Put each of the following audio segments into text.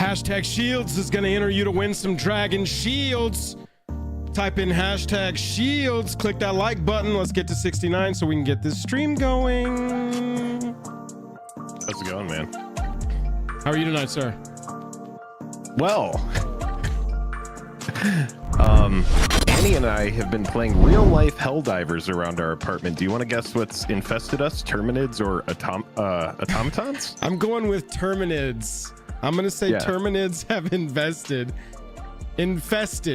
Hashtag Shields is going to enter you to win some Dragon Shields. Type in hashtag Shields. Click that like button. Let's get to 69 so we can get this stream going. How's it going, man? How are you tonight, sir? Well, Annie and I have been playing real-life Helldivers around our apartment. Do you want to guess what's infested us? Terminids or automatons? I'm going with Terminids. I'm going to say Terminids have infested,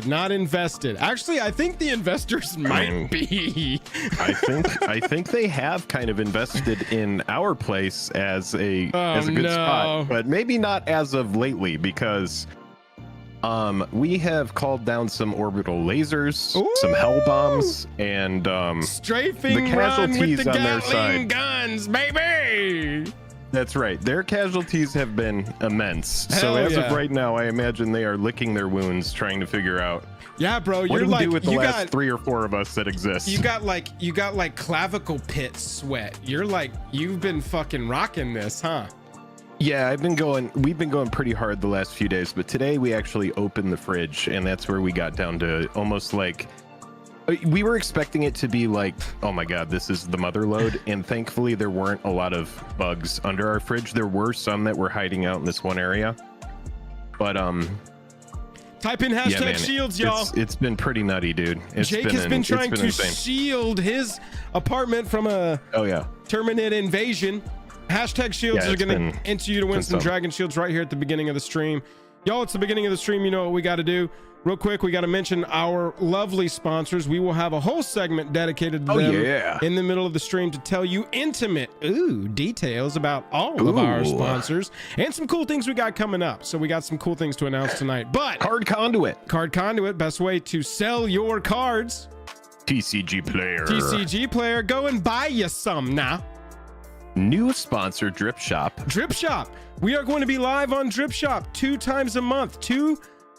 not invested. Actually, I think the investors might be. I think they have kind of invested in our place as a good spot, but maybe not as of lately, because we have called down some orbital lasers, some hell bombs, and strafing the casualties with the on their Gatling side. guns, baby. That's right. Their casualties have been immense. Hell so as yeah. of right now, I imagine they are licking their wounds, trying to figure out bro, what you're do we like, do with the you last got 3 or 4 of us that exist. You got like clavicle pit sweat. You're like, you've been fucking rocking this, huh? Yeah, we've been going pretty hard the last few days, but today we actually opened the fridge, and that's where we got down to almost like, we were expecting it to be like, oh my god, this is the mother load, and thankfully there weren't a lot of bugs under our fridge. There were some that were hiding out in this one area, but type in hashtag Shields, y'all. It's been pretty nutty, dude. Jake has been trying to shield his apartment from a Terminid invasion. Hashtag Shields are going to enter you to win some Dragon Shields right here at the beginning of the stream. Y'all, it's the beginning of the stream. You know what we got to do. Real quick, we got to mention our lovely sponsors. We will have a whole segment dedicated to them in the middle of the stream to tell you intimate details about all of our sponsors and some cool things we got coming up. So we got some cool things to announce tonight. But Card Conduit, best way to sell your cards. TCG Player, go and buy you some now. New sponsor, Drip Shop. We are going to be live on Drip Shop 2 times a month. 2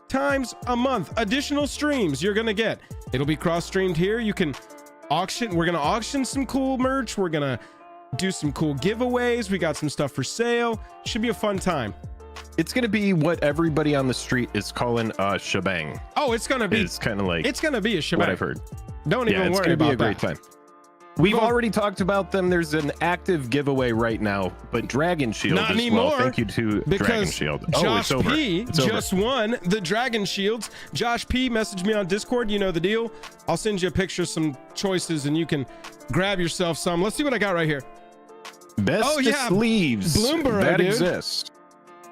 times a month. Additional streams you're gonna get. It'll be cross-streamed here. You can auction. We're gonna auction some cool merch. We're gonna do some cool giveaways. We got some stuff for sale. Should be a fun time. It's gonna be what everybody on the street is calling a shebang. Oh, it's gonna be. It's kind of like. It's gonna be a shebang. What I've heard. Don't even worry about that. It's gonna be a great time. We've already talked about them. There's an active giveaway right now, but Dragon Shield not as anymore. Well. Thank you to Dragon Shield. Josh P just won the Dragon Shields. Josh P messaged me on Discord. You know the deal. I'll send you a picture of some choices and you can grab yourself some. Let's see what I got right here. Best sleeves Bloomborough, that dude. exists.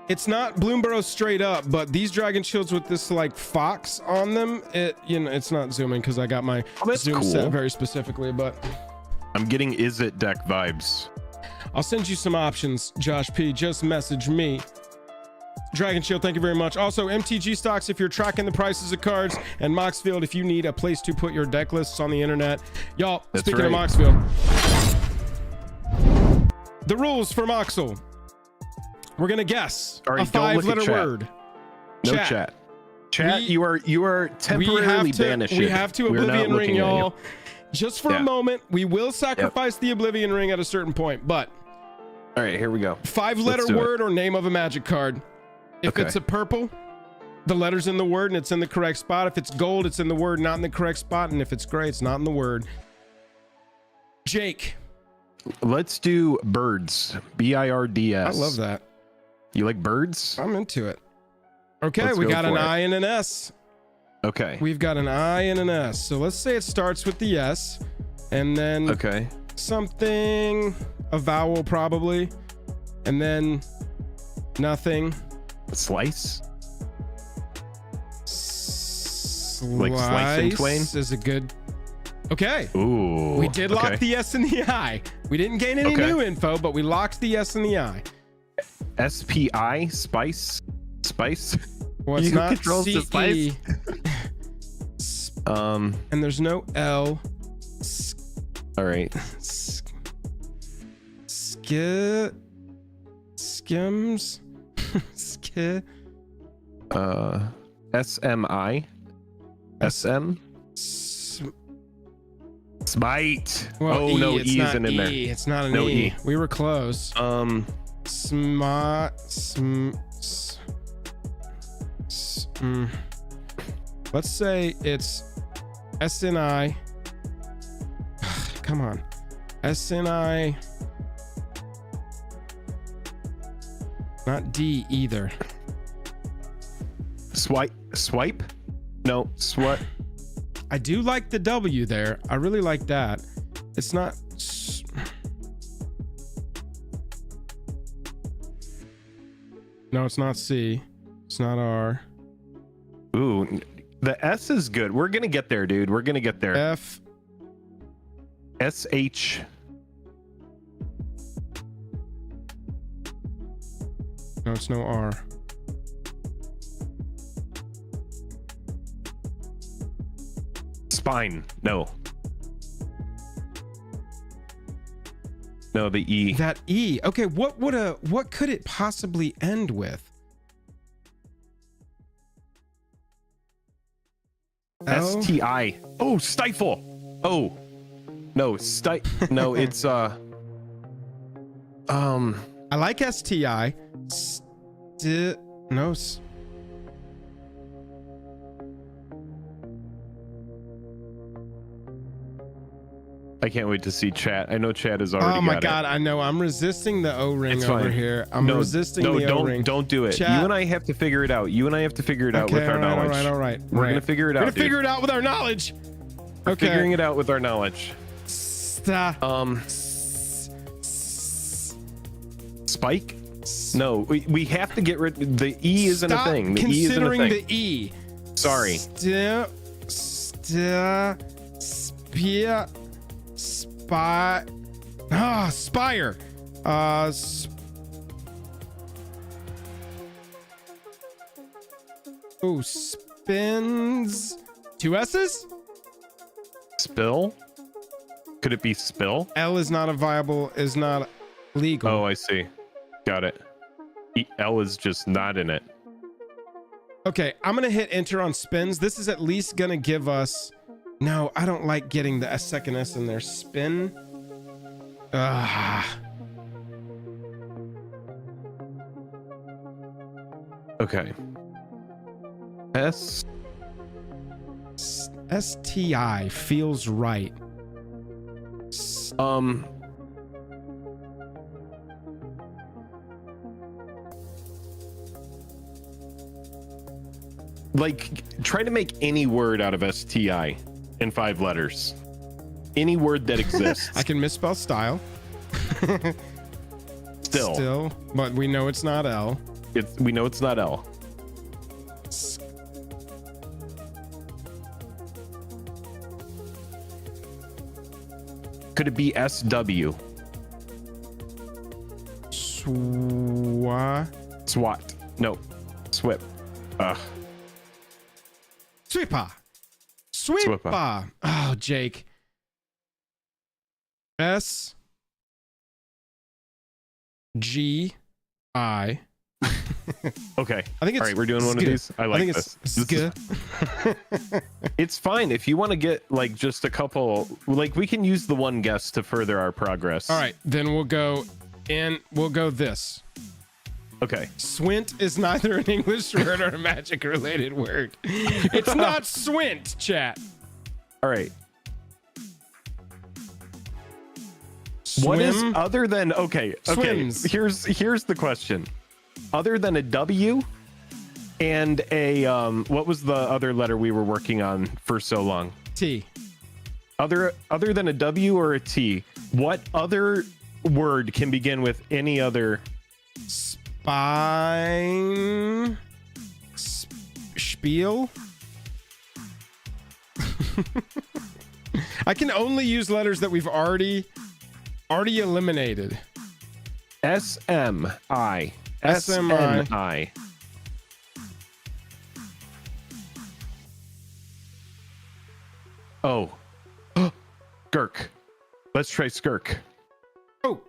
It's not Bloomborough straight up, but these Dragon Shields with this like fox on them, it's not zooming because I got my zoom set very specifically, but I'm getting Is It deck vibes. I'll send you some options, Josh P. Just message me. Dragon Shield, thank you very much. Also, MTG Stocks, if you're tracking the prices of cards, and Moxfield, if you need a place to put your deck lists on the internet. Y'all, speaking of Moxfield, the rules for Moxel. We're going to guess a 5-letter word. No chat. Chat, you are temporarily banished. We have to Oblivion Ring, y'all. Just for a moment, we will sacrifice the Oblivion Ring at a certain point, but all right, here we go. 5-letter word or name of a Magic card. If it's a purple, the letter's in the word and it's in the correct spot. If it's gold, it's in the word, not in the correct spot. And if it's gray, it's not in the word. Jake. Let's do birds. BIRDS. I love that. You like birds? I'm into it. Okay, we got an I and an S. Okay. We've got an I and an S. So let's say it starts with the S and then something, a vowel probably, and then nothing. Slice? Like slice and twain? Is a good. Okay. Ooh. We did lock the S in the I. We didn't gain any new info, but we locked the S in the I. SPI? Spice? Well, it's not CE. And there's no L. All right. Skims. SMI. SM. Smite. Well, oh no, E isn't in there. It's not an E. We were close. Let's say it's SNI. Come on. SNI. Not D either. Swipe? No, swipe. I do like the W there. I really like that. It's not. No, it's not C. It's not R. Ooh, the S is good. We're gonna get there, dude. We're gonna get there. F. SH. No, it's no R. Spine. No. No, the E. That E. Okay, what could it possibly end with? STI. Oh, stifle. Oh. No, no, it's I like STI. No. I can't wait to see chat. I know chat is already. Oh my god, I know. I'm resisting the O-ring over here. I'm resisting the O-ring. Don't do it. Chat. You and I have to figure it out. You and I have to figure it out with our knowledge. All right. We're gonna figure it out. We're gonna figure it out with our knowledge. We're figuring it out with our knowledge. Spike? No, we have to get rid. The E isn't a thing. The E isn't a thing. The E. Sorry. Spire. Spins. 2 S's? Spill? Could it be spill? L is not legal. Oh, I see. Got it. L is just not in it. Okay, I'm gonna hit enter on spins. This is at least gonna give us. No, I don't like getting the second S in there. Spin. Okay. STI feels right. Like, try to make any word out of STI in 5 letters. Any word that exists. I can misspell style. Still, but we know it's not L. We know it's not L. Could it be SW? SWAT. No. SWIP. Sweepa. Oh, Jake. SGI. Okay. I think it's all right. We're doing one of these. I like this. It's fine if you want to get like just a couple. Like we can use the one guess to further our progress. All right, then we'll go this. Okay. Swint is neither an English word or a magic related word. It's not swint, chat. All right. Swim? What is other than Swims. Here's the question. Other than a W and a what was the other letter we were working on for so long? T. Other than a W or a T, what other word can begin with any other? Spine. Spiel. I can only use letters that we've already eliminated. SMI. SMI. Oh. Skirk. Let's try skirk. Oh.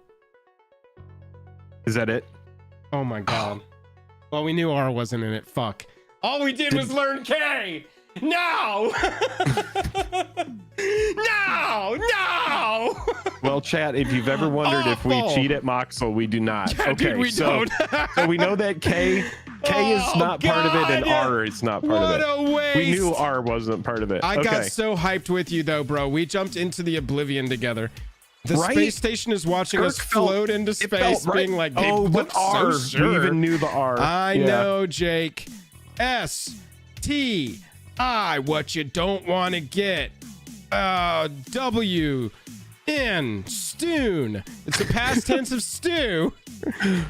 Is that it? Oh my god. Well, we knew R wasn't in it. Fuck. All we did was learn K. No. No. No. Well, chat, if you've ever wondered if we cheat at Moxel, we do not. Yeah, okay, dude, we don't. So we know that K is not part of it, and R is not part of it. What a waste. We knew R wasn't part of it. I got so hyped with you, though, bro. We jumped into the oblivion together. The space station is watching us float into space, being like, oh, but R, so sure. We even knew the R. I know, Jake. S-T-I, what you don't want to get. W-N, stoon. It's the past tense of stew.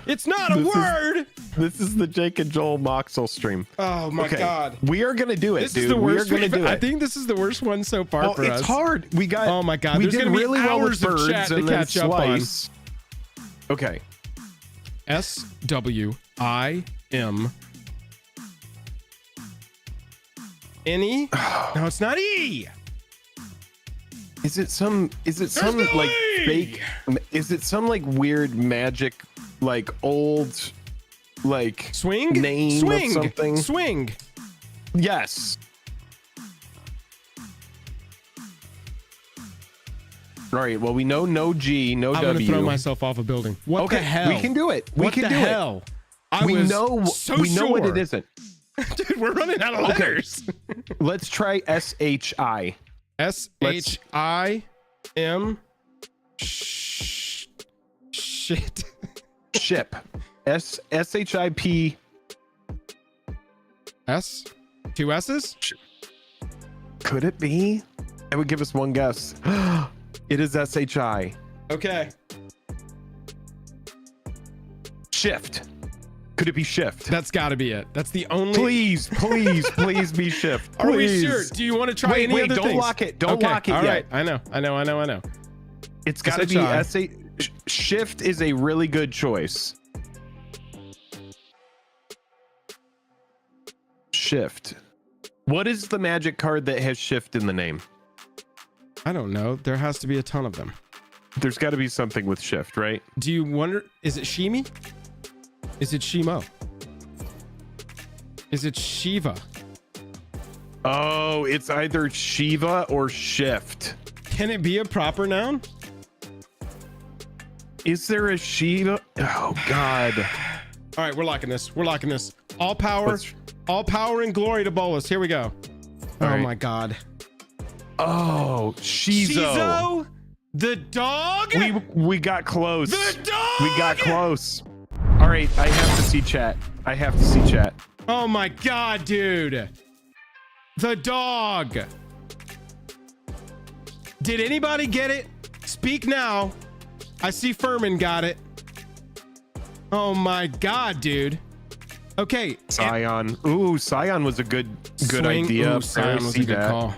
It's not a word. This is the Jake and Joel Moxel stream. Oh my God. We are gonna do it, this dude. Is the worst we are gonna do it. I think this is the worst one so far for us. It's hard. We got. Oh my God. We There's did gonna be really well with hours of chat birds to and catch up on. Okay. S-W-I-M. N-E? No, it's not E. Is it some like fake? Is it some like weird magic, like old, like swing name of something? Swing. Yes. All right. Well, we know no G, no W. I'm gonna throw myself off a building. What the hell? We can do it. We can do it. We know what it isn't. Dude, we're running out of letters. Let's try S-H-I. S-H-I-M. Shit. Ship. S-H-I-P. S? Two S's? Could it be? It would give us one guess. It is S-H-I. Okay. Shift. Could it be shift? That's got to be it. That's the only. Please be shift. Are we sure? Do you want to try any other don't things? Lock it. Don't lock it all yet. Right. I know. It's got to be S-H. Shift is a really good choice. Shift. What is the magic card that has shift in the name? I don't know. There has to be a ton of them. There's got to be something with shift, right? Do you wonder? Is it Shimi? Is it Shimo? Is it Shiva? Oh, it's either Shiva or shift. Can it be a proper noun? Is there a Shiva? Oh God. All right, we're locking this. All power and glory to Bolus. Here we go. My God. Oh, Shizo. The dog? We got close. The dog! We got close. All right, I have to see chat. Oh my God, dude. The dog. Did anybody get it? Speak now. I see Furman got it. Oh my God, dude. Okay. Scion. Ooh, Scion was a good idea. Ooh, Scion was a good call.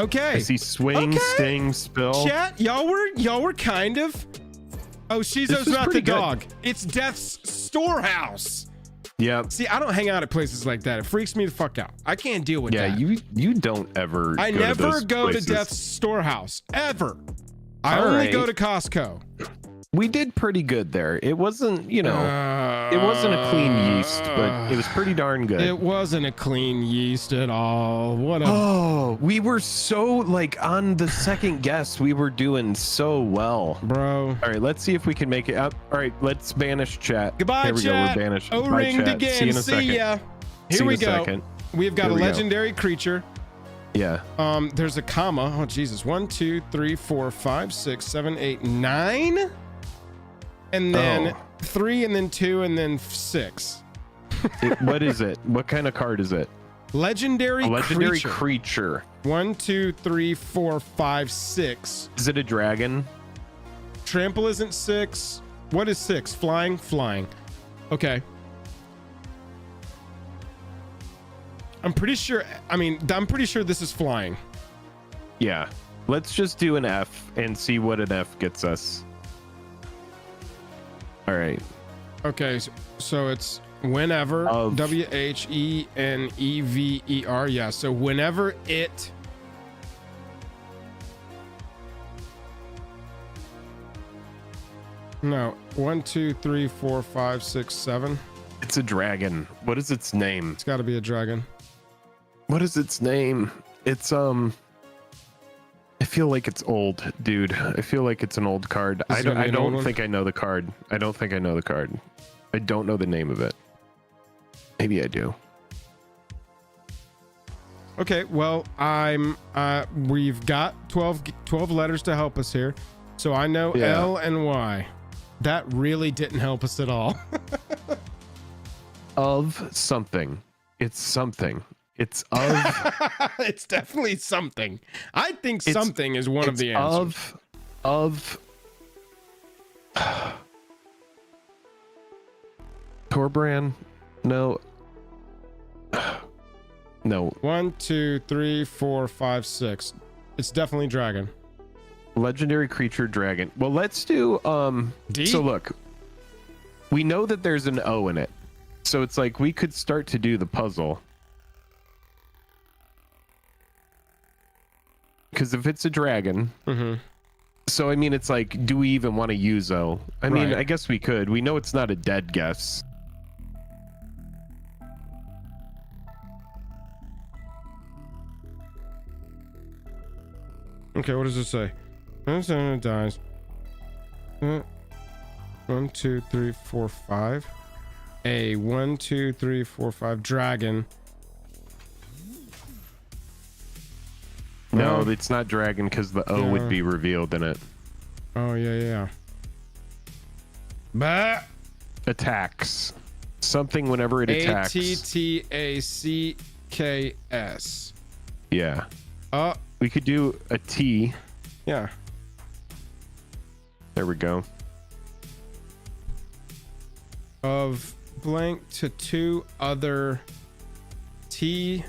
Okay. I see swing, sting, spill. Chat, y'all were kind of. Oh, Shizo's not the dog. It's Death's storehouse. Yeah. See, I don't hang out at places like that. It freaks me the fuck out. I can't deal with that. Yeah, you don't ever. I never go to Death's storehouse ever. I only go to Costco. We did pretty good there. It wasn't, it wasn't a clean yeast, but it was pretty darn good. It wasn't a clean yeast at all. We were so on the second guess, we were doing so well, bro. All right, let's see if we can make it up. All right, let's banish chat. Goodbye, chat. We're banished. O-ringed again. See you in a second. Ya. Here we go. We've got a legendary creature. Yeah. There's a comma. Oh Jesus. 1, 2, 3, 4, 5, 6, 7, 8, 9. And then 3, and then 2, and then 6. What is it? What kind of card is it? Legendary creature. 1, 2, 3, 4, 5, 6. Is it a dragon? Trample isn't 6. What is 6? Flying? Okay. I'm pretty sure this is flying. Yeah. Let's just do an F and see what an F gets us. All right. Okay, so it's whenever WHENEVER. Yeah, so whenever it No, 1, 2, 3, 4, 5, 6, 7. It's a dragon. What is its name? It's got to be a dragon. What is its name? It's I feel like it's old, dude. I feel like it's an old card. I don't think I know the card. I don't think I know the card. I don't know the name of it. Maybe I do. Okay, well, we've got 12 letters to help us here. So I know L and Y. That really didn't help us at all. Of something. It's something. It's of. It's definitely something. I think something is one of the answers. Of. Torbran? No. No. 1, 2, 3, 4, 5, 6. It's definitely dragon. Legendary creature dragon. Well, let's do D? So look, we know that there's an O in it, so it's like we could start to do the puzzle, because if it's a dragon, so I mean, it's like, do we even want to use O? I mean, I guess we could. We know it's not a dead guess. Okay, what does it say? It dies. 1, 2, 3, 4, 5. A 1, 2, 3, 4, 5 dragon. No, it's not dragon because the O would be revealed in it. Oh yeah. Bah. Attacks. Something whenever it attacks. ATTACKS. Yeah. We could do a T. Yeah. There we go. Of blank to 2 other T.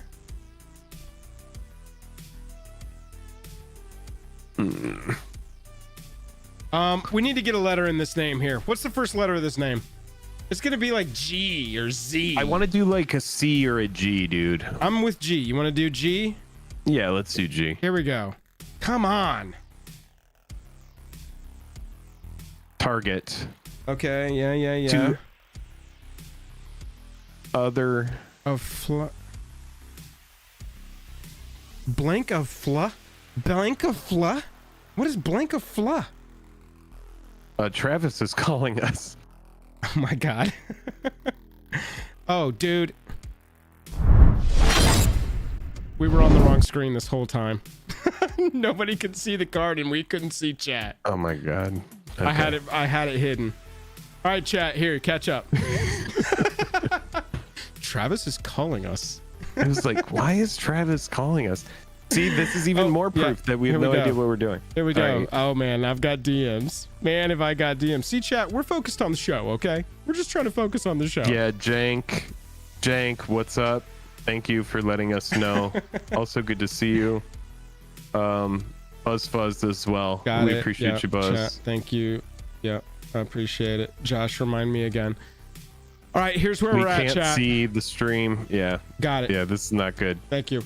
We need to get a letter in this name here. What's the first letter of this name? It's gonna be like G or Z. I want to do like a C or a G, dude. I'm with G. You want to do G? Yeah, let's do G. Here we go. Come on. Target. Okay, yeah. 2 other of blank of fla? Blank of fla? What is blank of fla? Travis is calling us. Oh my god. Oh, dude. We were on the wrong screen this whole time. Nobody could see the card and we couldn't see chat. Oh my god. Okay. I had it hidden. All right, chat, here, catch up. Travis is calling us. I was like, why is Travis calling us? See, this is even more proof that we have no idea what we're doing. Here we go. Right. Oh man, I've got DMs. Man, if I got DMs. See, chat, we're focused on the show, okay? We're just trying to focus on the show. Yeah, Jank, what's up? Thank you for letting us know. Also good to see you. Fuzz as well. We appreciate you, Buzz. Chat, thank you. Yeah, I appreciate it. Josh, remind me again. All right, here's where we're at, chat. We can't see the stream. Yeah. Got it. Yeah, this is not good. Thank you.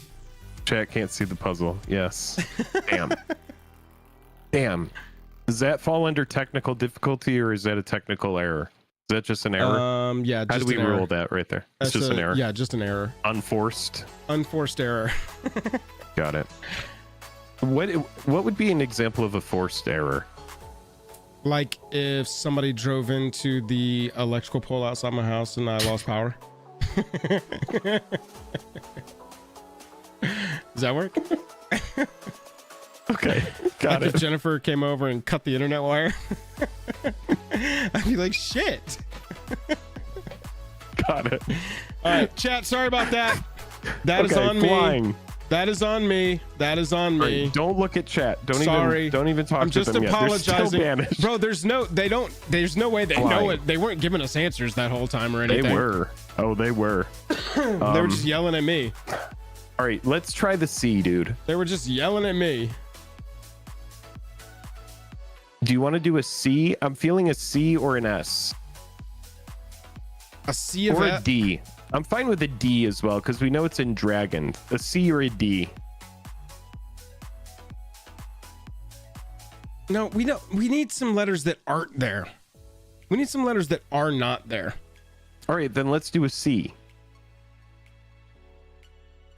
Chat can't see the puzzle. Yes. Damn. Damn. Does that fall under technical difficulty or is that a technical error? Is that just an error? Yeah. How do we rule that right there? It's just an error. Yeah, just an error. Unforced error. Got it. What would be an example of a forced error? Like if somebody drove into the electrical pole outside my house and I lost power. Does that work? Okay, got it. If Jennifer came over and cut the internet wire, I'd be like, shit. Got it. All right, chat, sorry about that. That is on me. That is on me. That is on me. Right, don't look at chat. Don't even talk I'm to them. I'm just apologizing. Yet. Bro, there's no way they know it. They weren't giving us answers that whole time or anything. They were. Oh, they were. They were just yelling at me. All right, let's try the C, dude. They were just yelling at me. Do you want to do a C? I'm feeling a C or an S. A C of or a D. I'm fine with a D as well because we know it's in dragon. A C or a D. No, we don't. We need some letters that aren't there. We need some letters that are not there. All right, then let's do a C.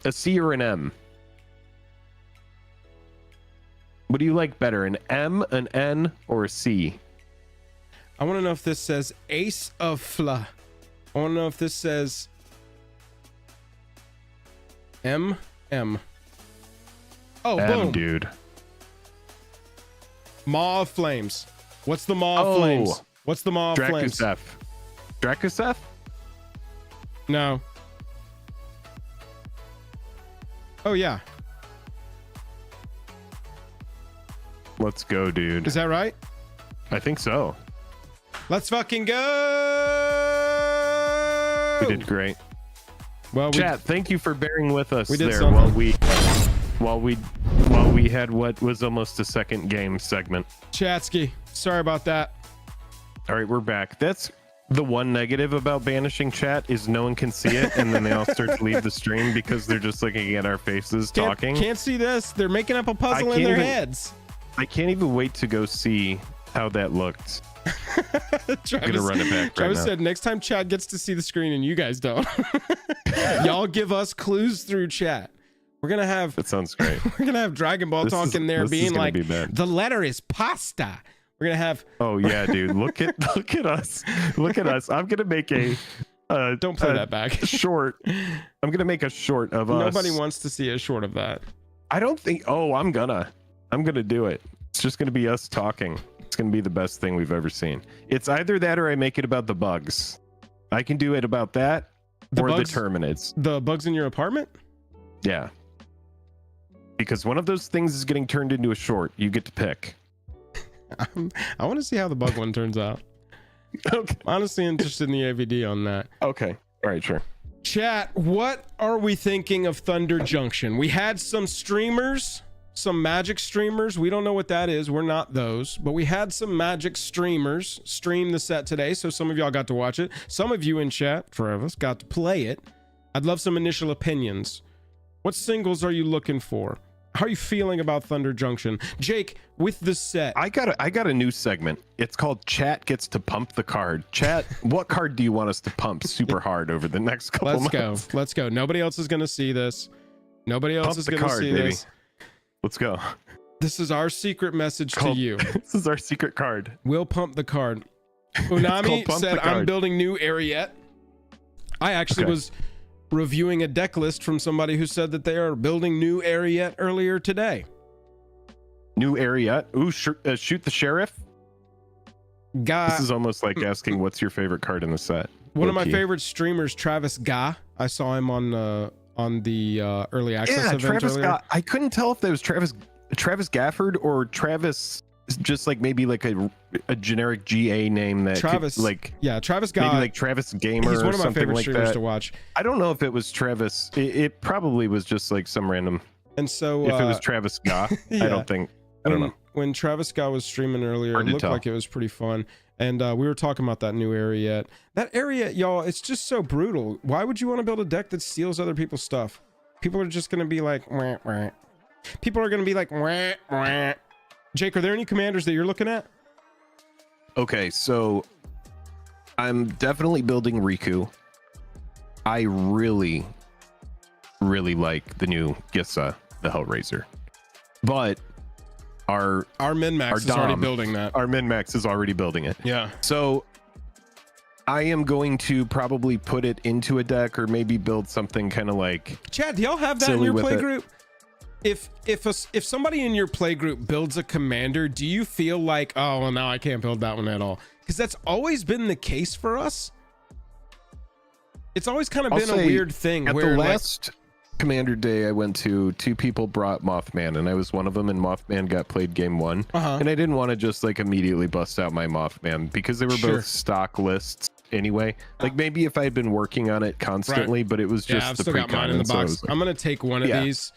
A C or an M. What do you like better, an M, an N, or a C? I want to know if this says Ace of Fla. I want to know if this says M. Oh, M, boom, dude. Maw of Flames. What's the Maw of Flames? What's the Maw of Flames? Dracuseth? No. Oh, yeah. Let's go, dude. Is that right? I think so. Let's fucking go. We did great. Well, chat, thank you for bearing with us there something. while we had what was almost a second game segment. Chatsky, sorry about that. All right, we're back. That's the one negative about banishing chat is no one can see it, and then they all start to leave the stream because they're just looking at our faces talking. Can't see this. They're making up a puzzle in their heads. I can't even wait to go see how that looked. I'm gonna run it back. Travis said next time Chad gets to see the screen and you guys don't. Y'all give us clues through chat. We're gonna have. That sounds great. We're gonna have Dragon Ball talk in there, being like, the letter is pasta. We're gonna have. Oh yeah, dude. Look at us. Look at us. I'm gonna make a. Don't play that back. Short. I'm gonna make a short of us. Nobody wants to see a short of that. I don't think. Oh, I'm gonna do it. It's just gonna be us talking. It's gonna be the best thing we've ever seen. It's either that or I make it about the bugs. I can do it about that or the Terminids. The bugs in your apartment? Yeah. Because one of those things is getting turned into a short. You get to pick. I want to see how the bug one turns out. Okay. I'm honestly interested in the AVD on that. Okay. All right, sure. Chat, what are we thinking of Thunder Junction? We had some streamers, some Magic streamers. We don't know what that is. We're not those, but we had some Magic streamers stream the set today. So some of y'all got to watch it. Some of you in chat, for us, got to play it. I'd love some initial opinions. What singles are you looking for? How are you feeling about Thunder Junction? Jake, with the set. I got a new segment. It's called Chat Gets to Pump the Card. Chat, what card do you want us to pump super hard over the next couple months? Let's go. Nobody else is going to see this. Nobody else is going to see this. Let's go. This is our secret message to you. This is our secret card. We'll pump the card. Unami said, I'm building new Ariet. I actually was reviewing a deck list from somebody who said that they are building new Ariet earlier today. New Ariet? Ooh, shoot the sheriff? This is almost like asking what's your favorite card in the set. One of my favorite streamers, Travis Ga. I saw him on the early access event Travis earlier. I couldn't tell if that was Travis Gafford or Travis, just like maybe like a generic GA name that Travis, Travis Ga, maybe like Travis Gamer. He's one of my favorite like streamers that. to watch. I don't know if it was Travis. It probably was just like some random. And so if it was Travis Ga, I don't know. When Travis Ga was streaming earlier, it looked like it was pretty fun. And we were talking about that new Ariet. That Ariet, y'all, it's just so brutal. Why would you want to build a deck that steals other people's stuff? People are just going to be like, wah, wah. People are going to be like, wah, wah. Jake, are there any commanders that you're looking at? Okay, so I'm definitely building Riku. I really, really like the new Gissa, the Hellraiser. But our min-max is already building that. Our min-max is already building it. Yeah. So I am going to probably put it into a deck or maybe build something kind of like. Chad, do y'all have that in your play group? If somebody in your play group builds a commander, do you feel like, oh, well, now I can't build that one at all? Because that's always been the case for us. It's always kind of been a weird thing. At the last Commander Day I went to, 2 people brought Mothman, and I was one of them, and Mothman got played game 1. And I didn't want to just like immediately bust out my Mothman because they were both stock lists anyway. Like maybe if I had been working on it constantly, but it was just I've still got mine in the box. I'm gonna take one of these.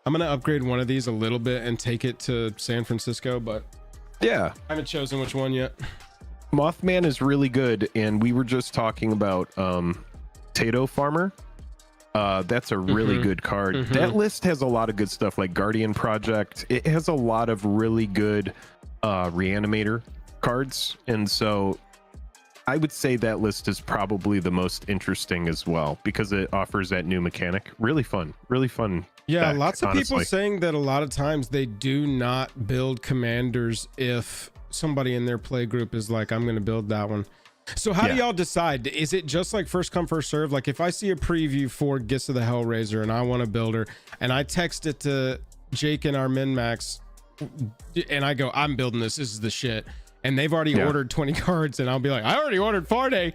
I'm gonna upgrade one of these a little bit and take it to San Francisco, but I haven't chosen which one yet. Mothman is really good, and we were just talking about Tato Farmer. That's a really good card. That list has a lot of good stuff like Guardian Project. It has a lot of really good Reanimator cards, and so I would say that list is probably the most interesting as well, because it offers that new mechanic. Really fun Yeah, deck, lots of honestly. people saying that a lot of times they do not build commanders if somebody in their play group is like, I'm going to build that one. So how do y'all decide? Is it just like first come first serve? Like if I see a preview for Gissa the Hellraiser and I want to build her, and I text it to Jake and our min-max and I go, I'm building this is the shit, and they've already ordered 20 cards, and I'll be like, I already ordered 4-day.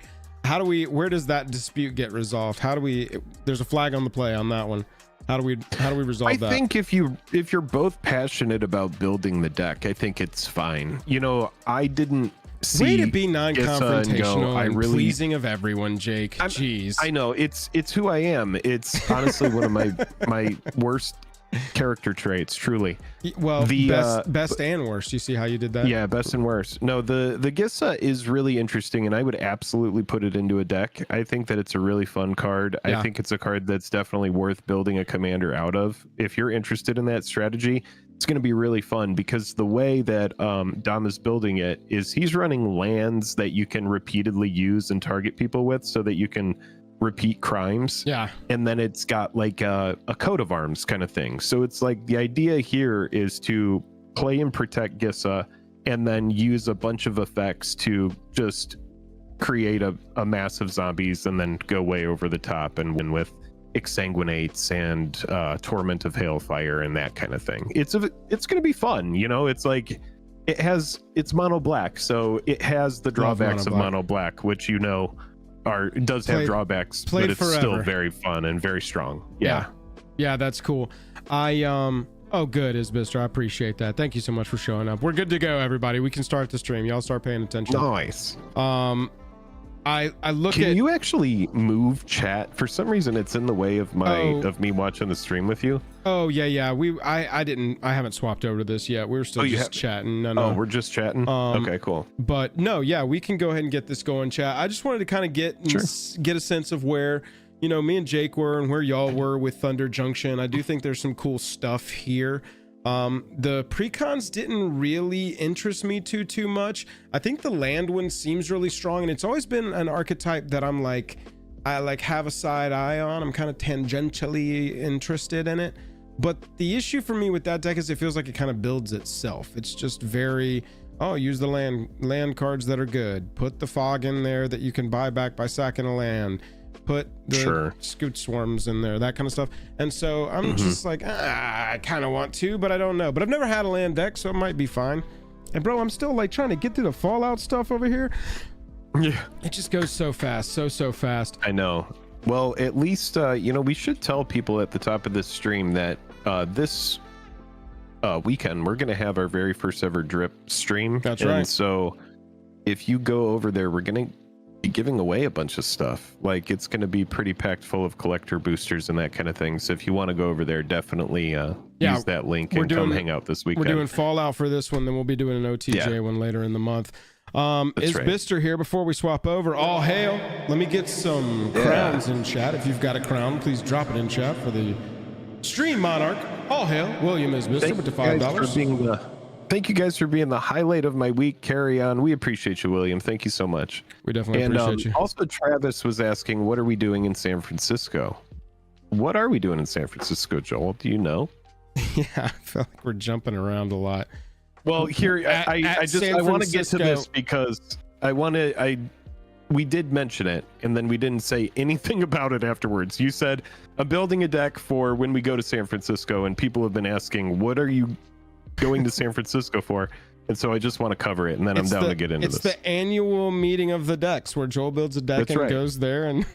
Where does that dispute get resolved? There's a flag on the play on that one. How do we resolve that? I think if you're both passionate about building the deck, I think it's fine. You know, I didn't see way to be non-confrontational and pleasing of everyone, Jake. Jeez. I know it's who I am. It's honestly one of my worst character traits, truly. Well, best and worst. You see how you did that? Yeah, best and worst. No, the Gissa is really interesting, and I would absolutely put it into a deck. I think that it's a really fun card. I think it's a card that's definitely worth building a commander out of. If you're interested in that strategy, it's going to be really fun, because the way that Dom is building it is he's running lands that you can repeatedly use and target people with, so that you can repeat crimes. And then it's got like a coat of arms kind of thing. So it's like the idea here is to play and protect Gissa, and then use a bunch of effects to just create a massive zombies, and then go way over the top and win with Exsanguinates and Torment of Hailfire and that kind of thing. It's gonna be fun, you know. It's like it's mono black, so it has the drawbacks of mono black, which you know does have drawbacks, but it's still very fun and very strong. Yeah, that's cool. Oh good, Isbister, I appreciate that. Thank you so much for showing up. We're good to go, everybody. We can start the stream. Y'all start paying attention. Nice. I look Can you actually move chat? For some reason it's in the way of me watching the stream with you. Oh yeah. I haven't swapped over to this yet. We're still just chatting. No. We're just chatting. Okay, cool. But no, yeah, we can go ahead and get this going, chat. I just wanted to kind of get a sense of where, you know, me and Jake were and where y'all were with Thunder Junction. I do think there's some cool stuff here. The precons didn't really interest me too much. I think the land one seems really strong, and it's always been an archetype that I have a side eye on. I'm kind of tangentially interested in it. But the issue for me with that deck is it feels like it kind of builds itself. It's just very, use the land cards that are good. Put the fog in there that you can buy back by sacking a land. Put the scoot swarms in there, that kind of stuff. And so I'm just like, I kind of want to, but I don't know. But I've never had a land deck, so it might be fine. And bro, I'm still like trying to get through the Fallout stuff over here. Yeah, it just goes so fast, so fast. I know. Well, at least you know, we should tell people at the top of this stream that this weekend we're gonna have our very first ever drip stream. That's right. And so if you go over there, we're gonna be giving away a bunch of stuff. Like, it's going to be pretty packed full of collector boosters and that kind of thing. So if you want to go over there, definitely use that link and come hang out this weekend. We're doing Fallout for this one, then we'll be doing an OTJ one later in the month. Is Bister here before we swap over? All hail. Let me get some crowns in chat. If you've got a crown, please drop it in chat for the stream monarch. All hail. William is Bister with the $5. Thank you guys for being the highlight of my week. Carry on. We appreciate you, William. Thank you so much. We definitely appreciate you. Also, Travis was asking, what are we doing in San Francisco? What are we doing in San Francisco, Joel? Do you know? Yeah, I feel like we're jumping around a lot. Well, here, I want to get to this because we did mention it, and then we didn't say anything about it afterwards. You said, I'm building a deck for when we go to San Francisco, and people have been asking, what are you going to San Francisco for? And so I just want to cover it, and then I'm down to get into this. It's the annual meeting of the decks where Joel builds a deck goes there and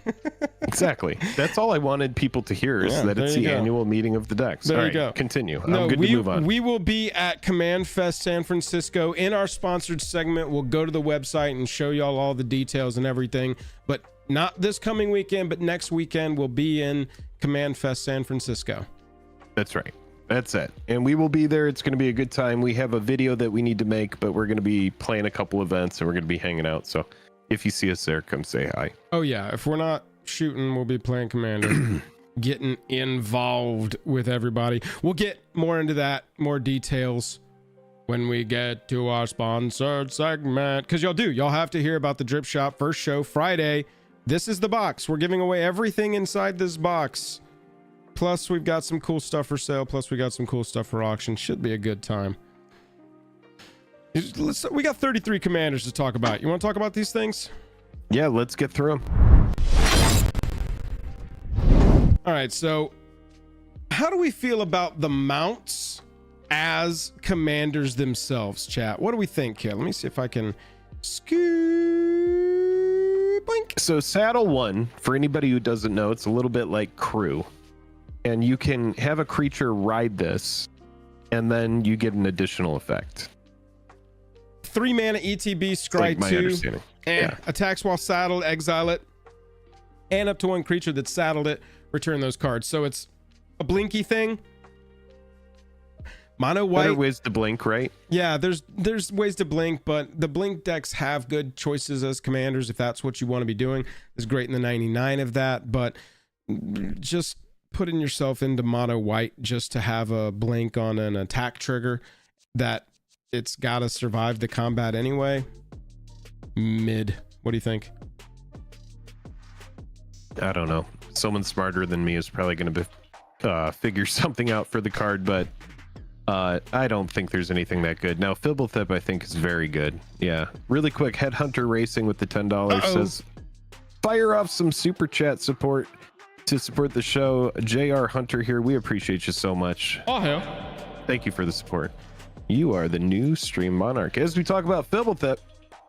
exactly. That's all I wanted people to hear, is that it's the annual meeting of the decks. There you go. Continue. I'm good to move on. We will be at Command Fest San Francisco in our sponsored segment. We'll go to the website and show y'all all the details and everything, but not this coming weekend, but next weekend we'll be in Command Fest San Francisco. That's right. That's it. And we will be there. It's going to be a good time. We have a video that we need to make, but we're going to be playing a couple events and we're going to be hanging out. So if you see us there, come say hi. Oh yeah. If we're not shooting, we'll be playing Commander, getting involved with everybody. We'll get more into that, more details when we get to our sponsored segment, because y'all have to hear about the Drip Shop first show Friday. This is the box. We're giving away everything inside this box. Plus, we've got some cool stuff for sale. Plus, we got some cool stuff for auction. Should be a good time. We got 33 commanders to talk about. You want to talk about these things? Yeah, let's get through them. All right, so how do we feel about the mounts as commanders themselves, chat? What do we think here? Let me see if I can blink. So Saddle 1, for anybody who doesn't know, it's a little bit like Crew. And you can have a creature ride this, and then you get an additional effect. 3 mana ETB, scry 2. And attacks while saddled, exile it. And up to 1 creature that saddled it, return those cards. So it's a blinky thing. Mono white. Better ways to blink, right? Yeah, there's ways to blink, but the blink decks have good choices as commanders if that's what you want to be doing. It's great in the 99 of that, but just putting yourself into mono white just to have a blink on an attack trigger that it's got to survive the combat anyway. Mid. What do you think? I don't know. Someone smarter than me is probably going to figure something out for the card, but I don't think there's anything that good. Now, Fibblethip, I think, is very good. Yeah. Really quick, Headhunter Racing with the $10 says, fire off some super chat support to support the show. JR Hunter here. We appreciate you so much. Oh, hell. Thank you for the support. You are the new stream monarch. As we talk about Fibblethip,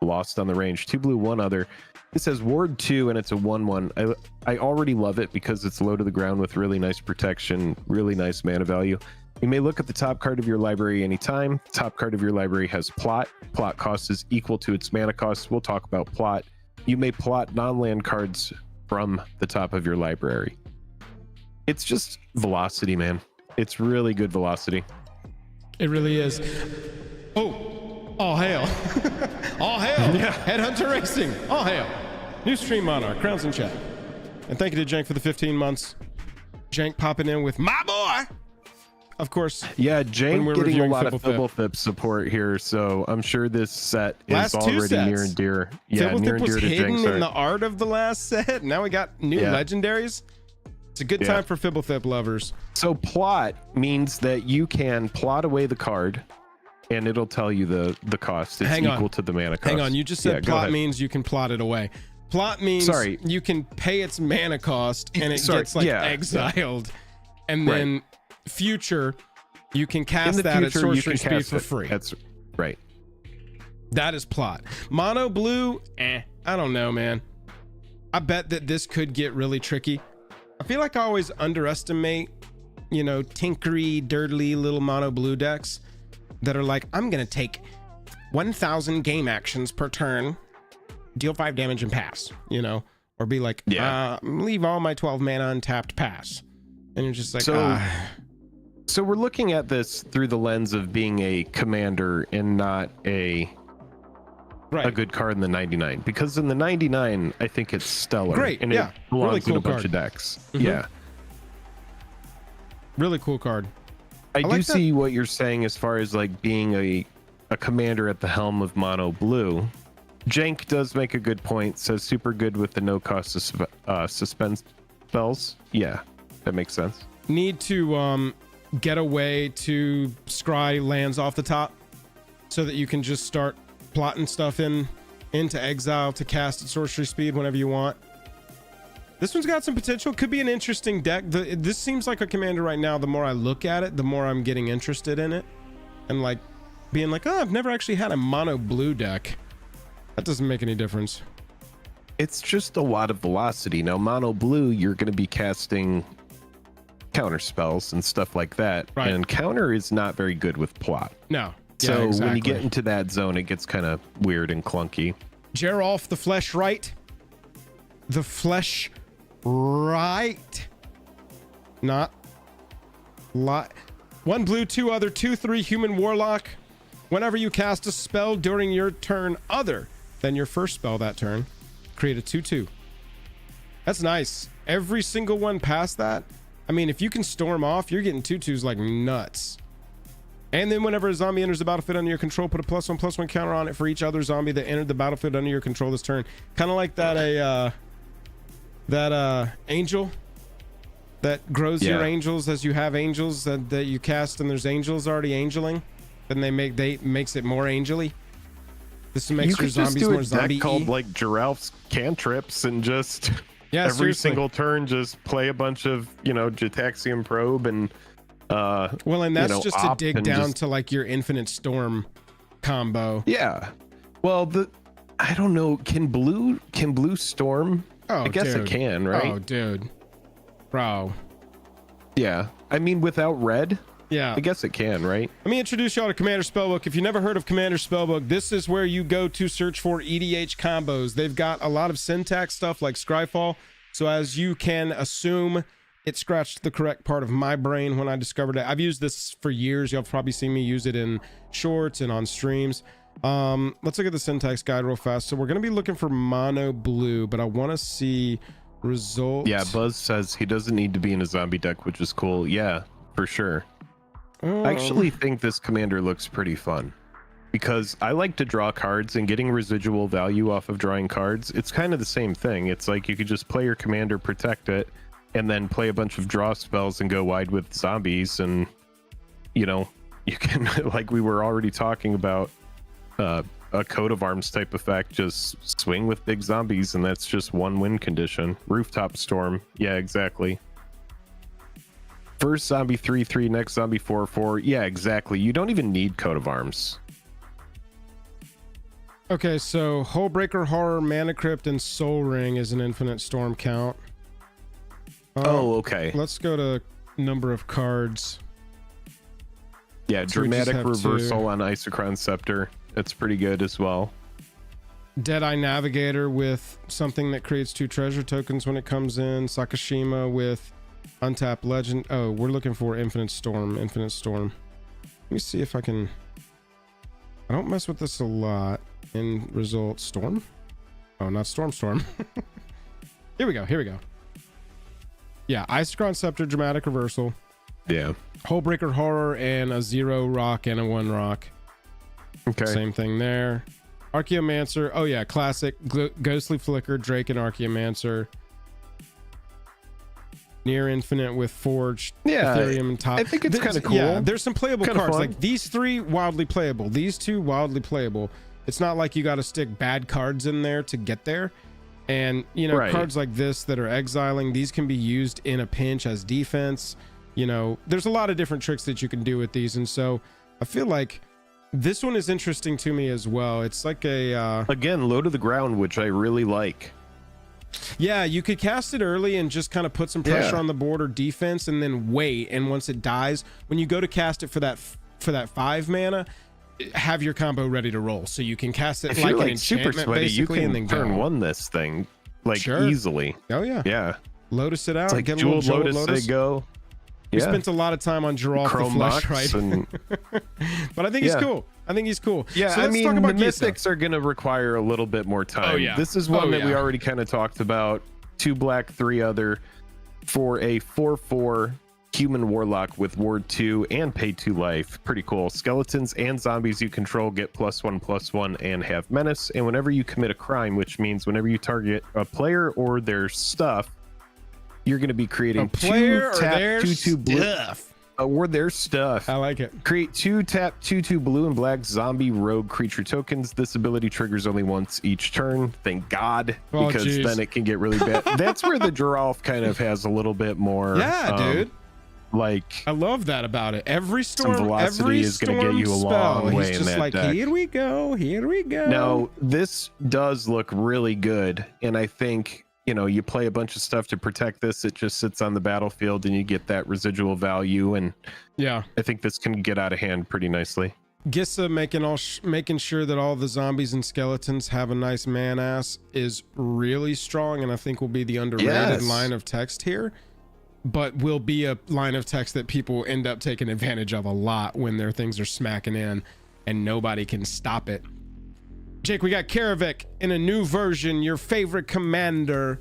lost on the range. 2 blue, 1 other. This has Ward 2 and it's a 1/1. I already love it because it's low to the ground with really nice protection, really nice mana value. You may look at the top card of your library anytime. Top card of your library has plot. Plot cost is equal to its mana cost. We'll talk about plot. You may plot non-land cards from the top of your library. It's just velocity, man. It's really good velocity. It really is. Oh hail. All hail. Yeah. Headhunter Racing. All hail. New stream monarch. Crowns in chat. And thank you to Jank for the 15 months. Jank popping in with my boy. Of course. Yeah, Jank getting a lot of Fibblethip support here, so I'm sure this set is already near and dear. Yeah, near and dear to Jank's heart. In the art of the last set. Now we got new legendaries. It's a good time for Fibblethip lovers. So plot means that you can plot away the card, and it'll tell you the cost. It's equal to the mana cost. Hang on, you just said plot means you can plot it away. Plot means you can pay its mana cost, and it gets like exiled, and then future you can cast that at sorcery speed for free. That's right. That is plot. Mono blue, I don't know, man. I bet that this could get really tricky. I feel like I always underestimate, tinkery, dirtly little mono blue decks that are like, I'm gonna take 1,000 game actions per turn, deal 5 damage and pass, or be like, leave all my 12 mana untapped, pass. And you're just like, So we're looking at this through the lens of being a commander and not a good card in the 99, because in the 99 I think it's stellar. Great, and it belongs really cool in a bunch of decks. Yeah, really cool card. I do see what you're saying as far as like being a commander at the helm of mono blue. Jank does make a good point. Says super good with the no cost suspense spells. Yeah, that makes sense. Need to get a way to scry lands off the top so that you can just start plotting stuff into exile to cast at sorcery speed whenever you want. This one's got some potential. Could be an interesting deck. This seems like a commander right now. The more I look at it, the more I'm getting interested in it, and like being like, I've never actually had a mono blue deck. That doesn't make any difference. It's just a lot of velocity. Now mono blue, you're going to be casting counter spells and stuff like that, and counter is not very good with plot. No. So when you get into that zone, it gets kind of weird and clunky. Geralf the Flesh Right. The Flesh Right. Not lot. 1 blue, 2 other, 2/3 human warlock. Whenever you cast a spell during your turn other than your first spell that turn, create a 2/2. That's nice. Every single one past that. I mean, if you can storm off, you're getting 2/2s like nuts. And then whenever a zombie enters the battlefield under your control, put a +1/+1 counter on it for each other zombie that entered the battlefield under your control this turn. Kind of like that angel that grows your angels as you have angels that you cast, and there's angels already angeling. Then makes it more angely. This makes your zombies more zombie. Called like Giraffe's cantrips, and just every single turn just play a bunch of Jataxium Probe and and that's just to dig down to like your Infinite Storm combo. Yeah. Well, I don't know. Can blue storm? Oh, I guess it can, right? Oh, dude. Bro. Yeah. I mean, without red? Yeah. I guess it can, right? Let me introduce y'all to Commander Spellbook. If you never heard of Commander Spellbook, this is where you go to search for EDH combos. They've got a lot of syntax stuff like Scryfall. So as you can assume, it scratched the correct part of my brain when I discovered it. I've used this for years. Y'all probably seen me use it in shorts and on streams. Let's look at the syntax guide real fast. So we're going to be looking for mono blue, but I want to see results. Yeah, Buzz says he doesn't need to be in a zombie deck, which is cool. Yeah, for sure. I actually think this commander looks pretty fun because I like to draw cards, and getting residual value off of drawing cards, it's kind of the same thing. It's like you could just play your commander, protect it, and then play a bunch of draw spells and go wide with zombies. And you can, like we were already talking about, a coat of arms type effect, just swing with big zombies, and that's just one win condition. Rooftop storm, yeah, exactly. First zombie 3/3, next zombie 4/4, yeah, exactly. You don't even need coat of arms. Okay, so Hullbreaker, Horror, Mana Crypt, and Soul Ring is an Infinite Storm count. Okay. Let's go to number of cards. Yeah, so Dramatic Reversal on Isochron Scepter. That's pretty good as well. Deadeye Navigator with something that creates 2 treasure tokens when it comes in. Sakashima with Untapped Legend. Oh, we're looking for Infinite Storm. Infinite Storm. Let me see if I can... I don't mess with this a lot. In result, Storm? Oh, not Storm. Here we go. Yeah, Isochron Scepter, Dramatic Reversal. Yeah. Hullbreaker, Horror, and a 0 rock and a 1 rock. Okay. Same thing there. Archaeomancer. Oh yeah, classic. Ghostly Flicker, Drake, and Archaeomancer. Near Infinite with Forged, Ethereum, and Top. I think it's kind of cool. Yeah, there's some playable kinda cards. fun. Like these 3, wildly playable. These 2, wildly playable. It's not like you got to stick bad cards in there to get there. And, cards like this that are exiling, these can be used in a pinch as defense. There's a lot of different tricks that you can do with these. And so I feel like this one is interesting to me as well. It's like a... Again, low to the ground, which I really like. Yeah, you could cast it early and just kind of put some pressure on the board or defense, and then wait. And once it dies, when you go to cast it for that 5 mana, have your combo ready to roll, so you can cast it like an enchantment, super sweaty, basically, you can and then turn go. one this thing easily. Oh yeah. Lotus it out. It's like get a Jeweled little Lotus. They go. We spent a lot of time on Giralf the Flesh, right? But I think he's cool. Yeah, so let's talk the about Mystics are going to require a little bit more time. Oh, yeah. This is one that we already kind of talked about. 2 black, 3 other for a 4/4 human warlock with ward 2 and pay 2 life. Pretty cool. Skeletons and zombies you control get +1/+1 and have menace. And whenever you commit a crime, which means whenever you target a player or their stuff, you're going to be creating 2 tap 2/2 blue or their stuff. I like it. Create 2 tap 2/2 blue and black zombie rogue creature tokens. This ability triggers only once each turn. Thank God, because then it can get really bad. That's where the Giralf kind of has a little bit more. Yeah, dude. Like, I love that about it. Every storm, velocity is going to get you a long way he's in just that like, deck. Here we go. Now, this does look really good, and I think you play a bunch of stuff to protect this. It just sits on the battlefield, and you get that residual value. And yeah, I think this can get out of hand pretty nicely. Gissa making sure that all the zombies and skeletons have a nice man ass is really strong, and I think will be the underrated line of text here. But will be a line of text that people end up taking advantage of a lot when their things are smacking in and nobody can stop it. Jake, we got Karavik in a new version, your favorite commander,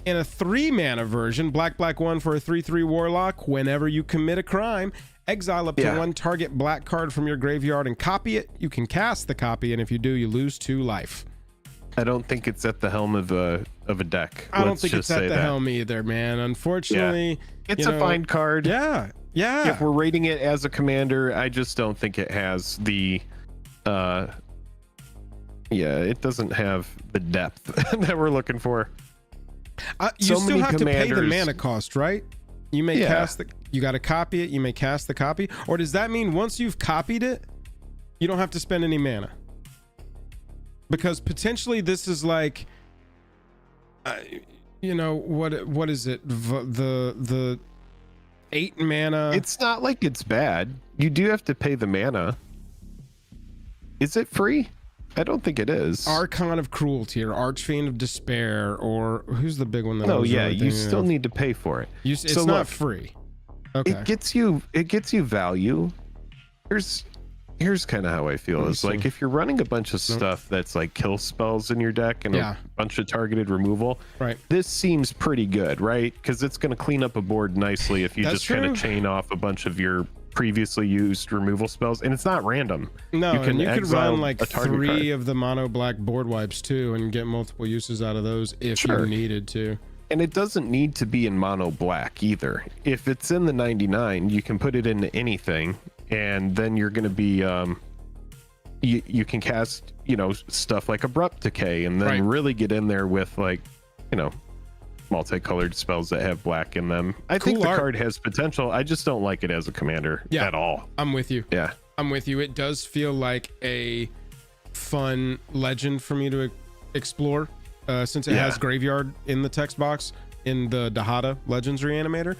in a 3 mana version, black 1 for a 3/3 warlock. Whenever you commit a crime, Exile up to one target black card from your graveyard and copy it. You can cast the copy, and if you do, you lose 2 life. I don't think it's at the helm of a deck. I don't think it's at the helm either, man. Unfortunately, it's a fine card. Yeah. If we're rating it as a commander, I just don't think it has the it doesn't have the depth that we're looking for. You still have to pay the mana cost, right? You may cast you got to copy it. You may cast the copy. Or does that mean once you've copied it, you don't have to spend any mana? Because potentially this is like, what is it? The 8 mana. It's not like it's bad. You do have to pay the mana. Is it free? I don't think it is. Archon of Cruelty or Archfiend of Despair, or who's the big one? You still need to pay for it. It's not free. Okay. It gets you value. Here's kind of how I feel. Is like if you're running a bunch of stuff that's like kill spells in your deck and a bunch of targeted removal, right? This seems pretty good, right? Because it's going to clean up a board nicely if you just kind of chain off a bunch of your previously used removal spells, and it's not random. No, you could run like 3 of the mono black board wipes too and get multiple uses out of those if you needed to. And it doesn't need to be in mono black either. If it's in the 99, you can put it into anything, and then you're going to be you can cast stuff like Abrupt Decay, and then really get in there with like multicolored spells that have black in them. I think the card has potential. I just don't like it as a commander at all. I'm with you. Yeah, I'm with you. It does feel like a fun legend for me to explore, since it has graveyard in the text box in the Dahada Legends Reanimator.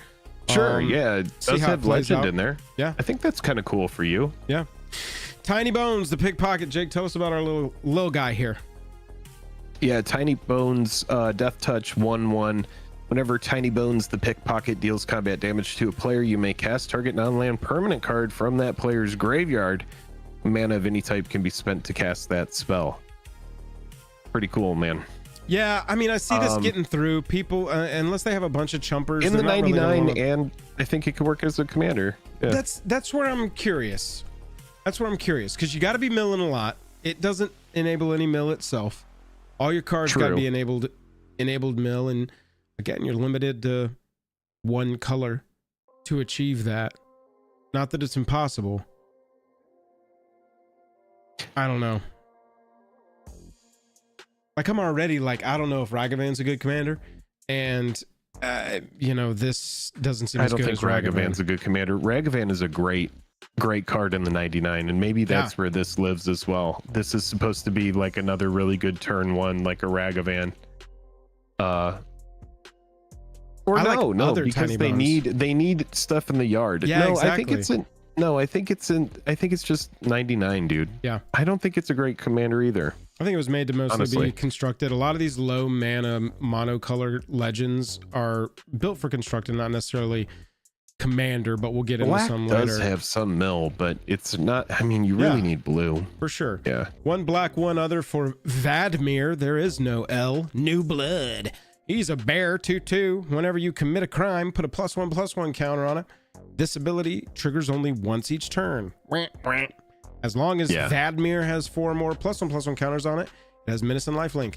It does have legend in there. Yeah, I think that's kind of cool for you. Yeah. Tiny Bones, the pickpocket. Jake, tell us about our little guy here. Yeah, Tiny Bones, Death Touch 1/1. Whenever Tiny Bones the pickpocket deals combat damage to a player, you may cast target non-land permanent card from that player's graveyard. Mana of any type can be spent to cast that spell. Pretty cool, man. Yeah, I mean, I see this getting through people, unless they have a bunch of chumpers. In the 99, and I think it could work as a commander. Yeah. That's where I'm curious. Because you got to be milling a lot. It doesn't enable any mill itself. All your cards got to be enabled mill, and again, you're limited to 1 color to achieve that. Not that it's impossible. I don't know. Like, I'm already like, I don't know if Ragavan's a good commander, and this doesn't seem as good as Ragavan. I don't think Ragavan's a good commander. Ragavan is a great card in the 99, and maybe that's where this lives as well. This is supposed to be like another really good turn 1, like a Ragavan. Because they need stuff in the yard. Yeah, no, exactly. I think it's just 99, dude. Yeah. I don't think it's a great commander either. I think it was made to mostly be constructed. A lot of these low mana monocolor legends are built for constructed, not necessarily commander, but we'll get into some later. Does have some mill, but it's not. I mean, you really need blue for sure. Yeah. 1 black, 1 other for Vadmir. There is no L. New blood. He's a bear. 2/2. Whenever you commit a crime, put a +1/+1 counter on it. This ability triggers only once each turn. As long as Vadmir has 4 or more +1/+1 counters on it, it has menace and lifelink.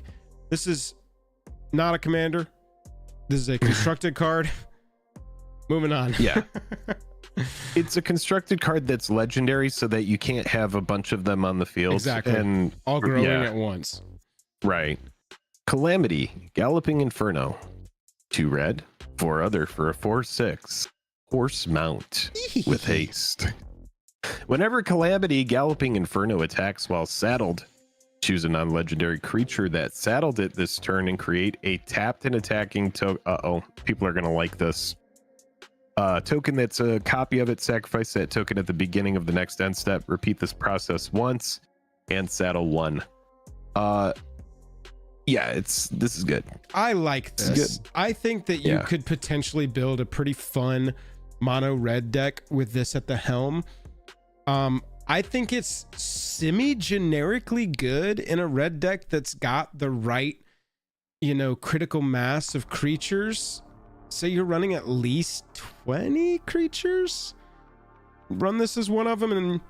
This is not a commander. This is a constructed card. Moving on. Yeah. It's a constructed card that's legendary so that you can't have a bunch of them on the field. Exactly. And all growing at once. Right. Calamity, Galloping Inferno. 2 red, 4 other for a 4/6. Horse mount with haste. Whenever Calamity, Galloping Inferno attacks while saddled, choose a non-legendary creature that saddled it this turn and create a tapped and attacking token. People are going to like this. Token that's a copy of it. Sacrifice that token at the beginning of the next end step. Repeat this process once and saddle 1. This is good. I like this. I think that you could potentially build a pretty fun mono red deck with this at the helm. I think it's semi-generically good in a red deck that's got the right, critical mass of creatures. Say you're running at least 20 creatures. run this as one of them, and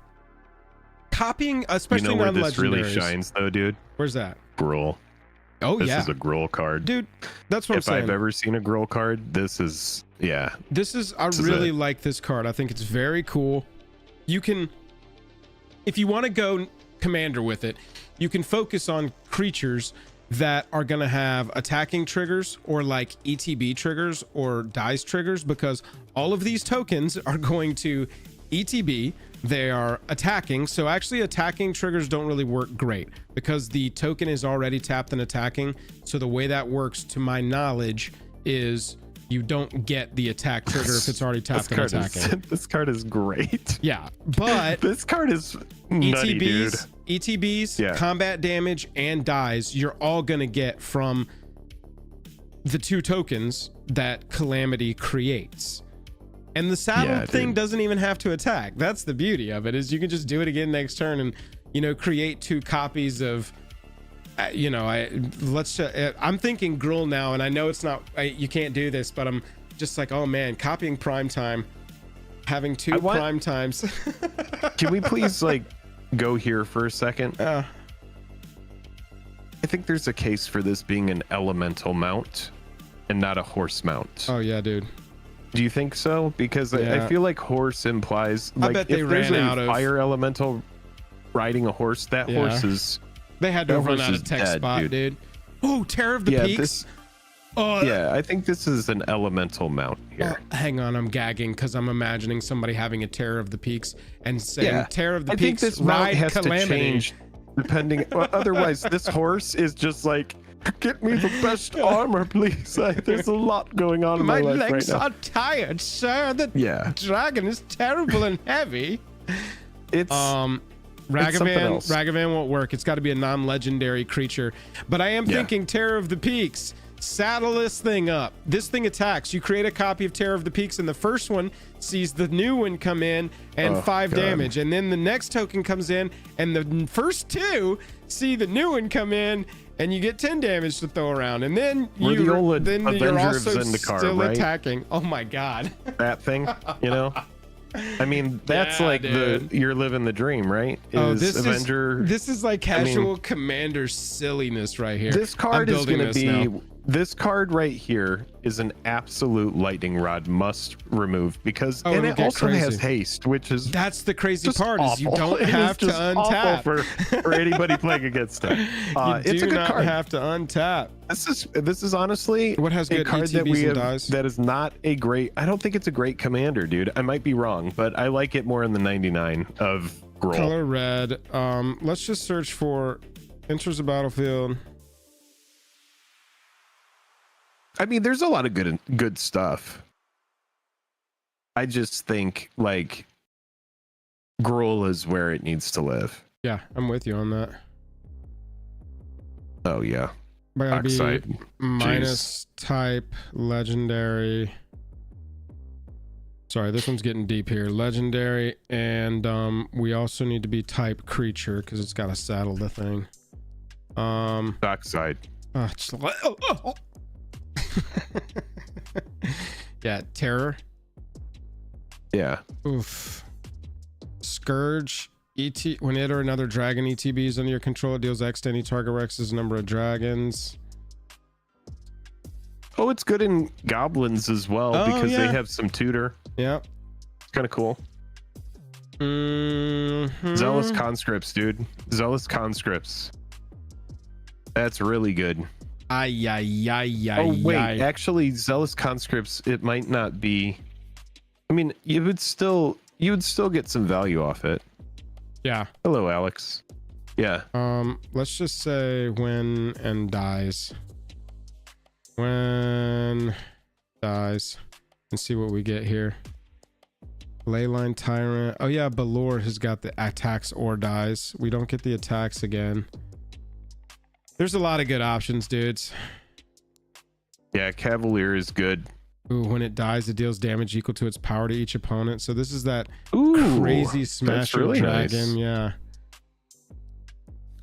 copying, especially you know where non-legendaries. this really shines, though, dude? Where's that? Gruul. Oh, this yeah. is a Gruul card. Dude, that's what I'm saying. If I've ever seen a Gruul card, this is, yeah. I really like this card. I think it's very cool. You can, if you want to go commander with it, you can focus on creatures that are going to have attacking triggers or like ETB triggers or dice triggers, because all of these tokens are going to ETB. They are attacking. So actually attacking triggers don't really work great because the token is already tapped and attacking. So the way that works, to my knowledge, is you don't get the attack trigger if it's already tapped and attacking. This card is great. Yeah, but this card is nutty, dude. ETBs, combat damage, and dies, you're all gonna get from the 2 tokens that Calamity creates. And the saddle thing doesn't even have to attack. That's the beauty of it, is you can just do it again next turn and, you know, create 2 copies of, you know, I'm thinking Gruul now, and I know it's not, you can't do this, but I'm just like, oh man, copying prime time, having 2 prime times. Can we please like go here for a second? I think there's a case for this being an elemental mount and not a horse mount. Oh yeah, dude. Do you think so? Because I feel like horse implies, like, I bet they if there's ran a out of fire elemental riding a horse, that horse is, they had to run out of tech spot, dude. Oh, Terror of the Peaks. I think this is an elemental mount here. Hang on, I'm gagging because I'm imagining somebody having a Terror of the Peaks and saying Terror of the Peaks, think this ride mount has Calamity. to change depending. Well, otherwise, this horse is just like, get me the best armor, please. There's a lot going on in my life legs right now. are tired, sir. The dragon is terrible and heavy. It's Ragavan won't work. It's got to be a non-legendary creature. But I am thinking Terror of the Peaks. Saddle this thing up. This thing attacks. You create a copy of Terror of the Peaks, and the first one sees the new one come in and 5 damage, and then the next token comes in, and the first 2 see the new one come in, and you get 10 damage to throw around, and then you're also still attacking. Oh my god, that thing, you know. I mean, that's you're living the dream, right? This is like casual commander silliness right here. This card is going to be this card right here is an absolute lightning rod must remove, because and it also has haste, which is that's the crazy part awful. Is you don't have to untap for anybody playing against it. It's a good card. Have to untap. This is honestly what has good card ETBs that we have dies? That is not a great. I don't think it's a great commander, dude. I might be wrong, but I like it more in the 99 of Gruul. Color red. Let's just search for enters the battlefield. I mean, there's a lot of good stuff. I just think like Gruul is where it needs to live. Yeah, I'm with you on that. Oh yeah. Oxide. Minus type legendary. Sorry, this one's getting deep here. Legendary, and we also need to be type creature because it's got to saddle the thing. Oxide. Yeah, terror. Yeah. Oof. Scourge. When it or another dragon ETB is under your control, it deals X to any target X's number of dragons. Oh, it's good in goblins as well because they have some tutor. Yeah. It's kind of cool. Zealous conscripts, dude. Zealous conscripts. That's really good. Oh wait, actually, zealous conscripts. It might not be. I mean, you would still get some value off it. Yeah. Hello, Alex. Yeah. Let's just say when and dies. When dies, and see what we get here. Leyline Tyrant. Oh yeah, Balor has got the attacks or dies. We don't get the attacks again. There's a lot of good options, dudes. Yeah, Cavalier is good. Ooh, when it dies, it deals damage equal to its power to each opponent. So this is that crazy smasher really dragon. Nice. Yeah.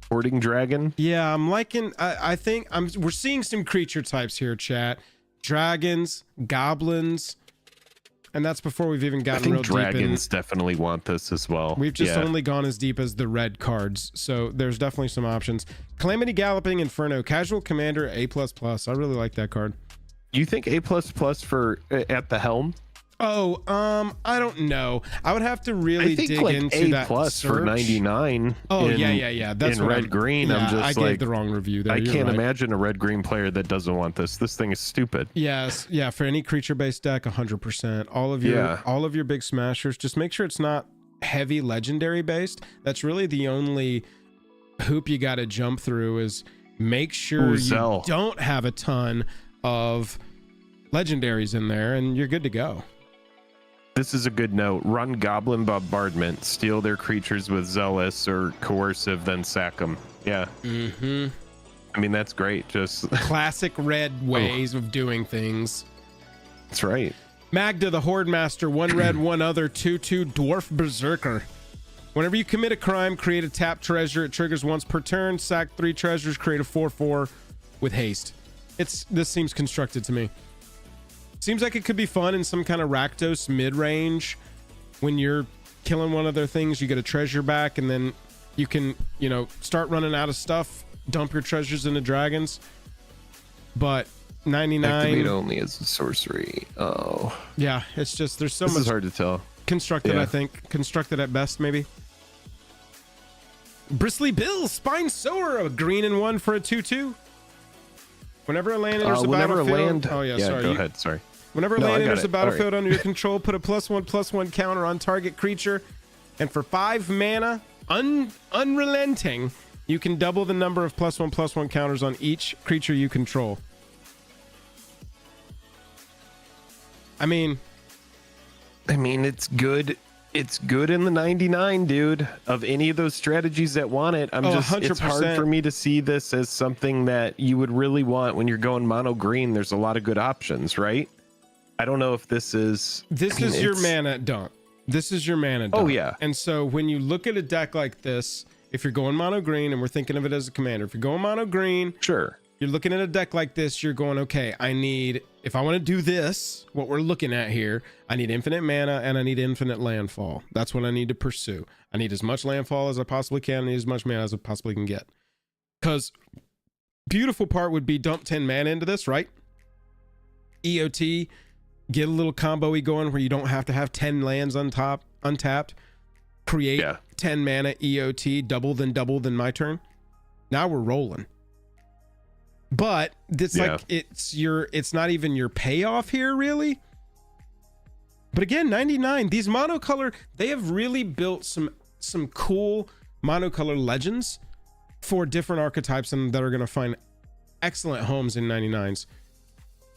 Sporting dragon. Yeah, I'm liking. I think we're seeing some creature types here, chat. Dragons, goblins, And that's before we've even gotten I think real dragons deep in. definitely want this as well. We've just only gone as deep as the red cards, so there's definitely some options. Calamity Galloping Inferno, casual commander, A++. I really like that card. You think A++ for at the helm? Oh, I don't know. I would have to really dig into A that plus search. for 99. Oh, yeah. That's in red green. Yeah, I'm just I gave the wrong review there. I You're can't right. imagine a red green player that doesn't want this. This thing is stupid. Yes, yeah. For any creature based deck, 100%. All of your big smashers. Just make sure it's not heavy legendary based. That's really the only hoop you got to jump through. Is make sure you don't have a ton of legendaries in there, and you're good to go. This is a good note. Run Goblin Bombardment. Steal their creatures with Zealous or Coercive, then sack them. Yeah. Mm-hmm. I mean, that's great. Just classic red ways of doing things. That's right. Magda, the Horde Master. 1 red, 1 other. 2/2 Dwarf Berserker. Whenever you commit a crime, create a tap treasure. It triggers once per turn. Sack 3 treasures. Create a 4/4 with haste. This seems constructed to me. Seems like it could be fun in some kind of Rakdos mid-range. When you're killing one of their things, you get a treasure back, and then you can, start running out of stuff, dump your treasures into dragons. But 99... Activate only as a sorcery. Oh. Yeah, it's just, there's so much... This is hard to tell. Constructed, I think. Constructed at best, maybe. Bristly Bill, Spine Sower, a green and 1 for a 2/2. Whenever a land enters the battlefield... Oh, yeah, sorry. Go ahead, sorry. Whenever land enters the battlefield under your control, put a +1/+1 counter on target creature. And for 5 mana, unrelenting, you can double the number of +1/+1 counters on each creature you control. I mean, it's good. It's good in the 99, dude. Of any of those strategies that want it, it's hard for me to see this as something that you would really want when you're going mono green. There's a lot of good options, right? I don't know if this is... your mana dump. This is your mana dump. Oh, yeah. And so when you look at a deck like this, if you're going mono green, and we're thinking of it as a commander, if you're going mono green... Sure. You're looking at a deck like this, you're going, okay, if I want to do this, what we're looking at here, I need infinite mana and I need infinite landfall. That's what I need to pursue. I need as much landfall as I possibly can. I need as much mana as I possibly can get. Because beautiful part would be dump 10 mana into this, right? EOT, get a little combo-y going where you don't have to have 10 lands untapped. Create 10 mana EOT, double then my turn. Now we're rolling. But it's like it's not even your payoff here, really. But again, 99, these monocolor, they have really built some cool monocolor legends for different archetypes and that are going to find excellent homes in 99s.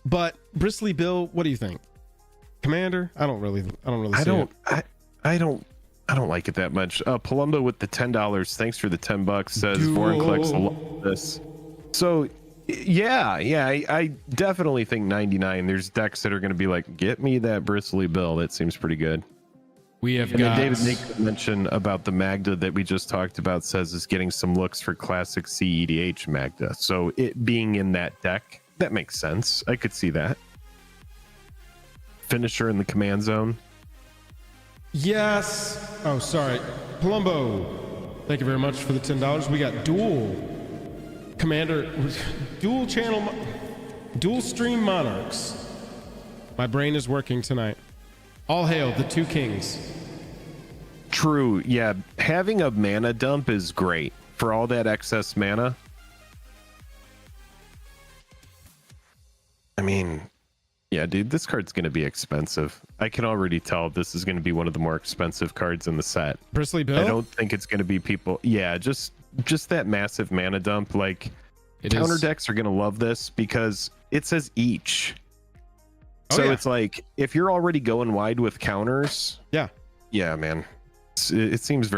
But Bristly Bill, what do you think? Commander? I don't really I don't like it that much. Palumbo with the $10. Thanks for the $10. Says Vorinclex love this. So yeah, I definitely think 99. There's decks that are going to be like, get me that Bristly Bill. That seems pretty good. We have got David Nick mentioned about the Magda that we just talked about, says is getting some looks for classic CEDH Magda. So it being in that deck, that makes sense. I could see that. Finisher in the command zone. Yes. Oh, sorry. Palumbo, thank you very much for the $10. We got dual commander, dual stream monarchs. My brain is working tonight. All hail the 2 kings. True. Yeah. Having a mana dump is great for all that excess mana. I mean, yeah, dude, this card's going to be expensive. I can already tell this is going to be one of the more expensive cards in the set. Bristly Bill? I don't think it's going to be people. Yeah, just that massive mana dump. Like, counter decks are going to love this because it says each. So it's like, if you're already going wide with counters. Yeah, man. It seems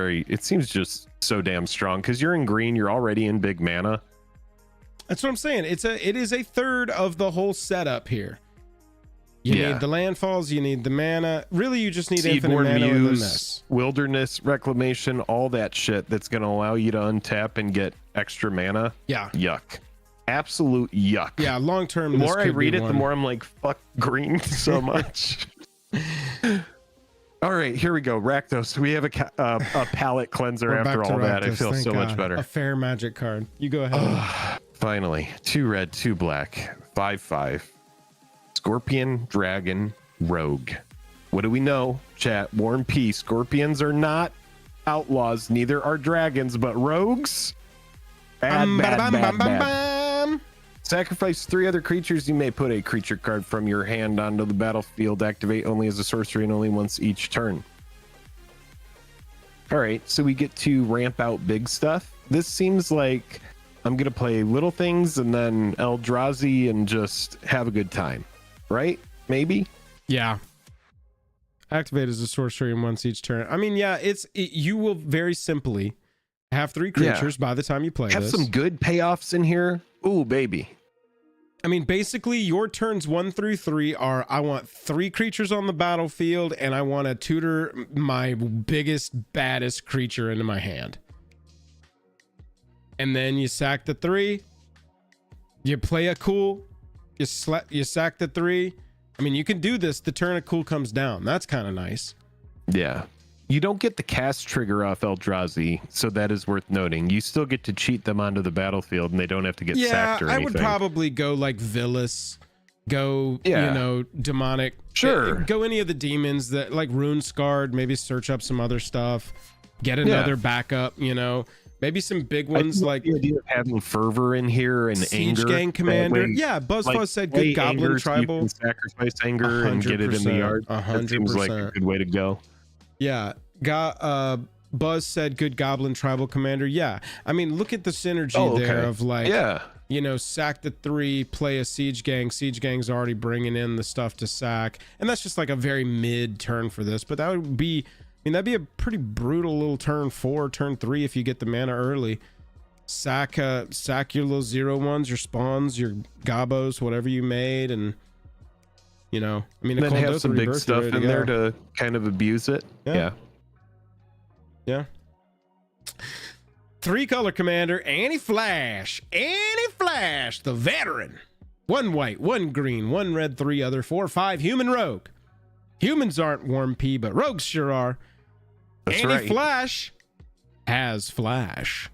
just so damn strong because you're in green. You're already in big mana. That's what I'm saying. It is a third of the whole setup here. You need the landfalls, you need the mana. Really, you just need infinite mana within this. Wilderness Reclamation, all that shit that's going to allow you to untap and get extra mana. Yeah. Yuck. Absolute yuck. Yeah, long term. The more I read it, the more I'm like, fuck green so much. All right, here we go. Rakdos. We have a palate cleanser after all that. I feel so much better. A fair magic card. You go ahead. Finally, 2 red, 2 black, 5/5. Scorpion, Dragon, Rogue. What do we know? Chat, War and Peace. Scorpions are not outlaws, neither are dragons, but rogues. Bad. Sacrifice 3 other creatures. You may put a creature card from your hand onto the battlefield. Activate only as a sorcery and only once each turn. All right, so we get to ramp out big stuff. This seems like I'm going to play little things and then Eldrazi and just have a good time. Right? Maybe? Yeah. Activate as a sorcery and once each turn. I mean, yeah, you will very simply have 3 creatures by the time you play this. Have some good payoffs in here. Ooh, baby. I mean, basically, your turns 1 through 3 are, I want 3 creatures on the battlefield, and I want to tutor my biggest, baddest creature into my hand. And then you sack the 3. You play a cool. You sack the 3. I mean, you can do this the turn a cool comes down. That's kind of nice. Yeah. You don't get the cast trigger off Eldrazi, so that is worth noting. You still get to cheat them onto the battlefield, and they don't have to get sacked or anything. I would probably go like Villas, you know, Demonic. Sure. Go any of the demons that, like Rune Scarred, maybe search up some other stuff, get another backup, you know. Maybe some big ones like the idea of having Fervor in here and Siege Anger. Gang Commander. Yeah, BuzzFuzz said good Goblin Tribal. You can sacrifice Anger and get it in the yard. 100%. That seems like a good way to go. Yeah. Buzz said good Goblin Tribal Commander. Yeah. I mean, look at the synergy there of like, you know, sack the 3, play a Siege Gang. Siege Gang's already bringing in the stuff to sack. And that's just like a very mid turn for this. But that would be, I mean, that'd be a pretty brutal little turn 4, turn 3 if you get the mana early. Sack your little 0/1s, your spawns, your gobos, whatever you made, and you know, I mean, then have some big stuff in there to kind of abuse it. Yeah. 3-color commander, Anti-Flash, the veteran. 1 white, 1 green, 1 red, 3 other, 4/5 human rogue. Humans aren't Warm P, but rogues sure are. Anti-Flash has flash.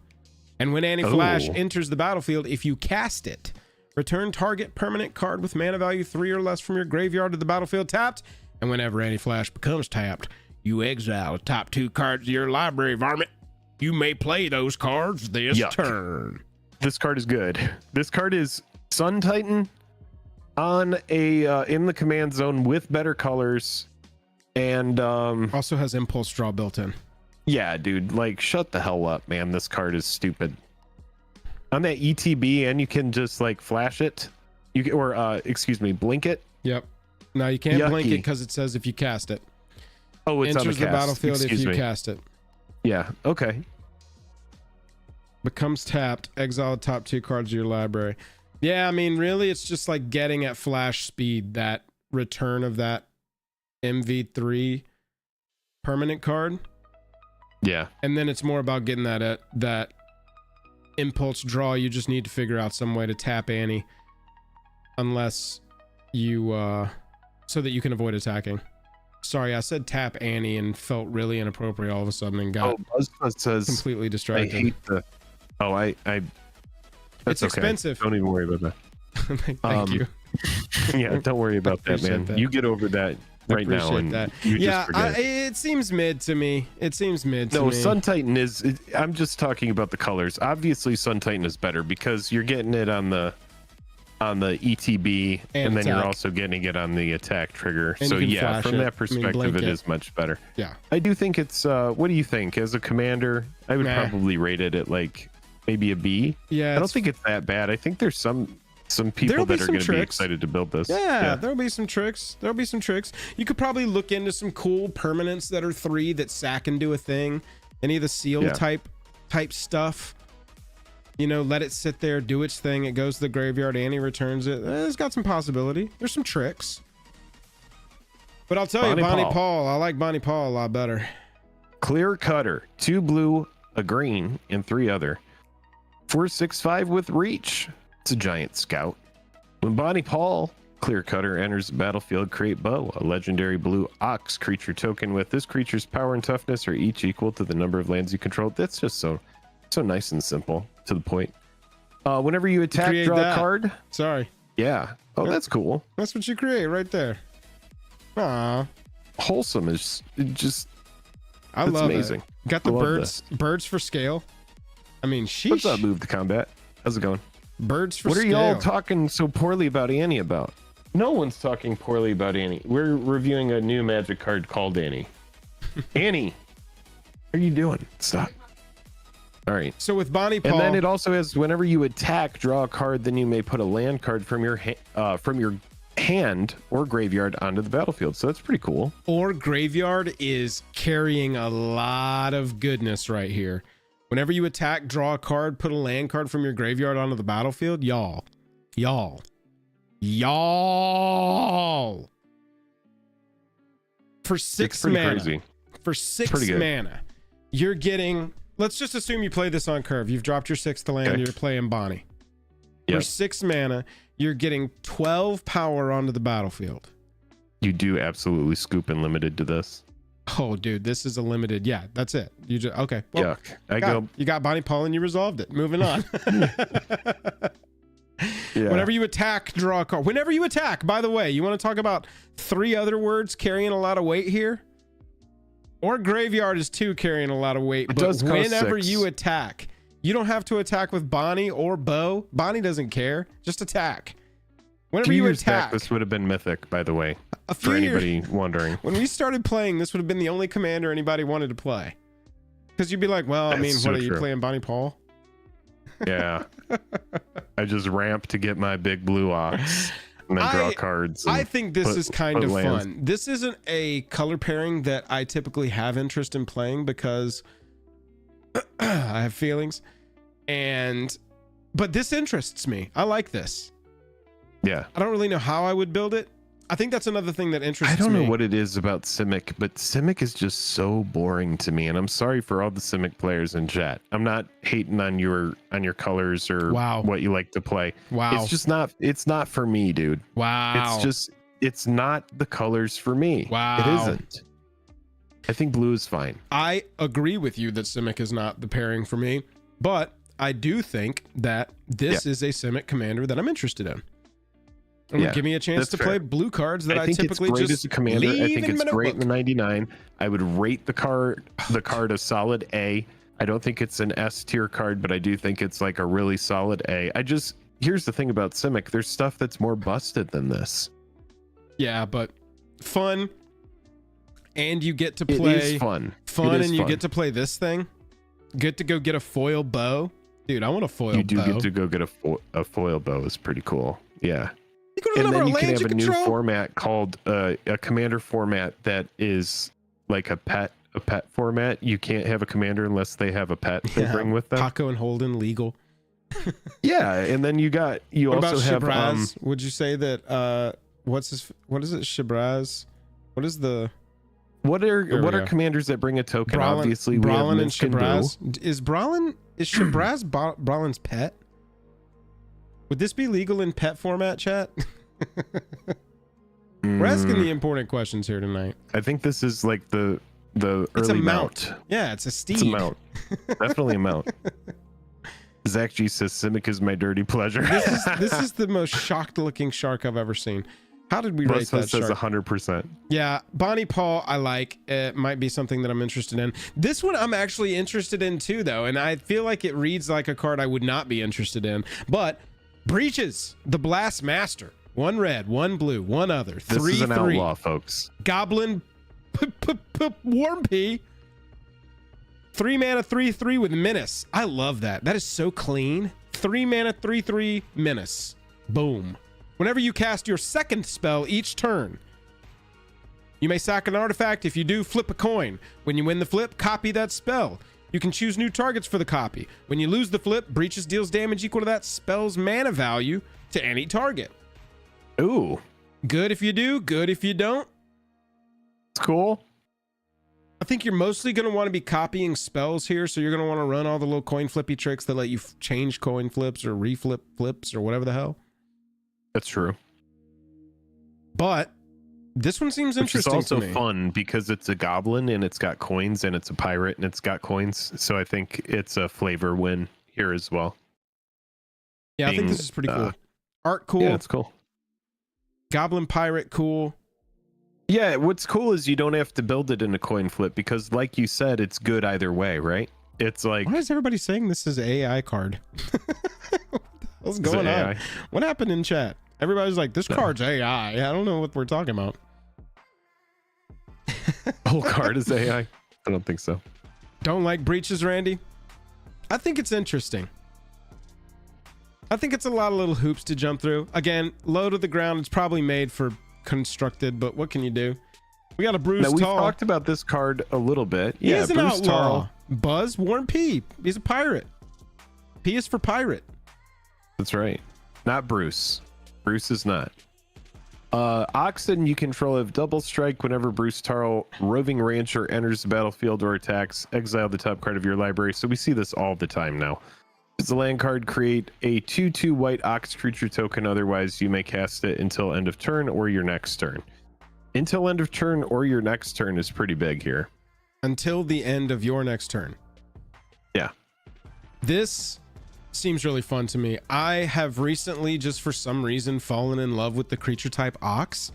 And when Anti-Flash enters the battlefield, if you cast it, return target permanent card with mana value 3 or less from your graveyard to the battlefield tapped. And whenever Anti-Flash becomes tapped, you exile the top 2 cards of your library, varmint. You may play those cards this turn. This card is good. This card is Sun Titan on a in the command zone with better colors, and also has Impulse Draw built in. Yeah, dude, like shut the hell up, man. This card is stupid. On that ETB, and you can just like flash it, blink it. Yep. No, you can't blink it because it says if you cast it. Oh, it's enters on the battlefield if you cast it. Yeah. Okay. Becomes tapped. Exile the top 2 cards of your library. Yeah, I mean, really, it's just like getting at flash speed that return of that MV3 permanent card. Yeah. And then it's more about getting that impulse draw. You just need to figure out some way to tap Annie, unless you so that you can avoid attacking. Sorry, I said tap Annie and felt really inappropriate all of a sudden and got BuzzFuzz says completely distracted. I hate the. Oh, it's expensive. Don't even worry about that. Thank you. Yeah, don't worry about that, man. You get over that right now, and you just forget. It seems mid to me. No, Sun Titan is. I'm just talking about the colors. Obviously, Sun Titan is better because you're getting it on the ETB, and then you're also getting it on the attack trigger. And so yeah, from that perspective, it is much better. Yeah, I do think it's. What do you think? As a commander, I would probably rate it at like maybe a B. Yeah, I don't think it's that bad. I think there's some people that are going to be excited to build this. Yeah, there'll be some tricks. You could probably look into some cool permanents that are 3 that sack and do a thing. Any of the seal type stuff. You know, let it sit there, do its thing. It goes to the graveyard, Annie returns it. It's got some possibility. There's some tricks. But I'll tell you, Bonnie Paul. I like Bonnie Paul a lot better. Clear Cutter, 2 blue, a green, and 3 other. 4/6/5 with reach. It's a giant scout. When Bonnie Paul Clear Cutter enters the battlefield. Create Bow, a legendary blue ox creature token with this creature's power and toughness are each equal to the number of lands you control. That's just so nice and simple, to the point. Whenever you attack, draw a card. Sorry. Yeah. Oh, that's cool. That's what you create right there. Aw. Wholesome is just. I love amazing. It. Got the birds for scale. I mean, sheesh. What's up, Move to Combat? How's it going? Birds for what scale. What are y'all talking so poorly about Annie about? No one's talking poorly about Annie. We're reviewing a new Magic card called Annie. Annie, what are you doing? Stop. All right. So with Bonnie Paul, and then it also has whenever you attack, draw a card, then you may put a land card from your hand or graveyard onto the battlefield. So that's pretty cool. Or graveyard is carrying a lot of goodness right here. Whenever you attack, draw a card, put a land card from your graveyard onto the battlefield. Y'all. For 6 mana. Crazy. For 6 mana, you're getting. Let's just assume you play this on curve. You've dropped your 6th land. You're playing Bonnie. Yep. For 6 mana, you're getting 12 power onto the battlefield. You do absolutely scoop and limited to this. Oh, dude, this is a limited. Yeah, that's it. You just okay. Well, you got Bonnie Paul and you resolved it. Moving on. Yeah. Whenever you attack, draw a card. Whenever you attack, by the way, you want to talk about 3 other words carrying a lot of weight here? Or graveyard is 2 carrying a lot of weight. But whenever you attack, you don't have to attack with Bonnie or Bo. Bonnie doesn't care. Just attack. Whenever you attack. This would have been mythic, by the way, for anybody wondering. When we started playing, this would have been the only commander anybody wanted to play. Because you'd be like, well, I mean, what are you playing, Bonnie Paul? Yeah. I just ramp to get my big blue ox and then draw cards. I think this is kind of fun. This isn't a color pairing that I typically have interest in playing because I have feelings. But this interests me. I like this. Yeah. I don't really know how I would build it. I think that's another thing that interests me. I don't know what it is about Simic, but Simic is just so boring to me. And I'm sorry for all the Simic players in chat. I'm not hating on your colors or what you like to play. Wow. It's just not, it's not for me, dude. Wow. It's not the colors for me. Wow. It isn't. I think blue is fine. I agree with you that Simic is not the pairing for me, but I do think that this is a Simic commander that I'm interested in. Give me a chance to play blue cards that I typically it's great just as a commander. I think it's great in the 99. I would rate the card a solid A. I don't think it's an S tier card, but I do think it's like a really solid A. Here's the thing about Simic. There's stuff that's more busted than this. Yeah, but fun. And you get to play. It is fun. You get to play this thing. Get to go get a foil bow. Dude, I want a foil bow. You do get to go get a foil bow. Is pretty cool. Yeah. And then you can have a new format called a commander format that is like a pet format. You can't have a commander unless they have a pet they bring with them. Paco and Holden legal. Yeah, and then you also have Shabraz? Would you say that what is it, Shabraz? What are commanders that bring a token? Obviously we have and Shabraz. Is Shabraz Bralin's pet? Would this be legal in pet format, chat? We're asking the important questions here tonight. I think this is like the early mount. Yeah, it's a steed. It's a mount. Definitely a mount. Zach G says Simic is my dirty pleasure. This is the most shocked looking shark I've ever seen. How did we rate that says shark? 100%. Yeah, Bonnie Paul, I like. It might be something that I'm interested in. This one I'm actually interested in too, though, and I feel like it reads like a card I would not be interested in. But Breaches, the Blast Master. 1 red, 1 blue, 1 other. 3/3. This is an outlaw, folks. Goblin Warmpy. 3 mana, 3/3 with Menace. I love that. That is so clean. 3 mana, 3/3 Menace. Boom. Whenever you cast your 2nd spell each turn, you may sack an artifact. If you do, flip a coin. When you win the flip, copy that spell. You can choose new targets for the copy. When you lose the flip, Breaches deals damage equal to that spell's mana value to any target. Ooh. Good if you do, good if you don't. It's cool. I think you're mostly going to want to be copying spells here, so you're going to want to run all the little coin flippy tricks that let you change coin flips or reflip flips or whatever the hell. That's true. But this one seems interesting. It's also to me. fun because it's a goblin and it's got coins, and it's a pirate and it's got coins. So I think it's a flavor win here as well. Yeah, I think this is pretty cool. Art cool. Yeah, it's cool. Goblin pirate cool. Yeah, what's cool is you don't have to build it in a coin flip because, like you said, it's good either way, right? It's like, why is everybody saying this is AI card? What's going on? What happened in chat? Everybody's like, this card's AI. I don't know what we're talking about. Whole card is AI? I don't think so. Don't like breaches, Randy? I think it's interesting. I think it's a lot of little hoops to jump through. Again, low to the ground. It's probably made for constructed, but what can you do? We got a Bruce Tall. We've talked about this card a little bit. Yeah, he's an Bruce outlaw. Buzz, Warren P. He's a pirate. P is for pirate. That's right. Not Bruce. Bruce is not. Oxen you control have double strike whenever Bruce Tarl, roving rancher, enters the battlefield or attacks. Exile the top card of your library. So we see this all the time now. As a land card, create a 2/2 white ox creature token. Otherwise, you may cast it until end of turn or your next turn. Until end of turn or your next turn is pretty big here. Until the end of your next turn. Yeah. This seems really fun to me. I have recently, just for some reason, fallen in love with the creature type Ox.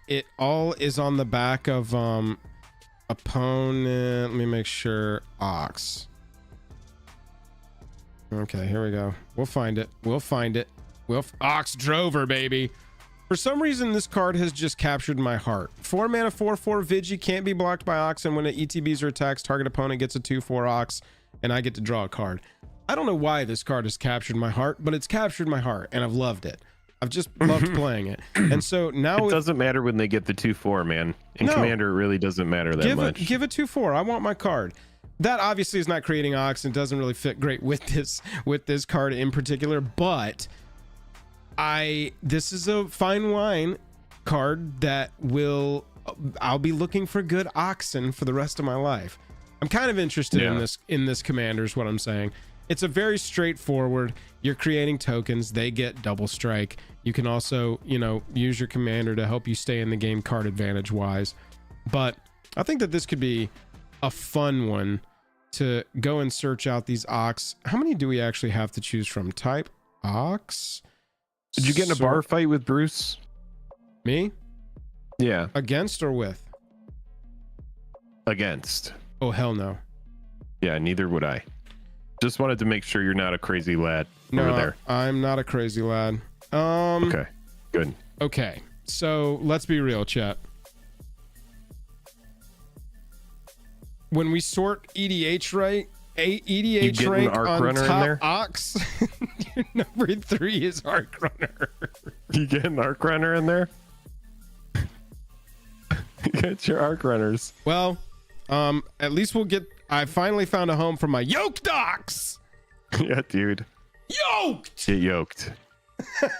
It all is on the back of opponent. Let me make sure. Ox. Okay, here we go. We'll find it. Ox Drover, baby. For some reason, this card has just captured my heart. 4 mana, 4/4 Vigi can't be blocked by Ox, and when it ETBs or attacks, target opponent gets a 2/4 Ox, and I get to draw a card. I don't know why this card has captured my heart, but it's captured my heart, and I've loved it. I've just loved playing it. And so now it doesn't matter when they get the 2/4, man. In Commander, it really doesn't matter that much. Give it 2/4. I want my card. That obviously is not creating Ox and doesn't really fit great with this card in particular, but this is a fine wine card that I'll be looking for good oxen for the rest of my life. I'm kind of interested in this commander is what I'm saying. It's a very straightforward, you're creating tokens, they get double strike. You can also, use your commander to help you stay in the game card advantage wise. But I think that this could be a fun one to go and search out these Ox. How many do we actually have to choose from? Type Ox. Did you get in a bar fight with Bruce? Me? Yeah. Against or with? Against. Oh, hell no. Yeah, neither would I. Just wanted to make sure you're not a crazy lad over there. I'm not a crazy lad. Okay, good. Okay, so let's be real, chat. When we sort EDH rank on top Ox, your number 3 is Arc Runner. You get an Arc Runner in there? You get your Arc Runners. Well, at least I finally found a home for my yoked Ox. Yeah, dude. Yoked! Get yoked.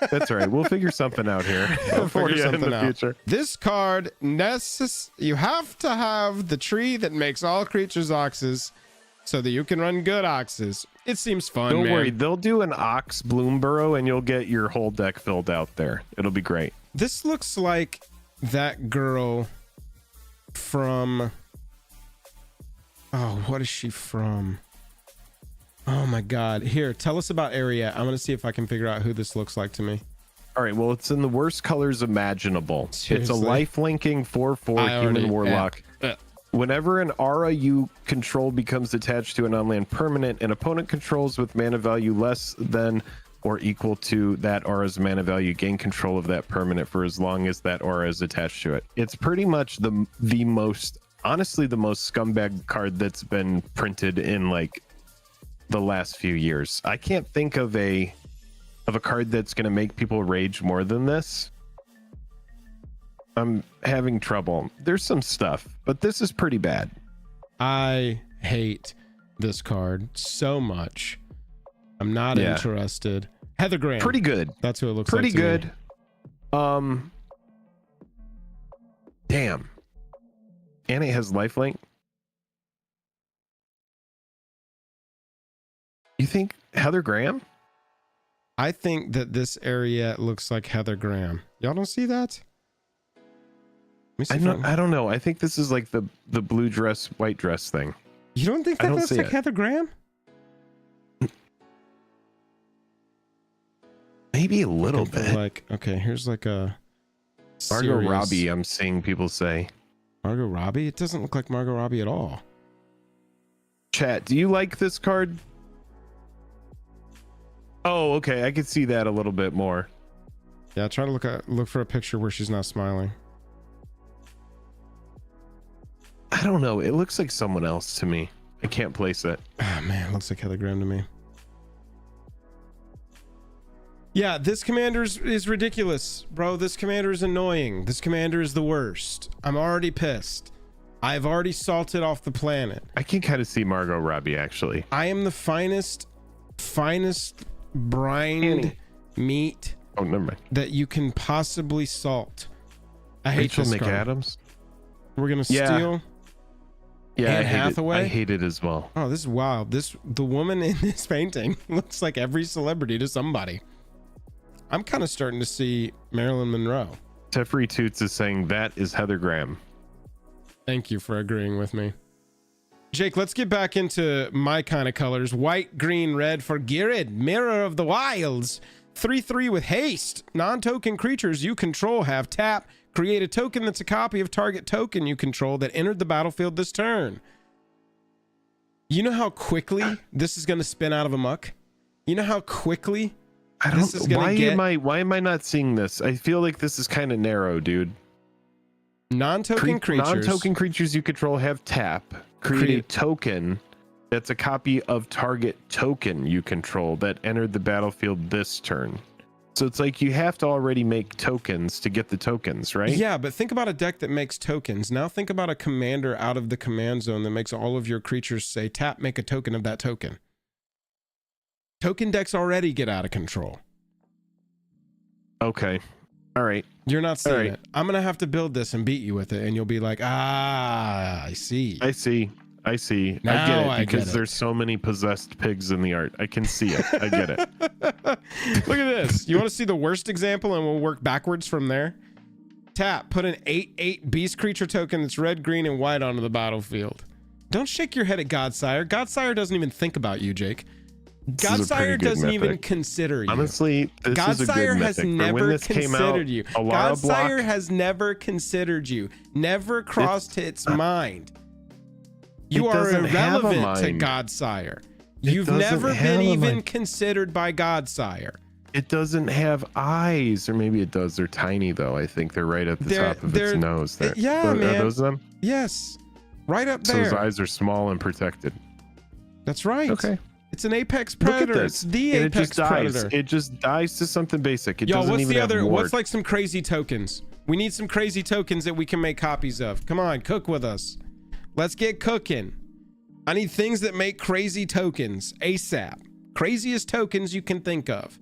That's right. We'll figure something out here for you in the future. This card, you have to have the tree that makes all creatures Oxes so that you can run good Oxes. It seems fun, Don't worry. They'll do an Ox Bloom Burrow and you'll get your whole deck filled out there. It'll be great. This looks like that girl from... Oh, what is she from? Oh my God. Here, tell us about Area. I'm going to see if I can figure out who this looks like to me. All right. Well, it's in the worst colors imaginable. Seriously? It's a life-linking 4/4 human warlock. Whenever an aura you control becomes attached to an on-land permanent, an opponent controls with mana value less than or equal to that aura's mana value, gain control of that permanent for as long as that aura is attached to it. It's pretty much the most, honestly, the most scumbag card that's been printed in like the last few years. I can't think of a card that's going to make people rage more than this. I'm having trouble. There's some stuff, but this is pretty bad. I hate this card so much. I'm not interested. Heather Graham. Pretty good. That's who it looks pretty like. Pretty good. Damn. And it has lifelink. You think Heather Graham? I think that this area looks like Heather Graham. Y'all don't see that? I don't know. I think this is like the blue dress, white dress thing. You don't think that looks like Heather Graham? Maybe a little bit. Like, okay, here's like a Margot Robbie. I'm seeing people say Margot Robbie. It doesn't look like Margot Robbie at all. Chat, do you like this card? Oh, okay. I could see that a little bit more. Yeah, try to look for a picture where she's not smiling. I don't know. It looks like someone else to me. I can't place it. Oh man, looks like Heather Graham to me. Yeah, this commander is ridiculous, bro. This commander is annoying. This commander is the worst. I'm already pissed. I've already salted off the planet. I can kind of see Margot Robbie actually. I am the finest brined meat never mind. that you can possibly salt. I hate Rachel this McAdams. We're gonna steal. Yeah, Anne Hathaway. I hate it as well. Oh, this is wild. The woman in this painting looks like every celebrity to somebody. I'm kind of starting to see Marilyn Monroe. Teferi Toots is saying that is Heather Graham. Thank you for agreeing with me. Jake, let's get back into my kind of colors. White, green, red for Girid, Mirror of the Wilds. 3/3 with haste. Non-token creatures you control have tap. Create a token that's a copy of target token you control that entered the battlefield this turn. You know how quickly this is going to spin out of a muck? You know how quickly this is going to get... Why am I not seeing this? I feel like this is kind of narrow, dude. Non-token creatures you control have tap. Create a token that's a copy of target token you control that entered the battlefield this turn. So it's like you have to already make tokens to get the tokens, right? Yeah, but think about a deck that makes tokens. Now think about a commander out of the command zone that makes all of your creatures say tap, make a token of that token. Token decks already get out of control. Okay. All right. You're not seeing it. I'm going to have to build this and beat you with it. And you'll be like, I see. I see. Now I get it because there's so many possessed pigs in the art. I can see it. I get it. Look at this. You want to see the worst example and we'll work backwards from there? Tap, put an 8/8 beast creature token that's red, green, and white onto the battlefield. Don't shake your head at Godsire. Godsire doesn't even think about you, Jake. Godsire doesn't even consider you. Honestly, this Godsire has never considered you. Godsire has never considered you. Never crossed its mind. You are irrelevant to Godsire. You've never been even considered by Godsire. It doesn't have eyes, or maybe it does. They're tiny though. I think they're right at the top of its nose. There. Yeah, man. Are those them? Yes, right up there. So his eyes are small and protected. That's right. Okay. It's an apex predator. It's the apex predator. It just dies to something basic. It doesn't even have ward. What's like some crazy tokens? We need some crazy tokens that we can make copies of. Come on, cook with us. Let's get cooking. I need things that make crazy tokens ASAP. Craziest tokens you can think of.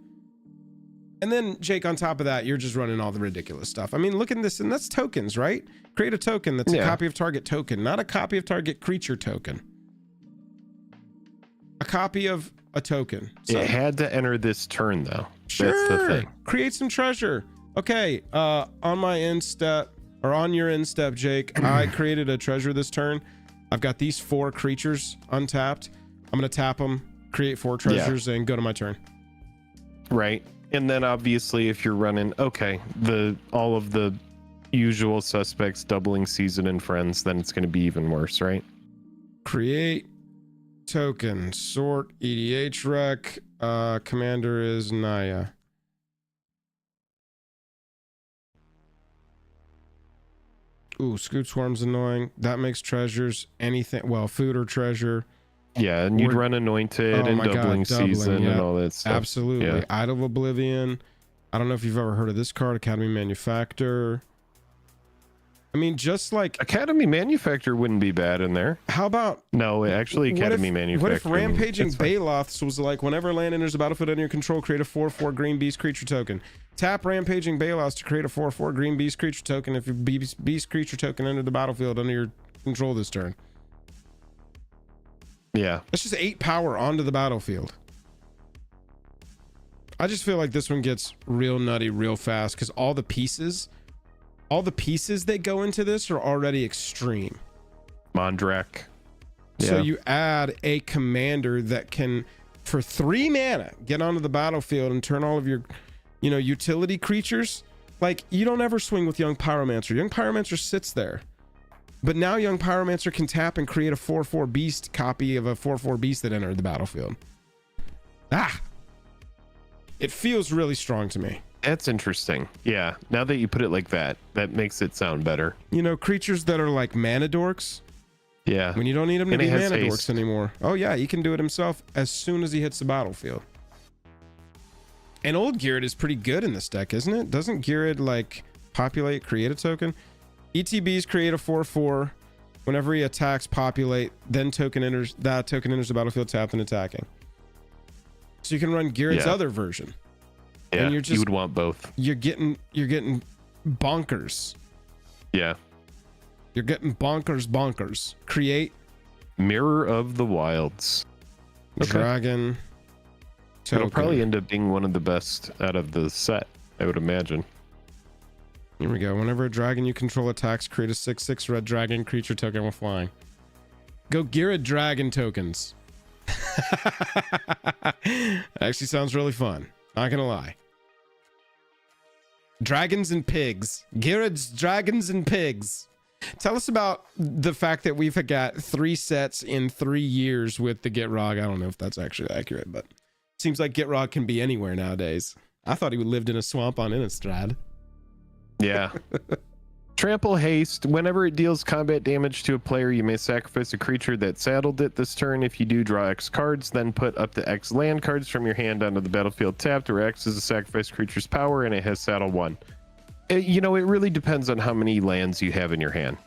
And then, Jake, on top of that, you're just running all the ridiculous stuff. I mean, look at this, and that's tokens, right? Create a token that's a copy of target token, not a copy of target creature token. A copy of a token. So, it had to enter this turn, though. Sure. That's the thing. Create some treasure. Okay, on my end step, or on your end step, Jake, I created a treasure this turn. I've got these 4 creatures untapped. I'm going to tap them, create 4 treasures, and go to my turn. Right. And then obviously if you're running, all of the usual suspects, doubling season and friends, then it's going to be even worse, right? Create token, sort, EDH rec, commander is Naya. Ooh, Scoot Swarm's annoying. That makes treasures, anything, well, food or treasure. Yeah, and you'd run Anointed and doubling season and all that stuff. Absolutely. Yeah. Idol of Oblivion. I don't know if you've ever heard of this card, Academy Manufactor. I mean, just like... Academy Manufactor wouldn't be bad in there. How about... No, actually, Academy Manufactor... What if Rampaging Baloths was like, whenever land enters the battlefield under your control, create a 4/4 green beast creature token. Tap Rampaging Baloths to create a 4/4 green beast creature token if your beast creature token entered the battlefield under your control this turn. Yeah. That's just 8 power onto the battlefield. I just feel like this one gets real nutty real fast because all the pieces all the pieces that go into this are already extreme. Mondrak. So you add a commander that can, for 3 mana, get onto the battlefield and turn all of your, utility creatures. Like, you don't ever swing with Young Pyromancer. Young Pyromancer sits there. But now Young Pyromancer can tap and create a 4/4 beast copy of a 4/4 beast that entered the battlefield. It feels really strong to me. That's interesting. Yeah. Now that you put it like that, that makes it sound better. Creatures that are like mana dorks. Yeah. When you don't need him to be mana dorks haste anymore. Oh yeah, he can do it himself as soon as he hits the battlefield. And old Girard is pretty good in this deck, isn't it? Doesn't Girard like populate, create a token? ETBs create a 4/4. Whenever he attacks, populate, then that token enters the battlefield tapped and attacking. So you can run Girard's other version. Yeah, and you would want both. You're getting bonkers. Yeah. You're getting bonkers. Create Mirror of the Wilds. Dragon. Token. It'll probably end up being one of the best out of the set, I would imagine. Here we go. Whenever a dragon you control attacks, create a 6/6 red dragon creature token with flying. Go Girard dragon tokens. Actually sounds really fun. Not gonna lie. Dragons and pigs. Girard's dragons and pigs. Tell us about the fact that we've got 3 sets in 3 years with the Gitrog. I don't know if that's actually accurate, but it seems like Gitrog can be anywhere nowadays. I thought he lived in a swamp on Innistrad. Yeah. Trample Haste. Whenever it deals combat damage to a player, you may sacrifice a creature that saddled it this turn. If you do, draw X cards, then put up to X land cards from your hand onto the battlefield tapped, where X is a sacrifice creature's power and it has saddle 1. It really depends on how many lands you have in your hand.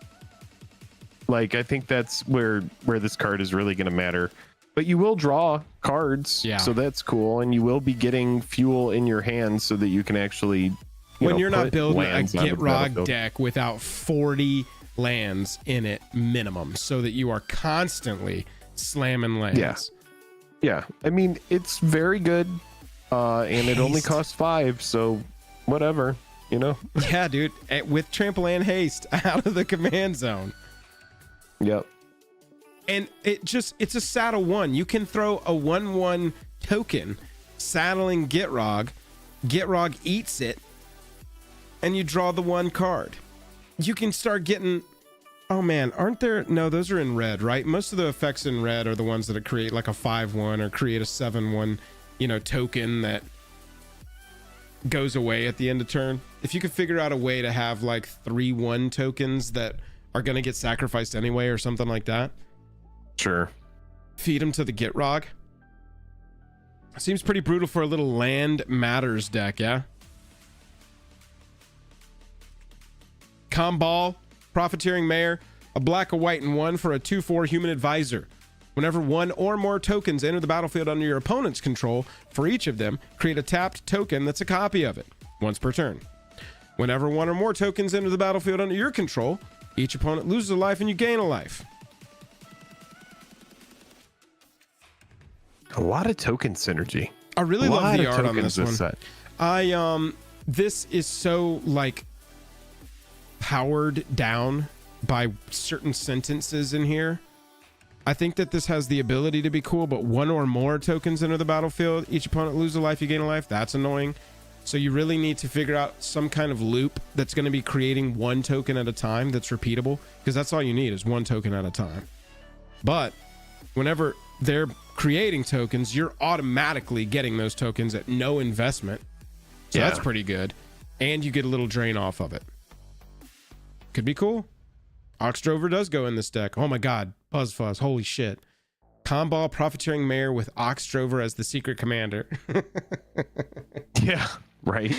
Like, I think that's where this card is really going to matter. But you will draw cards, so that's cool, and you will be getting fuel in your hand so that you can actually... When you're not building a Gitrog deck without 40 lands in it minimum, so that you are constantly slamming lands. Yeah. I mean, it's very good, and it only costs 5, so whatever, Yeah, dude. With trample and haste out of the command zone. Yep. And it's a saddle 1. You can throw a 1/1 token saddling Gitrog. Gitrog eats it. And you draw the 1 card. You can start getting... Oh man, aren't there... No, those are in red, right? Most of the effects in red are the ones that create like a 5/1 or create a 7/1, token that goes away at the end of turn. If you could figure out a way to have like 3/1 tokens that are going to get sacrificed anyway or something like that. Sure. Feed them to the Gitrog. Seems pretty brutal for a little land matters deck, yeah? Comball, Profiteering Mayor, a black, a white, and 1 for a 2/4 human advisor. Whenever 1 or more tokens enter the battlefield under your opponent's control, for each of them, create a tapped token that's a copy of it, once per turn. Whenever 1 or more tokens enter the battlefield under your control, each opponent loses a life and you gain a life. A lot of token synergy. I really love the art on this one. Set. This is so like powered down by certain sentences in here. I think that this has the ability to be cool, but 1 or more tokens enter the battlefield, each opponent loses a life, you gain a life. That's annoying. So you really need to figure out some kind of loop that's going to be creating 1 token at a time that's repeatable, because that's all you need is 1 token at a time. But whenever they're creating tokens, you're automatically getting those tokens at no investment. So that's pretty good. And you get a little drain off of it. Could be cool. Oxdrover does go in this deck. Oh my god, Buzz Fuzz, holy shit. Comball, Profiteering Mayor with Oxdrover as the secret commander. Yeah, right.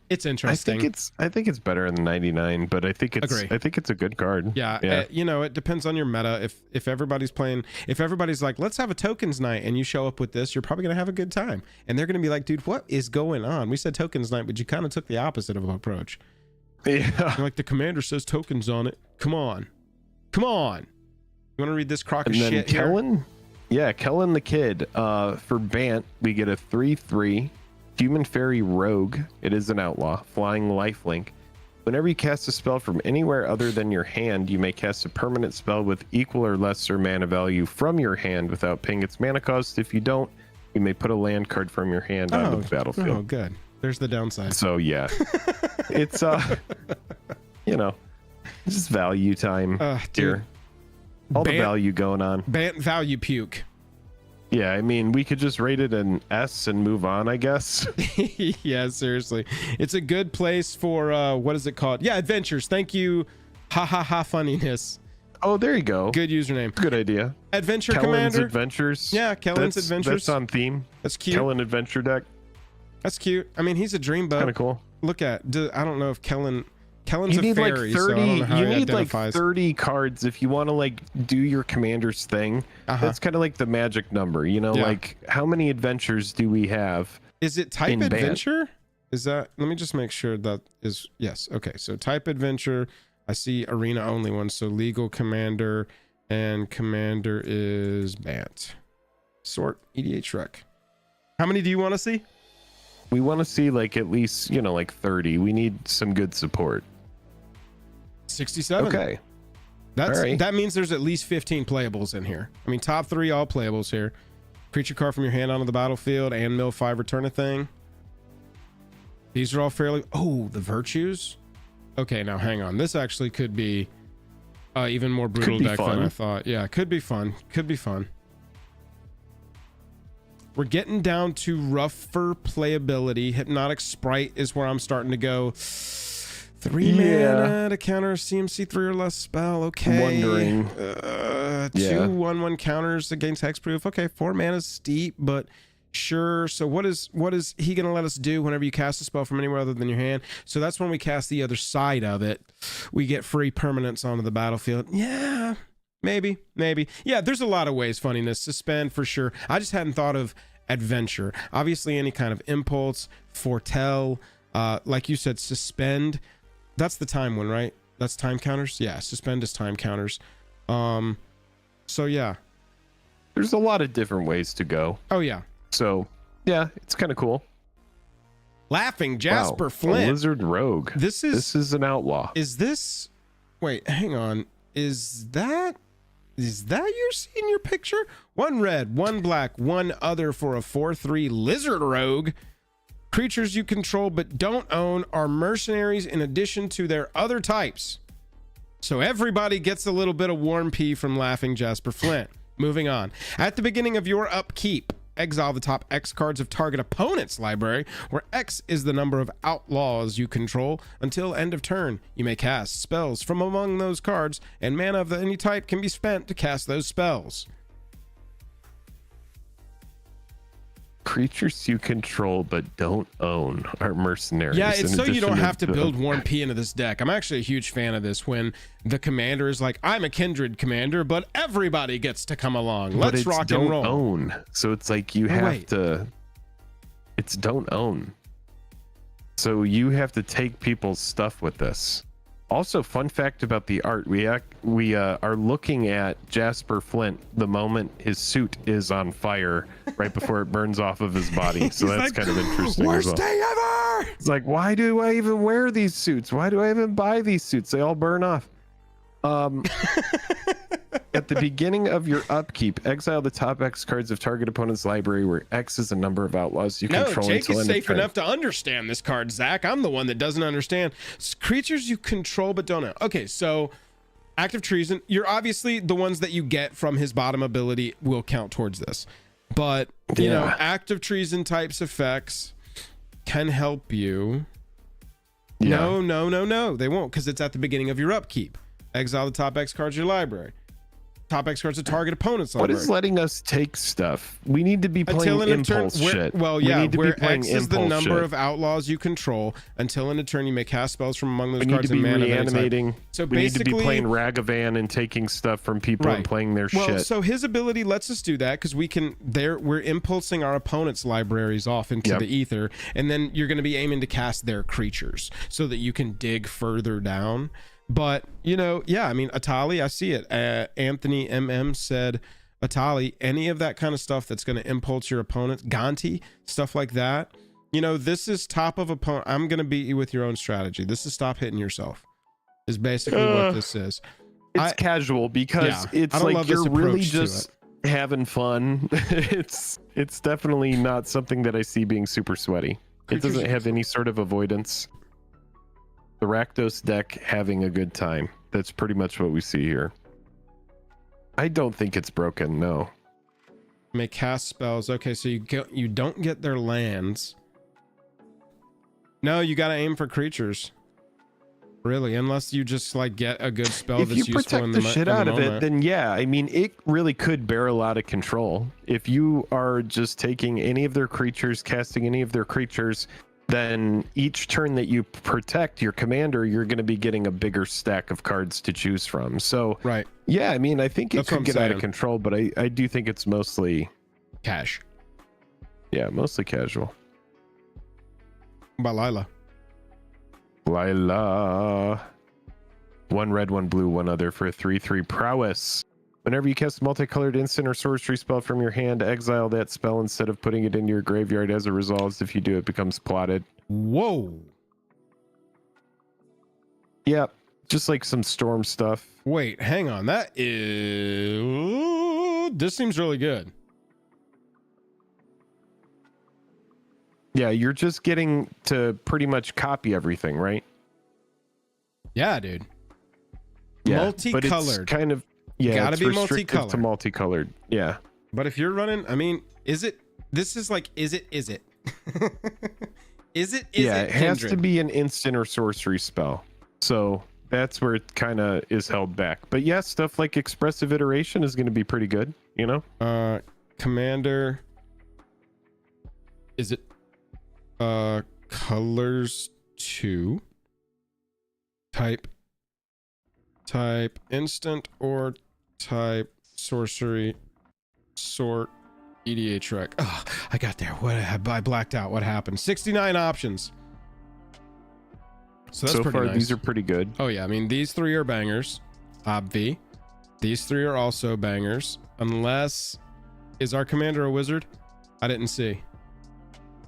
It's interesting. I think it's better than 99, but I think it's a good card. Yeah. It depends on your meta. If everybody's like, let's have a tokens night, and you show up with this, you're probably gonna have a good time. And they're gonna be like, dude, what is going on? We said tokens night, but you kind of took the opposite of an approach. Yeah. Like, the commander says tokens on it. Come on. You want to read this crock of shit Kellen? Here? Yeah, Kellen the Kid. For Bant, we get a 3/3 Human Fairy Rogue. It is an outlaw. Flying Lifelink. Whenever you cast a spell from anywhere other than your hand, you may cast a permanent spell with equal or lesser mana value from your hand without paying its mana cost. If you don't, you may put a land card from your hand onto the battlefield. Oh, good. There's the downside. So yeah, it's you know, just value time here. All the value going on. Bant value puke. Yeah, I mean, we could just rate it an S and move on, I guess. Yeah, seriously. It's a good place for, what is it called? Yeah, adventures. Thank you. Ha ha ha funniness. Oh, there you go. Good username. Good idea. Adventure Kellen's Commander. Adventures. Yeah, Kellen's Adventures. That's on theme. That's cute. Kellen Adventure deck. That's cute. I mean, he's a dreamboat. Kind of cool. Look at, I don't know if Kellen's you need a fairy, like 30 so I don't know how you he need like identifies. 30 cards if you want to like do your commander's thing. That's kind of like the magic number, you know. Like how many adventures do we have? Is it type adventure? Is that, let me just make sure that is, yes. Okay, so type adventure. I see arena only one, so legal commander, and commander is Bant. Sort EDH rec. How many do you want to see? We want to see like at least, you know, like 30. We need some good support. 67. Okay. That means there's at least 15 playables in here. I mean, top 3 all playables here. Creature card from your hand onto the battlefield and mill 5, return a thing. These are all fairly, the virtues. Okay, now hang on. This actually could be even more brutal deck than I thought. Yeah, could be fun. Could be fun. We're getting down to rougher playability. Hypnotic Sprite is where I'm starting to go. 3 mana to counter a CMC 3 or less spell. Okay. Wondering. 2 1/1 counters against hexproof. Okay, 4 mana is steep, but sure. So what is he gonna let us do whenever you cast a spell from anywhere other than your hand? So that's when we cast the other side of it. We get free permanents onto the battlefield. Yeah. Maybe. Yeah, there's a lot of ways. Funniness, suspend for sure. I just hadn't thought of adventure. Obviously, any kind of impulse, foretell, like you said, suspend. That's the time one, right? That's time counters. Yeah, suspend is time counters. So yeah, there's a lot of different ways to go. Oh yeah. So yeah, it's kind of cool. Laughing Jasper Flint. Lizard Rogue. This is an outlaw. Is this? Wait, hang on. Is that your senior picture? 1 red, 1 black, 1 other for a 4/3 Lizard Rogue. Creatures you control but don't own are mercenaries in addition to their other types. So everybody gets a little bit of warm pee from Laughing Jasper Flint. Moving on. At the beginning of your upkeep, exile the top X cards of target opponent's library, where X is the number of outlaws you control. Until end of turn, you may cast spells from among those cards, and mana of any type can be spent to cast those spells. Creatures you control but don't own are mercenaries. Yeah, it's so you don't have to build Warm P into this deck. I'm actually a huge fan of this when the commander is like, I'm a kindred commander, but everybody gets to come along. Let's rock and roll. Own. So it's like you have to. It's don't own. So you have to take people's stuff with this. Also, fun fact about the art: we are looking at Jasper Flint the moment his suit is on fire, right before it burns off of his body. So that's like, kind of interesting. Worst day ever! It's like, why do I even wear these suits? Why do I even buy these suits? They all burn off. At the beginning of your upkeep, exile the top X cards of target opponent's library, where X is the number of outlaws you control. No, Jake is safe enough to understand this card, Zach. I'm the one that doesn't understand. It's creatures you control but don't know. Okay, so active treason. You're obviously the ones that you get from his bottom ability will count towards this. But, you know, active treason types effects can help you. Yeah. No. They won't, because it's at the beginning of your upkeep. Exile the top X cards of your library. Top X cards to target opponents. What is letting us take stuff? We need to be playing impulse shit. Well, yeah, where X is the number of outlaws you control. Until in a turn, you may cast spells from among those cards and mana. Reanimating. So we need to be playing Ragavan and taking stuff from people and playing their shit. So his ability lets us do that because we can. We're impulsing our opponent's libraries off into the ether, and then you're going to be aiming to cast their creatures so that you can dig further down. But, you know, yeah, I mean, Atali, I see it. Anthony MM said, Atali, any of that kind of stuff that's going to impulse your opponent, Gonti, stuff like that, you know, this is top of opponent. I'm going to beat you with your own strategy. This is stop hitting yourself is basically what this is. It's casual because it's like you're really just having fun. It's definitely not something that I see being super sweaty. It doesn't have any sort of avoidance. The Rakdos deck having a good time. That's pretty much what we see here. I don't think it's broken, no. May cast spells. Okay, so you don't get their lands. No, you got to aim for creatures. Really, unless you just like get a good spell that's useful in the moment. If you protect the shit out of it, then yeah, I mean, it really could barrel out of control. If you are just taking any of their creatures, casting any of their creatures, then each turn that you protect your commander, you're going to be getting a bigger stack of cards to choose from. So, right. Yeah, I mean, I think it could get out of control, but I do think it's mostly cash. Yeah, mostly casual. What about Lila? One red, one blue, one other for a 3/3 prowess. Whenever you cast a multicolored instant or sorcery spell from your hand, exile that spell instead of putting it into your graveyard as a result. If you do, it becomes plotted. Whoa. Yep. Just like some storm stuff. Wait, hang on. That is... This seems really good. Yeah, you're just getting to pretty much copy everything, right? Yeah, dude. Yeah, multicolored. But it's kind of... Yeah, gotta it's be restrictive to multicolored. Yeah. But if you're running, I mean, is it? This is like, is it? Is it? It has to be an instant or sorcery spell. So that's where it kind of is held back. But yeah, stuff like expressive iteration is going to be pretty good, you know? Commander. Is it colors 2? Type instant or type sorcery sort EDH rec. Oh, I got there. What I blacked out. What happened? 69 options. So that's so pretty far nice. These are pretty good. Oh yeah, I mean these 3 are bangers. Obvi. These 3 are also bangers. Unless is our commander a wizard? I didn't see.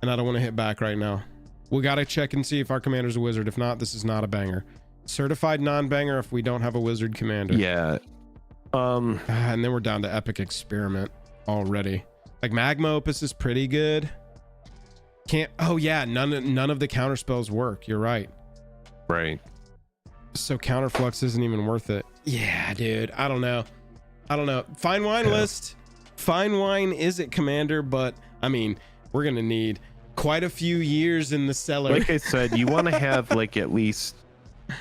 And I don't want to hit back right now. We got to check and see if our commander's a wizard. If not, this is not a banger. Certified non-banger if we don't have a wizard commander. Yeah. And then we're down to epic experiment already. Like Magma Opus is pretty good. Oh yeah, none of the counter spells work. You're right. Right. So Counterflux isn't even worth it. Yeah, dude. I don't know. Fine wine list. Fine wine is it, commander, but I mean, we're gonna need quite a few years in the cellar. Like I said, you want to have like at least,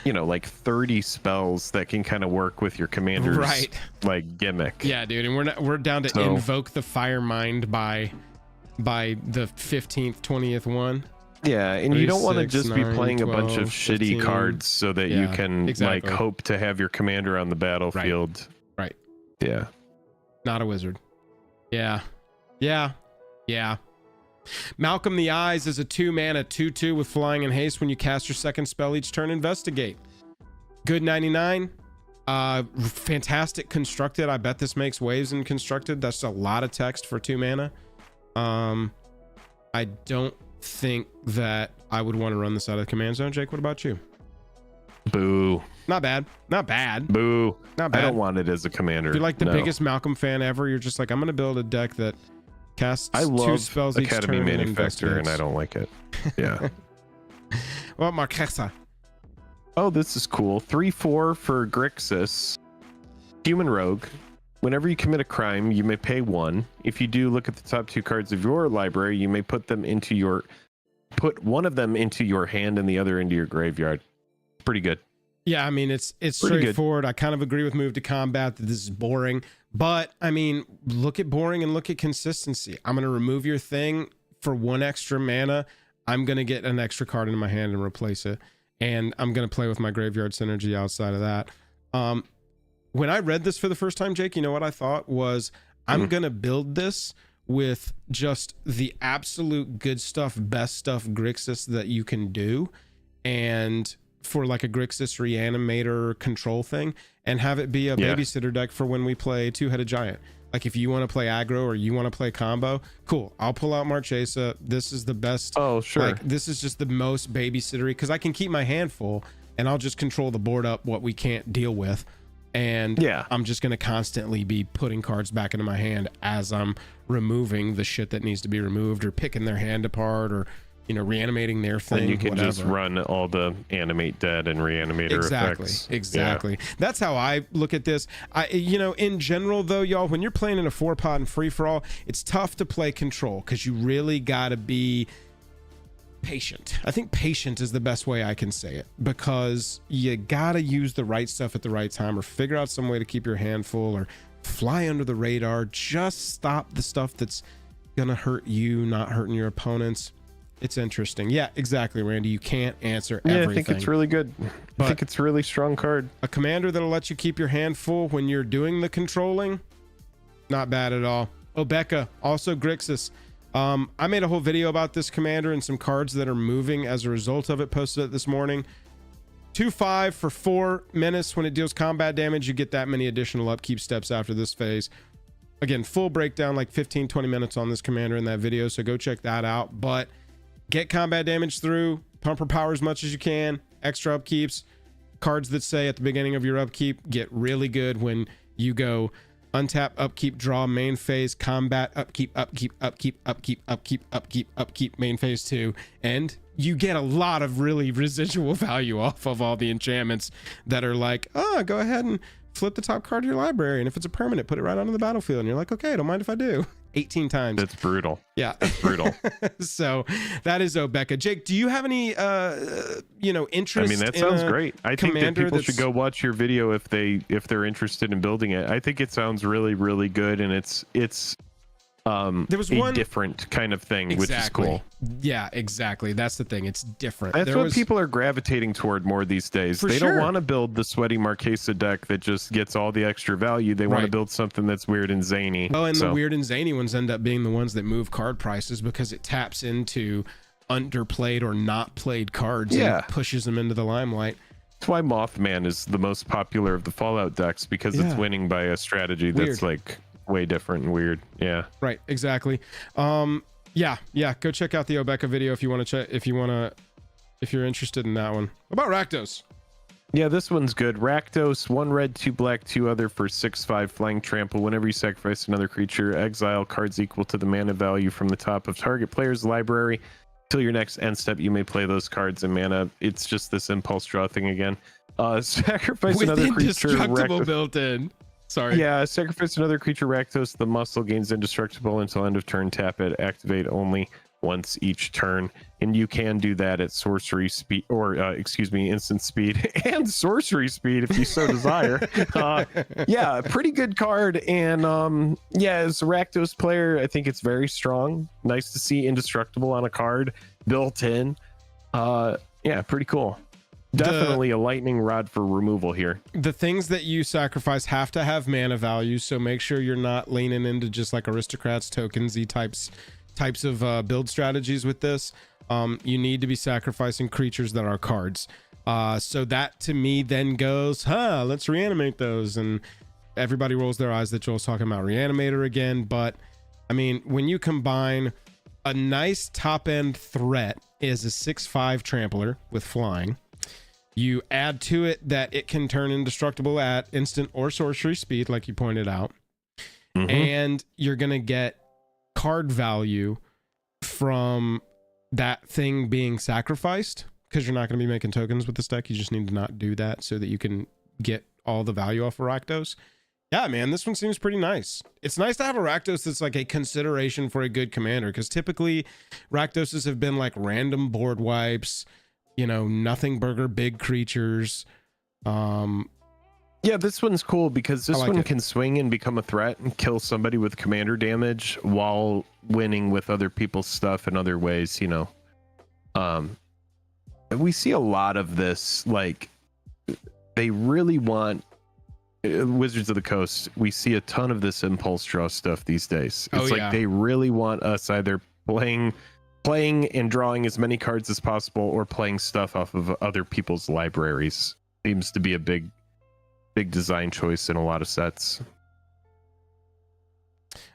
you know, like 30 spells that can kind of work with your commander's like gimmick. Yeah, dude, and we're down to invoke the Fire Mind by the 15th, 20th one. Yeah, and you don't want to just be playing 12, a bunch of 15, shitty cards so that you can like hope to have your commander on the battlefield. Right. Yeah. Not a wizard. Yeah. Malcolm the Eyes is a 2-mana 2/2 with flying and haste. When you cast your second spell each turn, investigate. Good 99. Fantastic constructed. I bet this makes waves in constructed. That's a lot of text for 2 mana. I don't think that I would want to run this out of the command zone. Jake, what about you? Boo. Not bad. Boo. Not bad. I don't want it as a commander. If you're like the biggest Malcolm fan ever, you're just like, I'm gonna build a deck that casts 2 spells each turn. Academy Manufacturer, and I don't like it. Yeah. Well, Marquesa. Oh, this is cool. 3/4 for Grixis. Human Rogue. Whenever you commit a crime, you may pay 1. If you do, look at the top 2 cards of your library. You may put one of them into your hand and the other into your graveyard. Pretty good. Yeah, I mean, it's straightforward. I kind of agree with move to combat that this is boring, but I mean, look at boring and look at consistency. I'm going to remove your thing for 1 extra mana. I'm going to get an extra card into my hand and replace it. And I'm going to play with my graveyard synergy outside of that. When I read this for the first time, Jake, you know what I thought was, I'm going to build this with just the absolute good stuff, best stuff Grixis that you can do. And for like a Grixis reanimator control thing, and have it be a babysitter deck for when we play 2-headed giant. Like if you want to play aggro or you want to play combo, cool. I'll pull out Marchesa. This is the best. Oh, sure. Like this is just the most babysittery because I can keep my hand full and I'll just control the board up what we can't deal with. And yeah, I'm just going to constantly be putting cards back into my hand as I'm removing the shit that needs to be removed or picking their hand apart or, you know, reanimating their thing. And you can whatever. just run all the animate dead and reanimator effects. Exactly. Yeah. That's how I look at this. You know, in general though, y'all, when you're playing in a 4-pot and free for all, it's tough to play control because you really got to be patient. I think patient is the best way I can say it because you got to use the right stuff at the right time or figure out some way to keep your hand full or fly under the radar. Just stop the stuff that's going to hurt you, not hurting your opponents. It's interesting. Yeah, exactly, Randy. You can't answer everything. I think it's really good. I think it's a really strong card. A commander that'll let you keep your hand full when you're doing the controlling, not bad at all. Obeka, also Grixis. I made a whole video about this commander and some cards that are moving as a result of it, posted it this morning. 2/5 for 4 menace. When it deals combat damage, you get that many additional upkeep steps after this phase. Again, full breakdown, like 15-20 minutes on this commander in that video, so go check that out. But get combat damage through, pumper power as much as you can, extra upkeeps. Cards that say at the beginning of your upkeep get really good when you go untap, upkeep, draw, main phase, combat, upkeep, main phase 2. And you get a lot of really residual value off of all the enchantments that are like, oh, go ahead and flip the top card of your library. And if it's a permanent, put it right onto the battlefield. And you're like, okay, don't mind if I do. 18 times. That's brutal. Yeah. That's brutal. So that is Obeka. Jake, do you have any interest? I mean, that sounds great. I think that people should go watch your video if they're interested in building it. I think it sounds really, really good, and it's there was one different kind of thing, which is cool. Yeah, exactly. That's the thing. It's different. That's what people are gravitating toward more these days. They don't want to build the sweaty Marquesa deck that just gets all the extra value. They want to build something that's weird and zany. Oh, and the weird and zany ones end up being the ones that move card prices because it taps into underplayed or not played cards and pushes them into the limelight. That's why Mothman is the most popular of the Fallout decks, because it's winning by a strategy that's like way different and weird. Yeah, right, exactly. Yeah, go check out the Obeka video if you want to if you're interested in that one. What about Rakdos? Yeah, this one's good. Rakdos, 1 red, 2 black, 2 other for 6/5 flying trample. Whenever you sacrifice another creature, exile cards equal to the mana value from the top of target player's library. Till your next end step, you may play those cards in mana. It's just this impulse draw thing again. Sacrifice with another creature. Indestructible built in. Sorry. Yeah, sacrifice another creature, Rakdos. The muscle gains indestructible until end of turn. Tap it. Activate only once each turn. And you can do that at sorcery speed, or instant speed and sorcery speed if you so desire. Yeah, pretty good card. And as a Rakdos player, I think it's very strong. Nice to see indestructible on a card built in. Yeah, pretty cool. Definitely a lightning rod for removal here. The things that you sacrifice have to have mana value, so make sure you're not leaning into just like aristocrats, tokensy types of build strategies with this. You need to be sacrificing creatures that are cards. So that to me then goes, let's reanimate those. And everybody rolls their eyes that Joel's talking about Reanimator again. But I mean, when you combine a nice top end threat is a 6/5 trampler with flying. You add to it that it can turn indestructible at instant or sorcery speed, like you pointed out. And you're going to get card value from that thing being sacrificed, because you're not going to be making tokens with this deck. You just need to not do that so that you can get all the value off of Rakdos. Yeah, man, this one seems pretty nice. It's nice to have a Rakdos that's like a consideration for a good commander, because typically Rakdoses have been like random board wipes, nothing burger, big creatures. Yeah, this one's cool because this one can swing and become a threat and kill somebody with commander damage while winning with other people's stuff in other ways, We see a lot of this, like, they really want Wizards of the Coast. We see a ton of this impulse draw stuff these days. It's they really want us either playing and drawing as many cards as possible or playing stuff off of other people's libraries. Seems to be a big design choice in a lot of sets.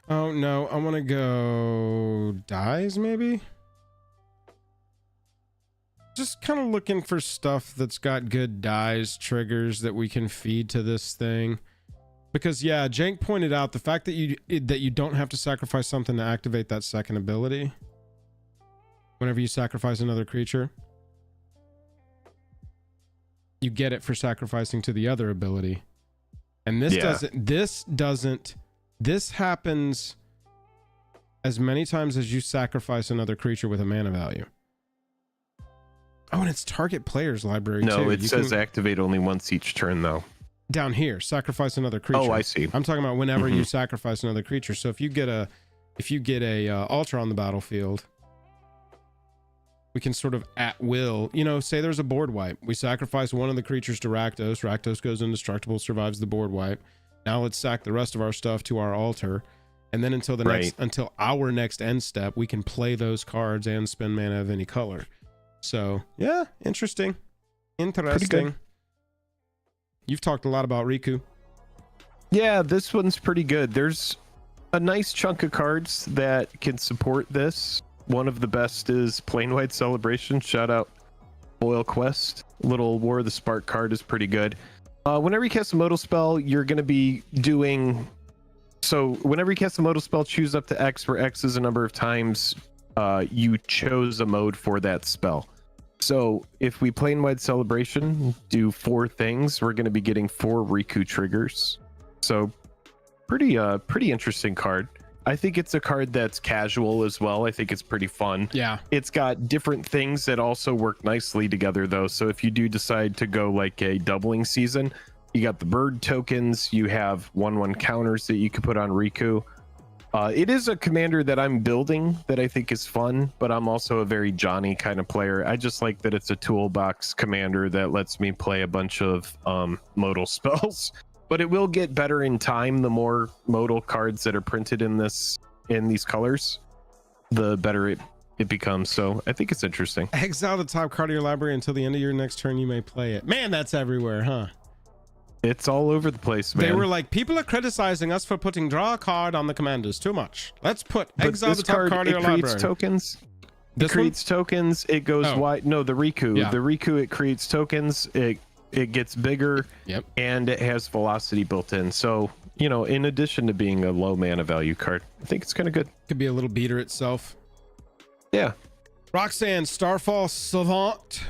Oh no, I want to go dies maybe. Just kind of looking for stuff that's got good dies triggers that we can feed to this thing. Because yeah, Jank pointed out the fact that you don't have to sacrifice something to activate that second ability. Whenever you sacrifice another creature, you get it for sacrificing to the other ability. And this this happens as many times as you sacrifice another creature with a mana value. Oh, and it's target player's library too. No, it says activate only once each turn though. Down here, sacrifice another creature. Oh, I see. I'm talking about whenever you sacrifice another creature. So if you get a altar on the battlefield, we can sort of at will, you know, say there's a board wipe. We sacrifice one of the creatures to Rakdos. Rakdos goes indestructible, survives the board wipe. Now let's sack the rest of our stuff to our altar. And then until our next end step, we can play those cards and spend mana of any color. So yeah, interesting. You've talked a lot about Riku. Yeah, this one's pretty good. There's a nice chunk of cards that can support this. One of the best is Plainwhite Celebration. Shout out Boil Quest. Little War of the Spark card is pretty good. Whenever you cast a modal spell, you're going to be doing... So whenever you cast a modal spell, choose up to X, where X is a number of times you chose a mode for that spell. So if we Plainwhite Celebration, do 4 things, we're going to be getting 4 Riku triggers. So pretty interesting card. I think it's a card that's casual as well. I think it's pretty fun. Yeah. It's got different things that also work nicely together though. So if you do decide to go like a doubling season, you got the bird tokens, you have 1/1 counters that you can put on Riku. It is a commander that I'm building that I think is fun, but I'm also a very Johnny kind of player. I just like that it's a toolbox commander that lets me play a bunch of modal spells. But it will get better in time. The more modal cards that are printed in these colors, the better it becomes. So I think it's interesting. Exile the top card of your library until the end of your next turn. You may play it. Man, that's everywhere, huh? It's all over the place, man. They were like, people are criticizing us for putting draw a card on the commanders too much. Let's put exile the top card of your library. It creates tokens. It goes wide. No, the Riku. Yeah. The Riku, it creates tokens. It gets bigger. Yep. And it has velocity built in. So, you know, in addition to being a low mana value card, I think it's kind of good. Could be a little beater itself. Yeah. Roxanne Starfall Savant.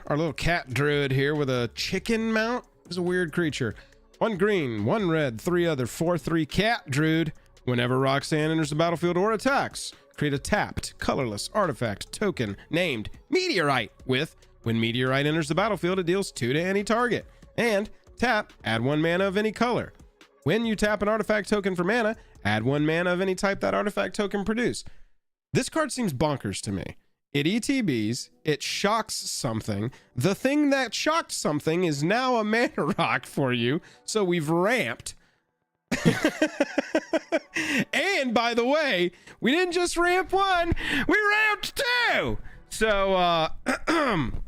Our little cat druid here with a chicken mount. Is a weird creature. 1 green, 1 red, 3 other, 4/3 cat druid. Whenever Roxanne enters the battlefield or attacks, create a tapped, colorless artifact token named Meteorite with, when Meteorite enters the battlefield, it deals 2 to any target. And tap, add 1 mana of any color. When you tap an artifact token for mana, add 1 mana of any type that artifact token produce. This card seems bonkers to me. It ETBs, it shocks something. The thing that shocked something is now a mana rock for you. So we've ramped. And by the way, we didn't just ramp 1, we ramped 2. So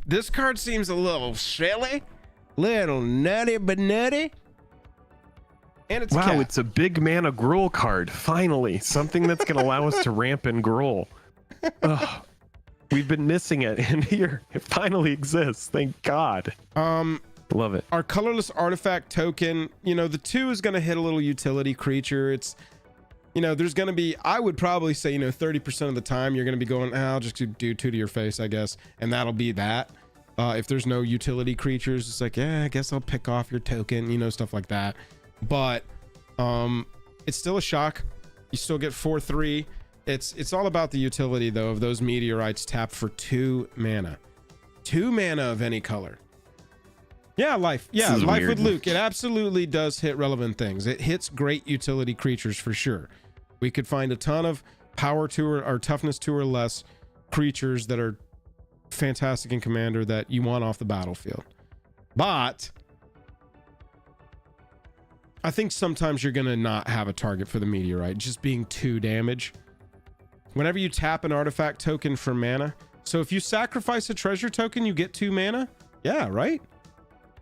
this card seems a little silly, little nutty but nutty. And it's wow, it's a big mana Gruul card. Finally, something that's going to allow us to ramp and Gruul. Ugh. We've been missing it, and here it finally exists. Thank God. Love it. Our colorless artifact token, you know, the 2 is going to hit a little utility creature. It's, you know, there's going to be, I would probably say, you know, 30% of the time you're going to be going, I'll just do 2 to your face, I guess, and that'll be that. If there's no utility creatures, it's like, yeah, I guess I'll pick off your token, you know, stuff like that. But it's still a shock. You still get 4/3. It's all about the utility though of those meteorites tapped for 2 mana. 2 mana of any color. Yeah, life. Yeah, life with Luke. It absolutely does hit relevant things. It hits great utility creatures for sure. We could find a ton of power 2 or toughness 2 or less creatures that are fantastic in Commander that you want off the battlefield. But I think sometimes you're gonna not have a target for the meteorite, just being 2 damage. Whenever you tap an artifact token for mana, so if you sacrifice a treasure token, you get 2 mana. Yeah, right?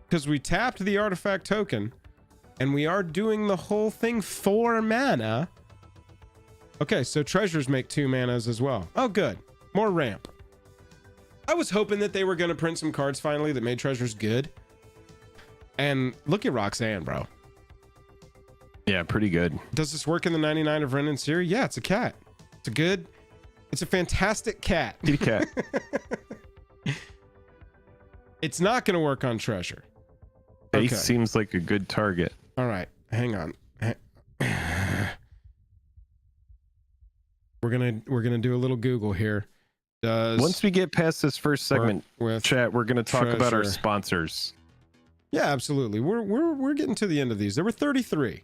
Because we tapped the artifact token and we are doing the whole thing for mana. Okay, so treasures make 2 manas as well. Oh, good. More ramp. I was hoping that they were going to print some cards finally that made treasures good. And look at Roxanne, bro. Yeah, pretty good. Does this work in the 99 of Ren and Siri? Yeah, it's a cat. It's a fantastic cat. Kitty cat. It's not going to work on treasure. Ace seems like a good target. All right, hang on. We're gonna do a little Google here. Once we get past this first segment, chat, we're gonna talk about our sponsors. Yeah, absolutely. We're getting to the end of these. There were 33.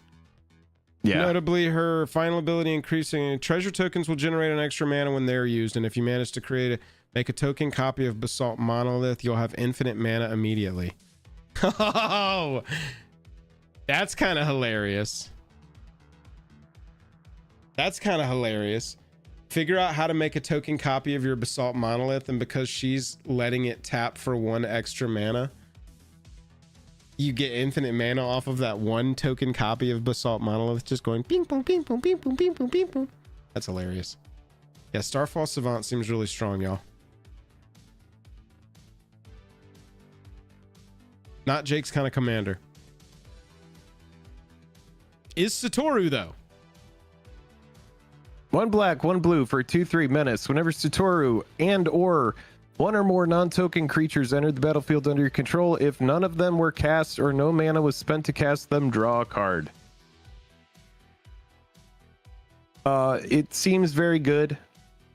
Yeah. Notably, her final ability increasing treasure tokens will generate an extra mana when they're used, and if you manage to make a token copy of Basalt Monolith, you'll have infinite mana immediately. Oh, that's kind of hilarious. Figure out how to make a token copy of your Basalt Monolith, and because she's letting it tap for 1 extra mana, you get infinite mana off of that 1 token copy of Basalt Monolith, just going ping boom, ping boom, ping boom, ping boom, ping boom. That's hilarious. Yeah, Starfall Savant seems really strong, y'all. Not Jake's kind of commander. Is Satoru, though? 1 black, 1 blue for 2/3 menace. Whenever Satoru and/or 1 or more non-token creatures entered the battlefield under your control, if none of them were cast or no mana was spent to cast them, draw a card. It seems very good,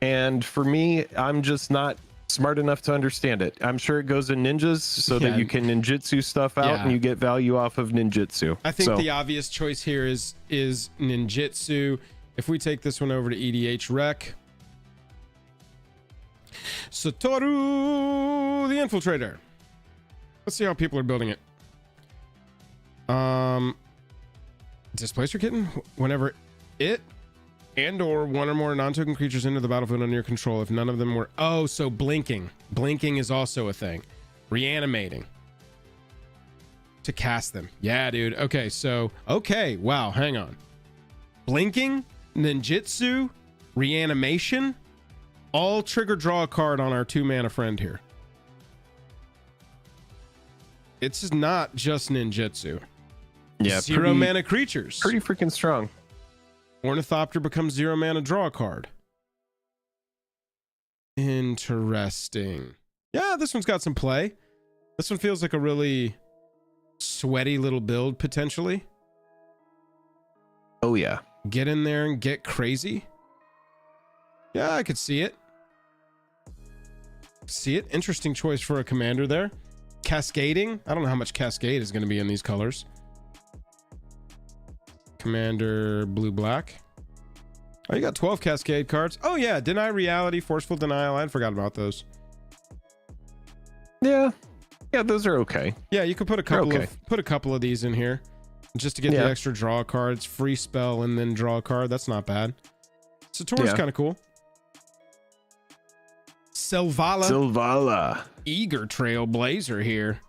and for me, I'm just not smart enough to understand it. I'm sure it goes in ninjas so that you can ninjutsu stuff out and you get value off of ninjutsu. I think the obvious choice here is ninjutsu. If we take this one over to EDH Rec, Satoru the Infiltrator. Let's see how people are building it. Displacer Kitten. Whenever it and/or 1 or more non-token creatures enter the battlefield under your control, if none of them were... Oh, so blinking. Blinking is also a thing. Reanimating. To cast them. Yeah, dude. Okay, so... Okay, wow, hang on. Blinking, ninjutsu, reanimation, all trigger draw a card on our 2 mana friend here. It's not just ninjutsu. Yeah, 0 mana creatures. Pretty freaking strong. Ornithopter becomes 0 mana, draw a card. Interesting. Yeah, this one's got some play. This one feels like a really sweaty little build, potentially. Oh, yeah. Get in there and get crazy. Yeah, I could see it. Interesting choice for a commander there. Cascading. I don't know how much Cascade is going to be in these colors. Commander blue-black. Oh, you got 12 Cascade cards. Oh, yeah. Deny Reality, Forceful Denial. I forgot about those. Yeah. Yeah, those are okay. Yeah, you could put a couple of these in here. Just to get the extra draw cards, free spell, and then draw a card. That's not bad. Satoru's kind of cool. Selvala. Eager Trailblazer here.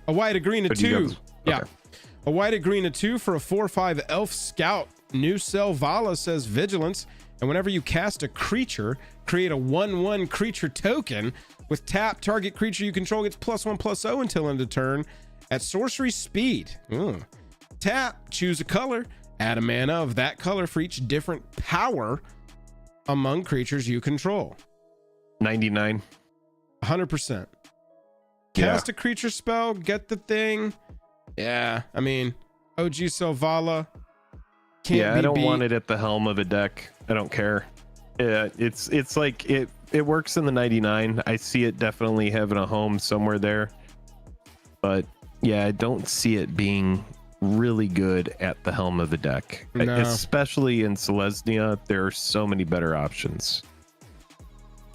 A white, a green, a 2. Yeah. A white, a green, a 2 for a 4/5 Elf Scout. New Selvala says Vigilance. And whenever you cast a creature, create a 1/1 creature token. With tap, target creature you control gets +1/+0 until end of turn at sorcery speed. Tap, choose a color, add a mana of that color for each different power among creatures you control. 99. 100%. Cast a creature spell, get the thing. Yeah, I mean, OG Selvala can't be I don't beat. want it at the helm of a deck. I don't care. It's like it works in the 99. I see it definitely having a home somewhere there, but yeah, I don't see it being really good at the helm of the deck. No. Especially in Selesnya, there are so many better options.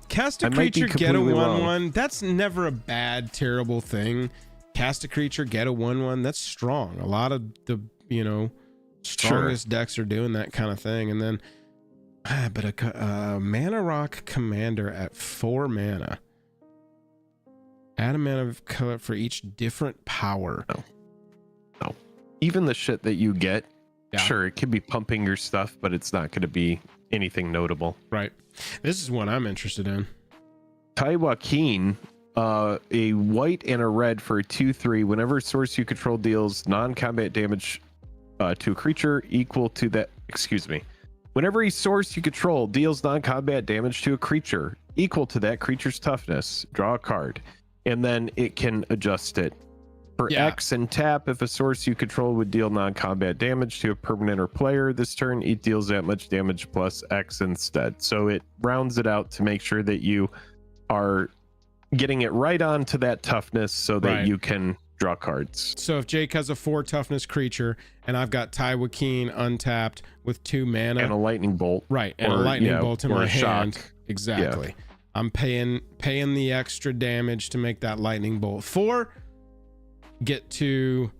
Cast a creature, get a 1/1. That's never a bad, terrible thing. Cast a creature, get a 1/1. That's strong. A lot of the strongest decks are doing that kind of thing. And then but a Mana Rock Commander at 4 mana. Add a mana of color for each different power. No. Even the shit that you get Sure, it could be pumping your stuff, but it's not going to be anything notable. Right. This is one I'm interested in. Tai Joaquin, a white and a red for a 2/3. Whenever source you control deals non-combat damage to a creature equal to that. Excuse me. Whenever a source you control deals non-combat damage to a creature equal to that creature's toughness, draw a card, and then it can adjust it. For X and tap, if a source you control would deal non-combat damage to a permanent or player this turn, it deals that much damage plus X instead. So it rounds it out to make sure that you are getting it right on to that toughness so that you can draw cards. So if Jake has a 4 toughness creature and I've got Tai Joaquin untapped with 2 mana and a lightning bolt, right, and a lightning bolt in my hand, shock. exactly. I'm paying the extra damage to make that lightning bolt 4. Get to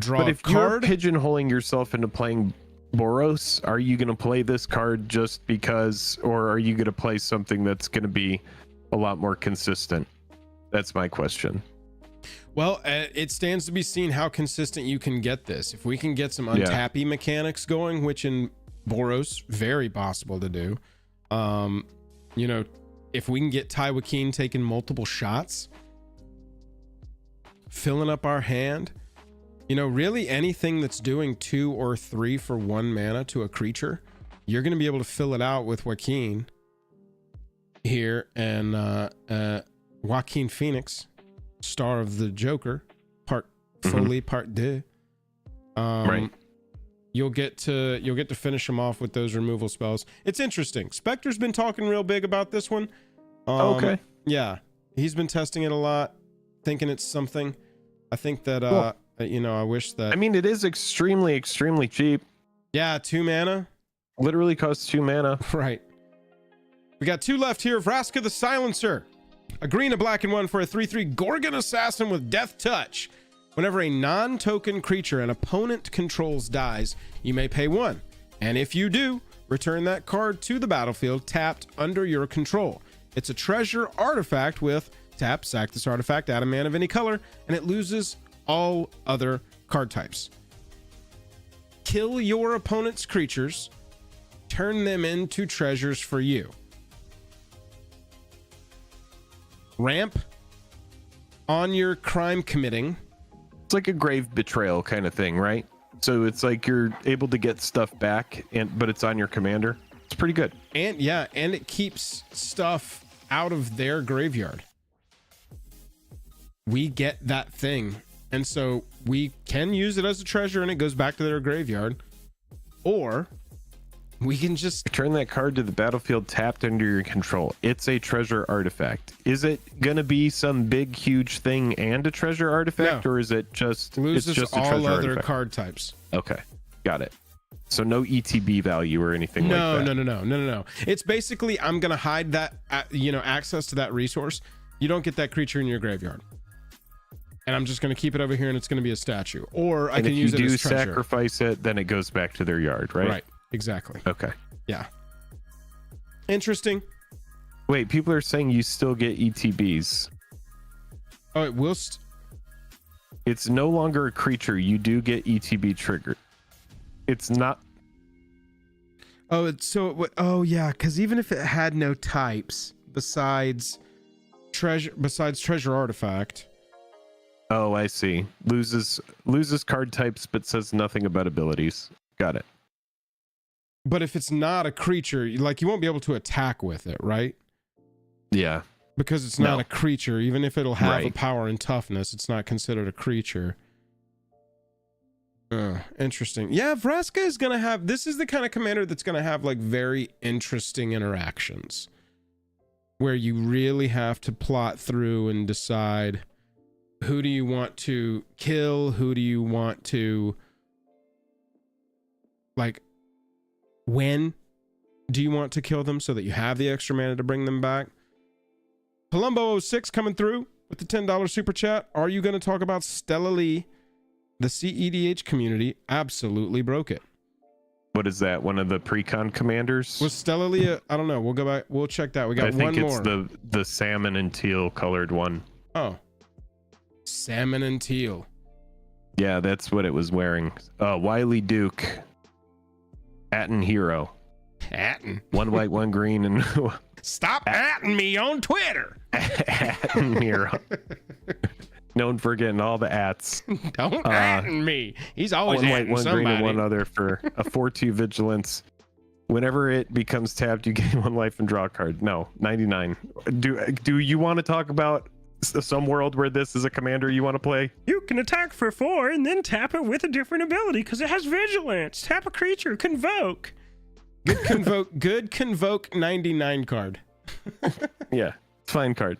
draw but if a card. You're pigeonholing yourself into playing Boros, are you going to play this card just because, or are you going to play something that's going to be a lot more consistent? That's my question. Well, it stands to be seen how consistent you can get this. If we can get some untappy mechanics going, which in Boros, very possible to do. You know, if we can get Tai Joaquin taking multiple shots, filling up our hand, you know, really anything that's doing 2 or 3 for 1 mana to a creature, you're going to be able to fill it out with Joaquin here. And Joaquin Phoenix, star of the Joker, part Foley, part 2. Right. You'll get to finish him off with those removal spells. It's interesting. Spectre's been talking real big about this one. Okay. Yeah, he's been testing it a lot, thinking it's something. I think that you know, I wish that. I mean, it is extremely cheap. Yeah, 2 mana. Literally costs 2 mana. Right. We got 2 left here. Vraska the Silencer, a green, a black, and 1 for a 3/3 Gorgon Assassin with Death Touch. Whenever a non-token creature an opponent controls dies, you may pay 1. And if you do, return that card to the battlefield tapped under your control. It's a treasure artifact with tap, sack this artifact, add a mana of any color, and it loses all other card types. Kill your opponent's creatures, turn them into treasures for you. Ramp on your crime committing. It's like a grave betrayal kind of thing, right? So it's like you're able to get stuff back, but it's on your commander. It's pretty good. And and it keeps stuff out of their graveyard. We get that thing, and so we can use it as a treasure and it goes back to their graveyard, or we can just return that card to the battlefield tapped under your control. It's a treasure artifact. Is it gonna be some big huge thing and a treasure artifact, or is it just loses it's just a all treasure other artifact? card types? Okay, got it. So no ETB value or anything like that. No. It's basically, I'm gonna hide that access to that resource. You don't get that creature in your graveyard, and I'm just gonna keep it over here, and it's gonna be a statue, or I can use it as treasure. If you do sacrifice it, then it goes back to their yard, right? Right. Exactly. Okay. Yeah. Interesting. Wait, people are saying you still get ETBs. Oh, it will. It's no longer a creature. You do get ETB triggered. It's not. Oh, oh yeah, because even if it had no types besides treasure artifact. Oh, I see. Loses card types, but says nothing about abilities. Got it. But if it's not a creature, like, you won't be able to attack with it, right? Yeah. Because it's not a creature. Even if it'll have a power and toughness, it's not considered a creature. Interesting. Yeah, Vraska is going to have... This is the kind of commander that's going to have, like, very interesting interactions. Where you really have to plot through and decide... Who do you want to kill? Who do you want to... Like... When do you want to kill them so that you have the extra mana to bring them back? Palumbo06 coming through with the $10 super chat. Are you going to talk about Stella Lee? The CEDH community absolutely broke it. What is that? One of the Precon commanders? Was Stella Lee? I don't know. We'll go back. We'll check that. We got one more. I think it's the salmon and teal colored one. Oh. Salmon and teal. Yeah, that's what it was wearing. Wiley Duke. Atten Hero. Atten. One white, one green, and stop atting me on Twitter. Atten Hero. Known for getting all the ats. Don't atten me. He's always one white, one somebody. green, and one other for a 4/2 vigilance. Whenever it becomes tapped, you gain 1 life and draw a card. No, 99. Do you want to talk about some world where this is a commander you want to play? You can attack for 4 and then tap it with a different ability because it has vigilance. Tap a creature, convoke. Good convoke 99 card. Yeah, fine card.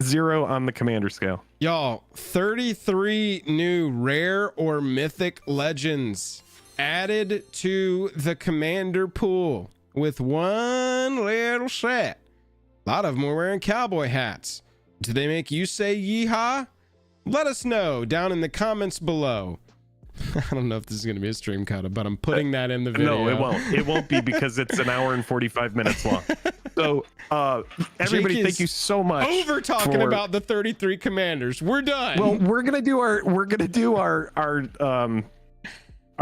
0 on the commander scale. Y'all, 33 new rare or mythic legends added to the commander pool with one little set. A lot of them were wearing cowboy hats. Did they make you say yeehaw? Let us know down in the comments below. I don't know if this is going to be a stream cut, but I'm putting that in the video. No, it won't. It won't be because it's an hour and 45 minutes long. So, everybody, thank you so much. Over talking about the 33 commanders. We're done. Well, we're gonna do our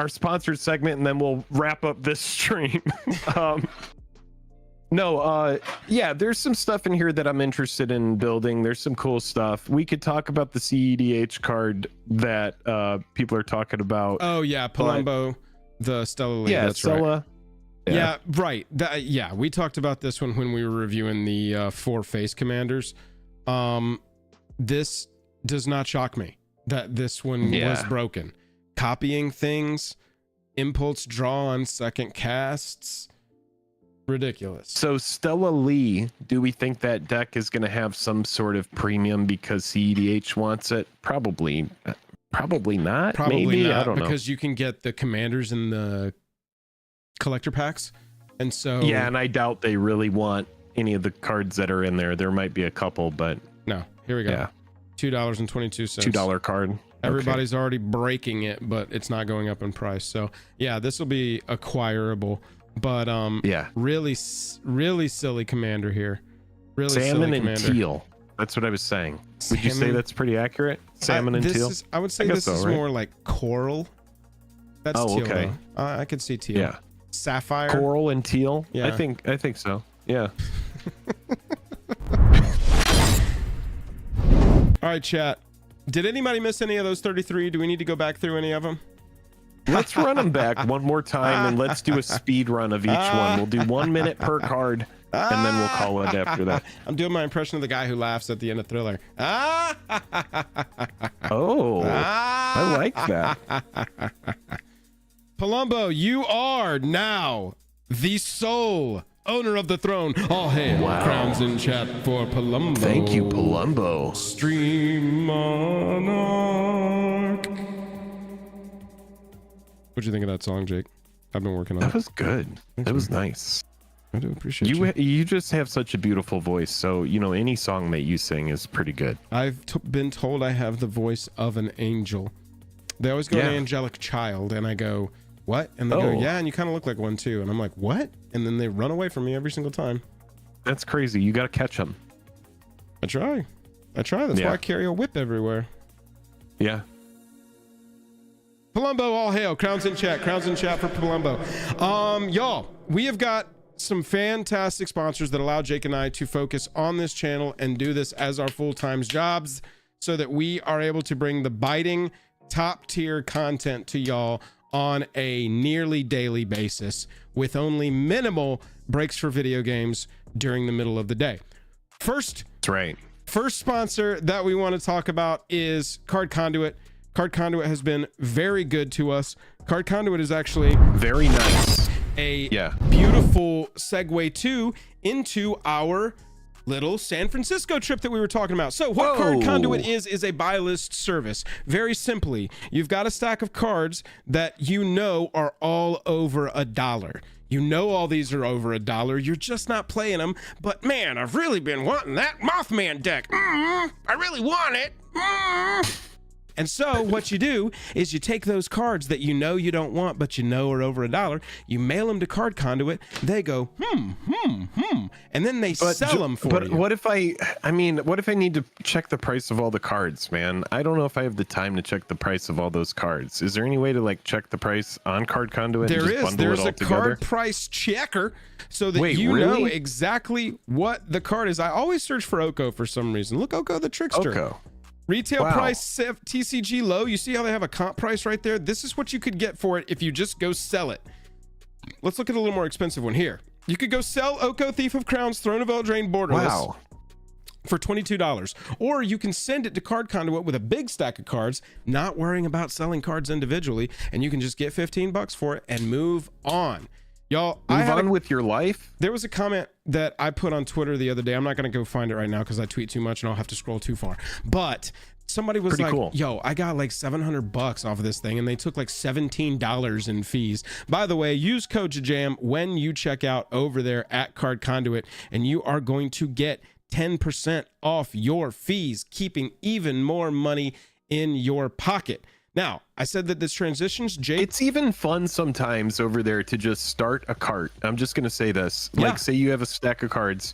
sponsored segment, and then we'll wrap up this stream. Yeah, there's some stuff in here that I'm interested in building. There's some cool stuff. We could talk about the CEDH card that people are talking about. Oh yeah, Palumbo, the Stella League. Yeah, that's Stella. Right. Yeah, right. Yeah, we talked about this one when we were reviewing the 4 face commanders. This does not shock me that this one was broken. Copying things, impulse draw on second casts, ridiculous. So Stella Lee, do we think that deck is going to have some sort of premium because CEDH wants it? Probably not. Probably Maybe not, I don't know, because you can get the commanders in the collector packs, and so yeah, and I doubt they really want any of the cards that are in there. There might be a couple, but no. Here we go. Yeah, $2.22. $2 card. Everybody's already breaking it, but it's not going up in price. So yeah, this will be acquirable. But yeah, really silly commander here. Really salmon silly and commander. teal. That's what I was saying. Would you say that's pretty accurate? Salmon and teal. I would say this is more like coral. That's teal. Okay. I could see teal. Yeah. Sapphire. Coral and teal. Yeah. I think so. Yeah. All right, chat. Did anybody miss any of those 33? Do we need to go back through any of them? Let's run them back one more time, and let's do a speed run of each one. We'll do 1 minute per card, and then we'll call it after that. I'm doing my impression of the guy who laughs at the end of Thriller. Oh, I like that. Palumbo, you are now the sole owner of the throne. All hail. Wow. Crowns in chat for Palumbo. Thank you, Palumbo. Stream Monarch. What'd you think of that song, Jake? I've been working on it. That was good. That was nice. I do appreciate you. You just have such a beautiful voice, so any song that you sing is pretty good. I've been told I have the voice of an angel. They always go angelic child, and I go, what? And they go, yeah, and you kind of look like one too. And I'm like, what? And then they run away from me every single time. That's crazy. You got to catch them. I try. That's why I carry a whip everywhere. Yeah. Palumbo, all hail. Crowns in chat for Palumbo. Y'all, we have got some fantastic sponsors that allow Jake and I to focus on this channel and do this as our full-time jobs so that we are able to bring the biting top tier content to y'all on a nearly daily basis with only minimal breaks for video games during the middle of the day. That's right. First sponsor that we want to talk about is Card Conduit. Card Conduit has been very good to us. Card Conduit is actually very nice. A beautiful segue into our little San Francisco trip that we were talking about. So what Card Conduit is a buy list service. Very simply, you've got a stack of cards that are all over $1. All these are over $1. You're just not playing them. But man, I've really been wanting that Mothman deck. I really want it. And so what you do is you take those cards that you know you don't want, but you know are over $1, you mail them to Card Conduit, they go, and then they sell them for you. But what if what if I need to check the price of all the cards, man? I don't know if I have the time to check the price of all those cards. Is there any way to like check the price on Card Conduit? There's a card price checker so that know exactly what the card is. I always search for Oko for some reason. Look, Oko the Trickster. Oko. Retail price TCG low. You see how they have a comp price right there? This is what you could get for it if you just go sell it. Let's look at a little more expensive one here. You could go sell Oko Thief of Crowns, Throne of Eldraine Borderless for $22. Or you can send it to Card Conduit with a big stack of cards, not worrying about selling cards individually, and you can just get $15 for it and move on. Y'all, move on with your life. There was a comment that I put on Twitter the other day. I'm not going to go find it right now because I tweet too much and I'll have to scroll too far. But somebody was like, yo, I got like $700 off of this thing and they took like $17 in fees. By the way, use code JAJAM when you check out over there at Card Conduit and you are going to get 10% off your fees, keeping even more money in your pocket. Now, I said that this transitions, Jake. It's even fun sometimes over there to just start a cart. I'm just going to say this. Like, say you have a stack of cards.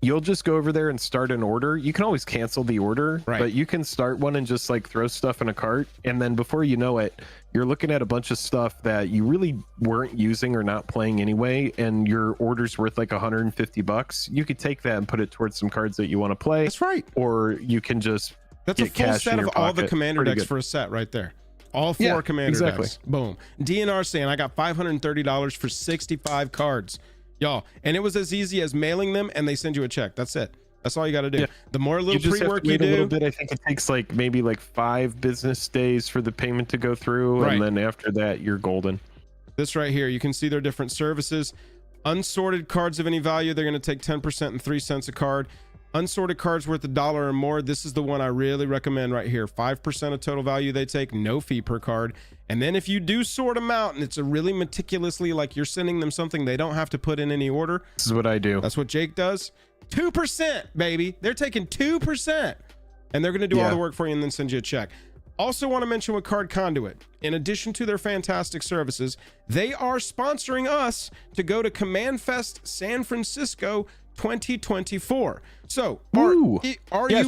You'll just go over there and start an order. You can always cancel the order, but you can start one and just like throw stuff in a cart. And then before you know it, you're looking at a bunch of stuff that you really weren't using or not playing anyway. And your order's worth like $150. You could take that and put it towards some cards that you want to play. That's right. Or you can just That's a full set of all the commander decks for a set right there. All 4 commander decks. Boom. DNR saying I got $530 for 65 cards. Y'all. And it was as easy as mailing them and they send you a check. That's it. That's all you got to do. The more little pre-work you do. A little bit. I think it takes like maybe like 5 business days for the payment to go through. And then after that, you're golden. This right here, you can see their different services. Unsorted cards of any value, they're going to take 10% and 3 cents a card. Unsorted cards worth $1 or more. This is the one I really recommend right here. 5% of total value they take, no fee per card. And then if you do sort them out and it's a really meticulously, like you're sending them something they don't have to put in any order. This is what I do. That's what Jake does. 2%, baby. They're taking 2%. And they're going to do all the work for you and then send you a check. Also want to mention with Card Conduit, in addition to their fantastic services, they are sponsoring us to go to Command Fest San Francisco 2024. So are you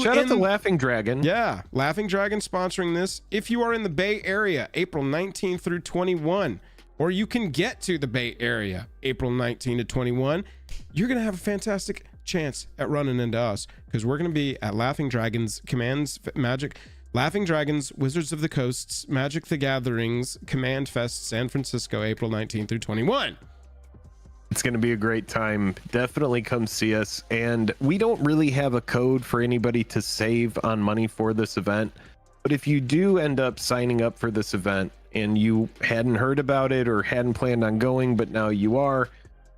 shout out to Laughing Dragon. Yeah, Laughing Dragon sponsoring this. If you are in the Bay Area, April 19 through 21, or you can get to the Bay Area April 19 to 21, you're gonna have a fantastic chance at running into us because we're gonna be at Laughing Dragons Laughing Dragons Wizards of the Coast's Magic the Gatherings Command Fest San Francisco April 19 through 21. It's going to be a great time. Definitely come see us. And we don't really have a code for anybody to save on money for this event. But if you do end up signing up for this event and you hadn't heard about it or hadn't planned on going, but now you are,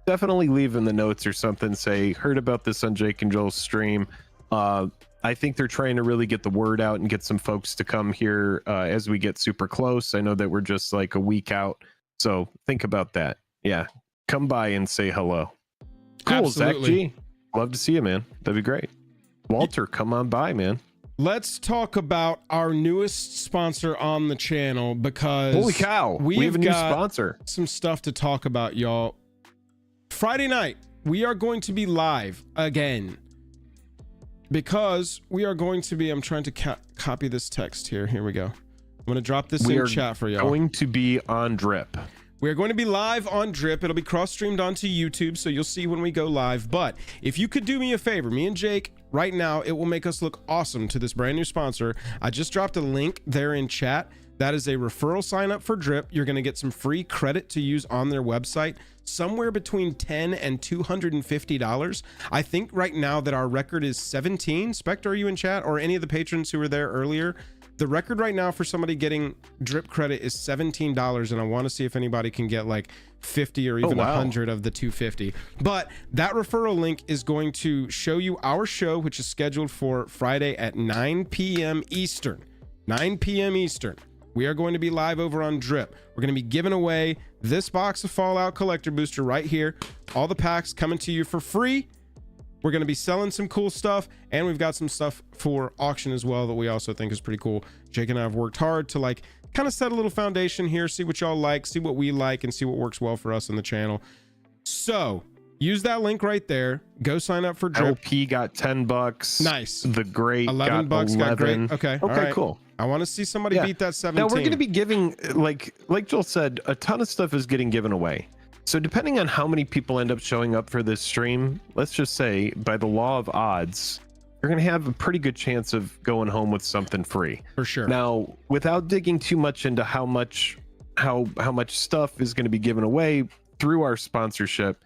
definitely leave in the notes or something. Say, heard about this on Jake and Joel's stream. I think they're trying to really get the word out and get some folks to come here as we get super close. I know that we're just like a week out. So think about that. Yeah. Come by and say hello. Cool. Absolutely. Zach G. Love to see you, man. That'd be great. Walter, come on by, man. Let's talk about our newest sponsor on the channel because holy cow, we have a new sponsor. Some stuff to talk about, y'all. Friday night, we are going to be live again because we are going to be, I'm trying to copy this text here. Here we go. I'm going to drop this in chat for y'all. Going to be on Drip. We're going to be live on Drip. It'll be cross-streamed onto YouTube, so you'll see when we go live. But if you could do me a favor, me and Jake, right now, it will make us look awesome to this brand new sponsor. I just dropped a link there in chat. That is a referral sign up for Drip. You're going to get some free credit to use on their website, somewhere between $10 and $250. I think right now that our record is 17. Spectre, are you in chat, or any of the patrons who were there earlier? The record right now for somebody getting Drip credit is $17, and I want to see if anybody can get like 50 or even 100 of the 250. But that referral link is going to show you our show, which is scheduled for Friday at 9 p.m. Eastern. 9 p.m. Eastern. We are going to be live over on Drip. We're going to be giving away this box of Fallout Collector Booster right here. All the packs coming to you for free. We're going to be selling some cool stuff, and we've got some stuff for auction as well that we also think is pretty cool. Jake and I have worked hard to like kind of set a little foundation here, see what y'all like, see what we like, and see what works well for us in the channel. So use that link right there. Go sign up for Drip. LP got $10. Nice. The Great $11 got 11. got Great. Okay. Okay, right. cool. I want to see somebody beat that 17. Now we're going to be giving, like Joel said, a ton of stuff is getting given away. So depending on how many people end up showing up for this stream, let's just say by the law of odds, you're going to have a pretty good chance of going home with something free. For sure. Now, without digging too much into how much stuff is going to be given away through our sponsorship,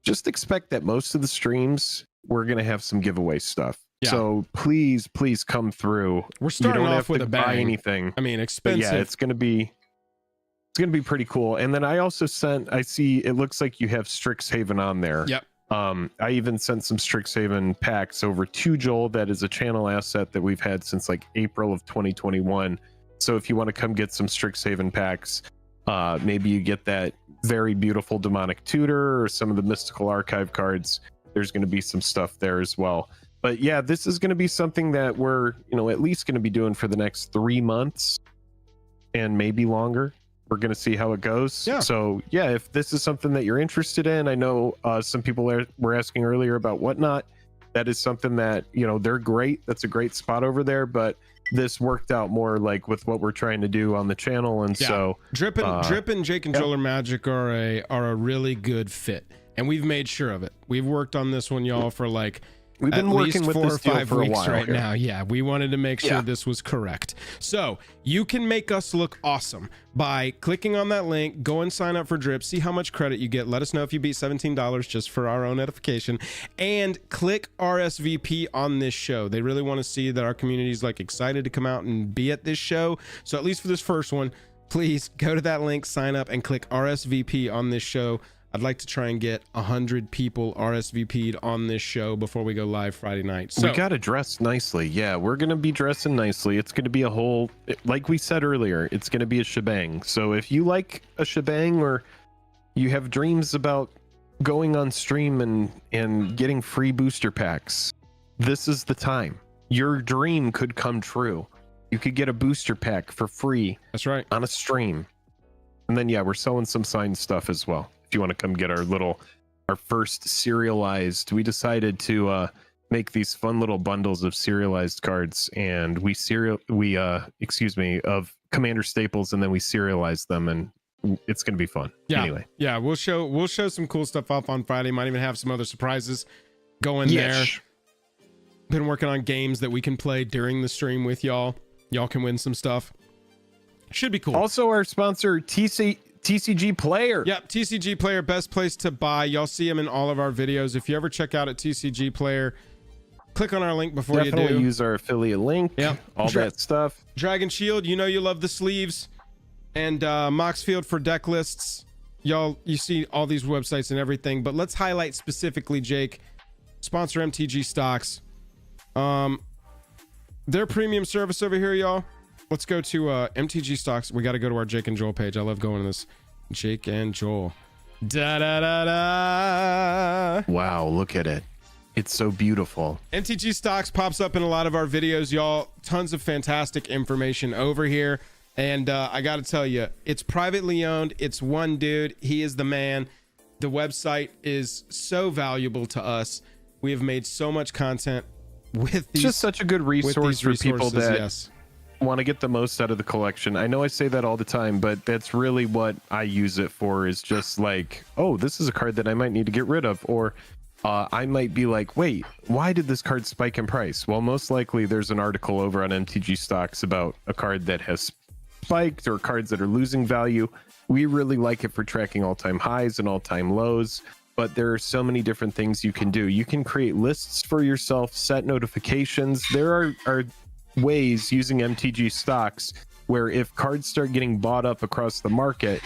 just expect that most of the streams we're going to have some giveaway stuff. Yeah. So please come through. We're starting off with a bang. Buy anything. I mean, expensive. But yeah, it's going to be pretty cool. And then I also I see it looks like you have Strixhaven on there. Yep. I even sent some Strixhaven packs over to Joel. That is a channel asset that we've had since like April of 2021. So if you want to come get some Strixhaven packs, maybe you get that very beautiful Demonic Tutor or some of the Mystical Archive cards. There's going to be some stuff there as well. But yeah, this is going to be something that we're, at least going to be doing for the next 3 months and maybe longer. We're going to see how it goes. Yeah. So yeah, if this is something that you're interested in, I know some people were asking earlier about Whatnot. That is something that, they're great. That's a great spot over there, but this worked out more like with what we're trying to do on the channel. And so Drip and Jake and Joel Magic are a really good fit. And we've made sure of it. We've worked on this one, y'all, for like we've been working with 4 or 5 weeks right now. Yeah, we wanted to make sure this was correct. So you can make us look awesome by clicking on that link. Go and sign up for Drip. See how much credit you get. Let us know if you beat $17 just for our own edification. And click RSVP on this show. They really want to see that our community is like excited to come out and be at this show. So at least for this first one, please go to that link, sign up, and click RSVP on this show. I'd like to try and get 100 people RSVP'd on this show before we go live Friday night. So we got to dress nicely. Yeah, we're going to be dressing nicely. It's going to be a whole, like we said earlier, it's going to be a shebang. So if you like a shebang or you have dreams about going on stream and getting free booster packs, this is the time. Your dream could come true. You could get a booster pack for free. That's right. On a stream. And then, yeah, we're selling some signed stuff as well. If you want to come get our first serialized, we decided to make these fun little bundles of serialized cards, and of Commander Staples, and then we serialized them, and it's going to be fun. Yeah. Anyway. Yeah, we'll show some cool stuff off on Friday. Might even have some other surprises going there. Been working on games that we can play during the stream with y'all. Y'all can win some stuff. Should be cool. Also, our sponsor, TCG Player. Yep, TCG Player, best place to buy. Y'all see them in all of our videos. If you ever check out at TCG Player, click on our link before Definitely you do. Use our affiliate link. Yep. All that stuff. Dragon Shield, you love the sleeves. And Moxfield for deck lists. Y'all, you see all these websites and everything. But let's highlight specifically, Jake, sponsor MTG Stocks. Their premium service over here, y'all. Let's go to MTG Stocks. We got to go to our Jake and Joel page. I love going to this. Jake and Joel. Da da da da. Wow, look at it. It's so beautiful. MTG Stocks pops up in a lot of our videos, y'all. Tons of fantastic information over here. And I got to tell you, it's privately owned. It's one dude. He is the man. The website is so valuable to us. We have made so much content with these. It's just such a good resource for people that yes. want to get the most out of the collection. I know I say that all the time, but that's really what I use it for, is just like, oh, this is a card that I might need to get rid of. Or I might be like, wait, why did this card spike in price? Well, most likely there's an article over on MTG Stocks about a card that has spiked or cards that are losing value. We really like it for tracking all-time highs and all-time lows, but there are so many different things you can do. You can create lists for yourself, set notifications. There are ways using MTG Stocks where if cards start getting bought up across the market,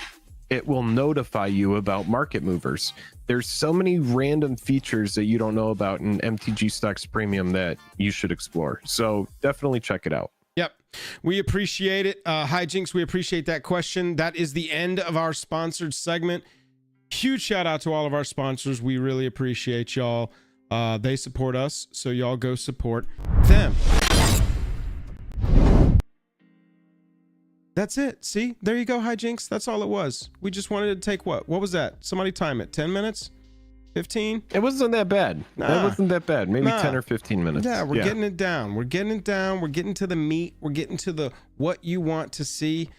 it will notify you about market movers. There's so many random features that you don't know about in MTG Stocks Premium that you should explore. So definitely check it out. Yep. We appreciate it. Hijinks, we appreciate that question. That is the end of our sponsored segment. Huge shout out to all of our sponsors. We really appreciate y'all. They support us, so y'all go support them. That's it. See, there you go, hijinks. That's all it was. We just wanted to take what was that? Somebody time it. 10 minutes, 15. It wasn't that bad. That wasn't that bad. Maybe 10 or 15 minutes. Yeah, we're getting it down. We're getting it down. We're getting to the meat. We're getting to the what you want to see.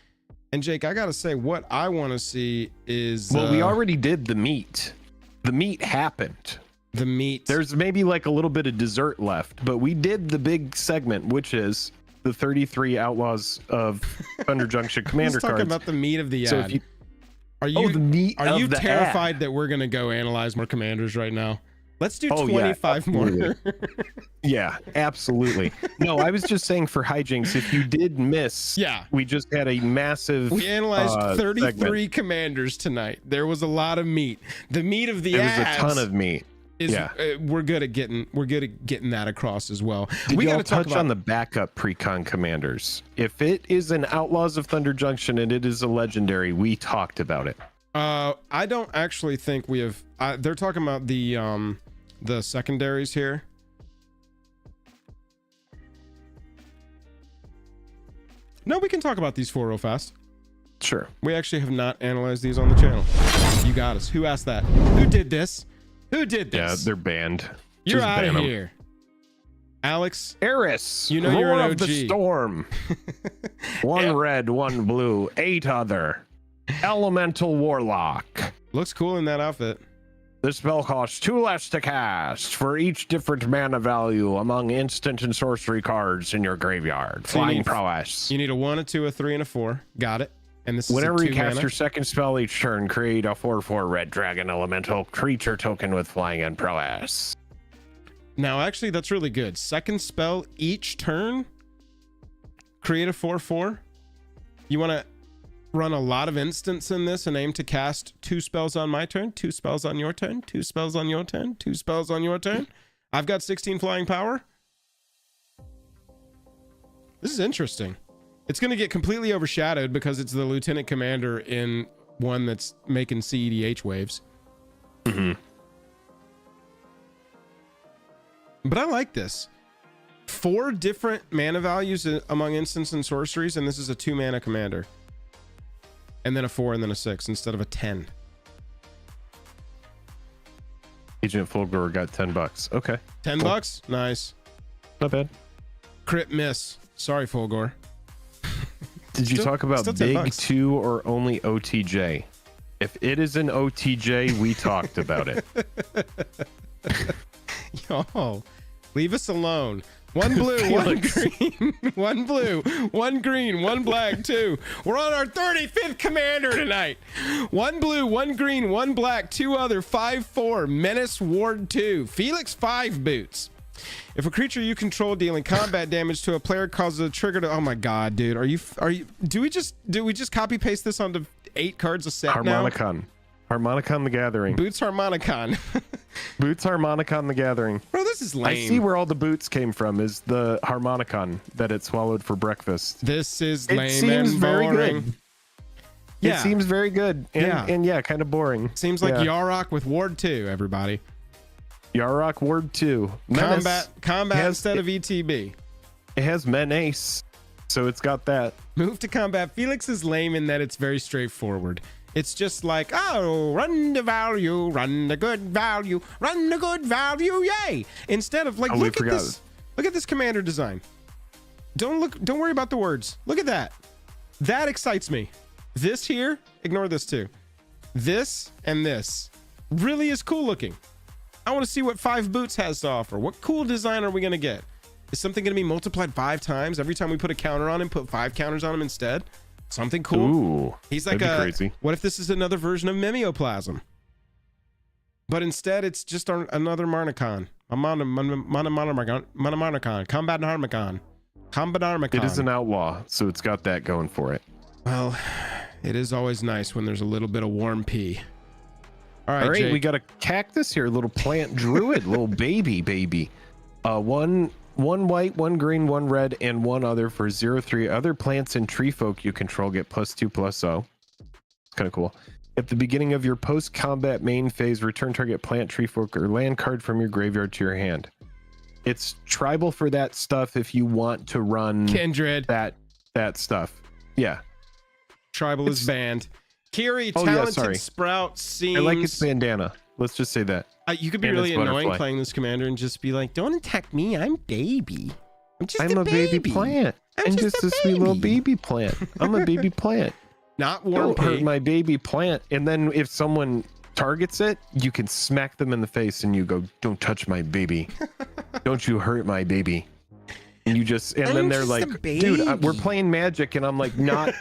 And Jake, I gotta say, what I want to see is we already did the meat. The meat happened. The meat. There's maybe like a little bit of dessert left, but we did the big segment, which is the 33 Outlaws of Thunder Junction commander cards. Talking about the meat of the ad. So if you, are you the meat are of you the terrified ad. that we're gonna go analyze more commanders right now? Let's do 25 more. Yeah, absolutely. No, I was just saying for hijinks, if you did miss, we just had a massive. We analyzed 33 segment. Commanders tonight. There was a lot of meat. The meat of the ads. There was a ton of meat. We're good at getting that across as well. We got to touch on the backup Precon commanders. If it is an Outlaws of Thunder Junction and it is a legendary, we talked about it. I don't actually think we have. They're talking about the secondaries here. No, we can talk about these 4 real fast. Sure. We actually have not analyzed these on the channel. You got us. Who asked that? Who did this? Who did this? Yeah, they're banned. You're out of here. Alex. Eris. You know you're an OG. Of the Storm. 1 red, 1 blue, 8 other. Elemental Warlock. Looks cool in that outfit. This spell costs 2 less to cast for each different mana value among instant and sorcery cards in your graveyard. So Flying prowess. You need a 1, a 2, a 3, and a 4. Got it. And this whenever is you cast your second spell each turn, create a 4/4 red dragon elemental creature token with flying and prowess. Now, actually, that's really good. Second spell each turn. Create a 4/4. You want to run a lot of instants in this and aim to cast 2 spells on my turn, 2 spells on your turn, 2 spells on your turn, 2 spells on your turn. I've got 16 flying power. This is interesting. It's going to get completely overshadowed because it's the lieutenant commander in one that's making CEDH waves. Mm-hmm. But I like this. 4 different mana values among instants and sorceries, and this is a 2 mana commander. And then a 4 and then a 6 instead of a 10. Agent Fulgor got $10. Okay. $10? Nice. Not bad. Crit miss. Sorry, Fulgor. Did you talk about big 2 or only OTJ? If it is an OTJ, we talked about it. Yo, leave us alone. 1 blue, 1 green, 1 blue, 1 green, 1 black, 2. We're on our 35th commander tonight. 1 blue, 1 green, 1 black, 2 other, 5/4, Menace Ward 2, Felix 5 boots. If a creature you control dealing combat damage to a player causes a trigger to, oh my god, dude, are you do we just copy paste this onto 8 cards a set now? Harmonicon the Gathering. Boots Harmonicon. Boots Harmonicon the Gathering. Bro, this is lame. I see where all the boots came from is the Harmonicon that it swallowed for breakfast. This is lame and boring. Very good. Yeah. It seems very good and kind of boring. Seems like Yarok with Ward 2, everybody. Yarok Ward 2. Combat instead of ETB. It has Menace, so it's got that. Move to combat. Felix is lame in that it's very straightforward. It's just like, oh, run the value, run the good value, run the good value, yay! Instead of like, look at this commander design. Don't worry about the words. Look at that. That excites me. This here, ignore this too. This and this really is cool looking. I want to see what 5 boots has to offer. What cool design are we going to get? Is something going to be multiplied 5 times? Every time we put a counter on him, put 5 counters on him instead? Something cool. Ooh, he's like crazy. What if this is another version of Mimeoplasm? But instead, it's just another Marnicon. A Monomornicon. Combat Harmicon. Combat Armicon. It is an outlaw, so it's got that going for it. Well, it is always nice when there's a little bit of warm pee. All right, Jake. We got a cactus here, a little plant druid, little baby. One white, 1 green, 1 red, and 1 other for 0/3. Other plants and tree folk you control get +2/+0. It's kind of cool. At the beginning of your post-combat main phase, return target plant, tree fork, or land card from your graveyard to your hand. It's tribal for that stuff if you want to run Kindred. That stuff. Yeah. Tribal is banned. Kiri, talented sprout seems... I like its bandana. Let's just say that. You could be really annoying playing this commander and just be like, don't attack me, I'm baby. I'm a baby plant. I'm just a sweet little baby plant. I'm a baby plant. Not warm. Don't hurt my baby plant. And then if someone targets it, you can smack them in the face and you go, don't touch my baby. Don't you hurt my baby. And you just, and then they're like, dude, we're playing Magic. And I'm like, not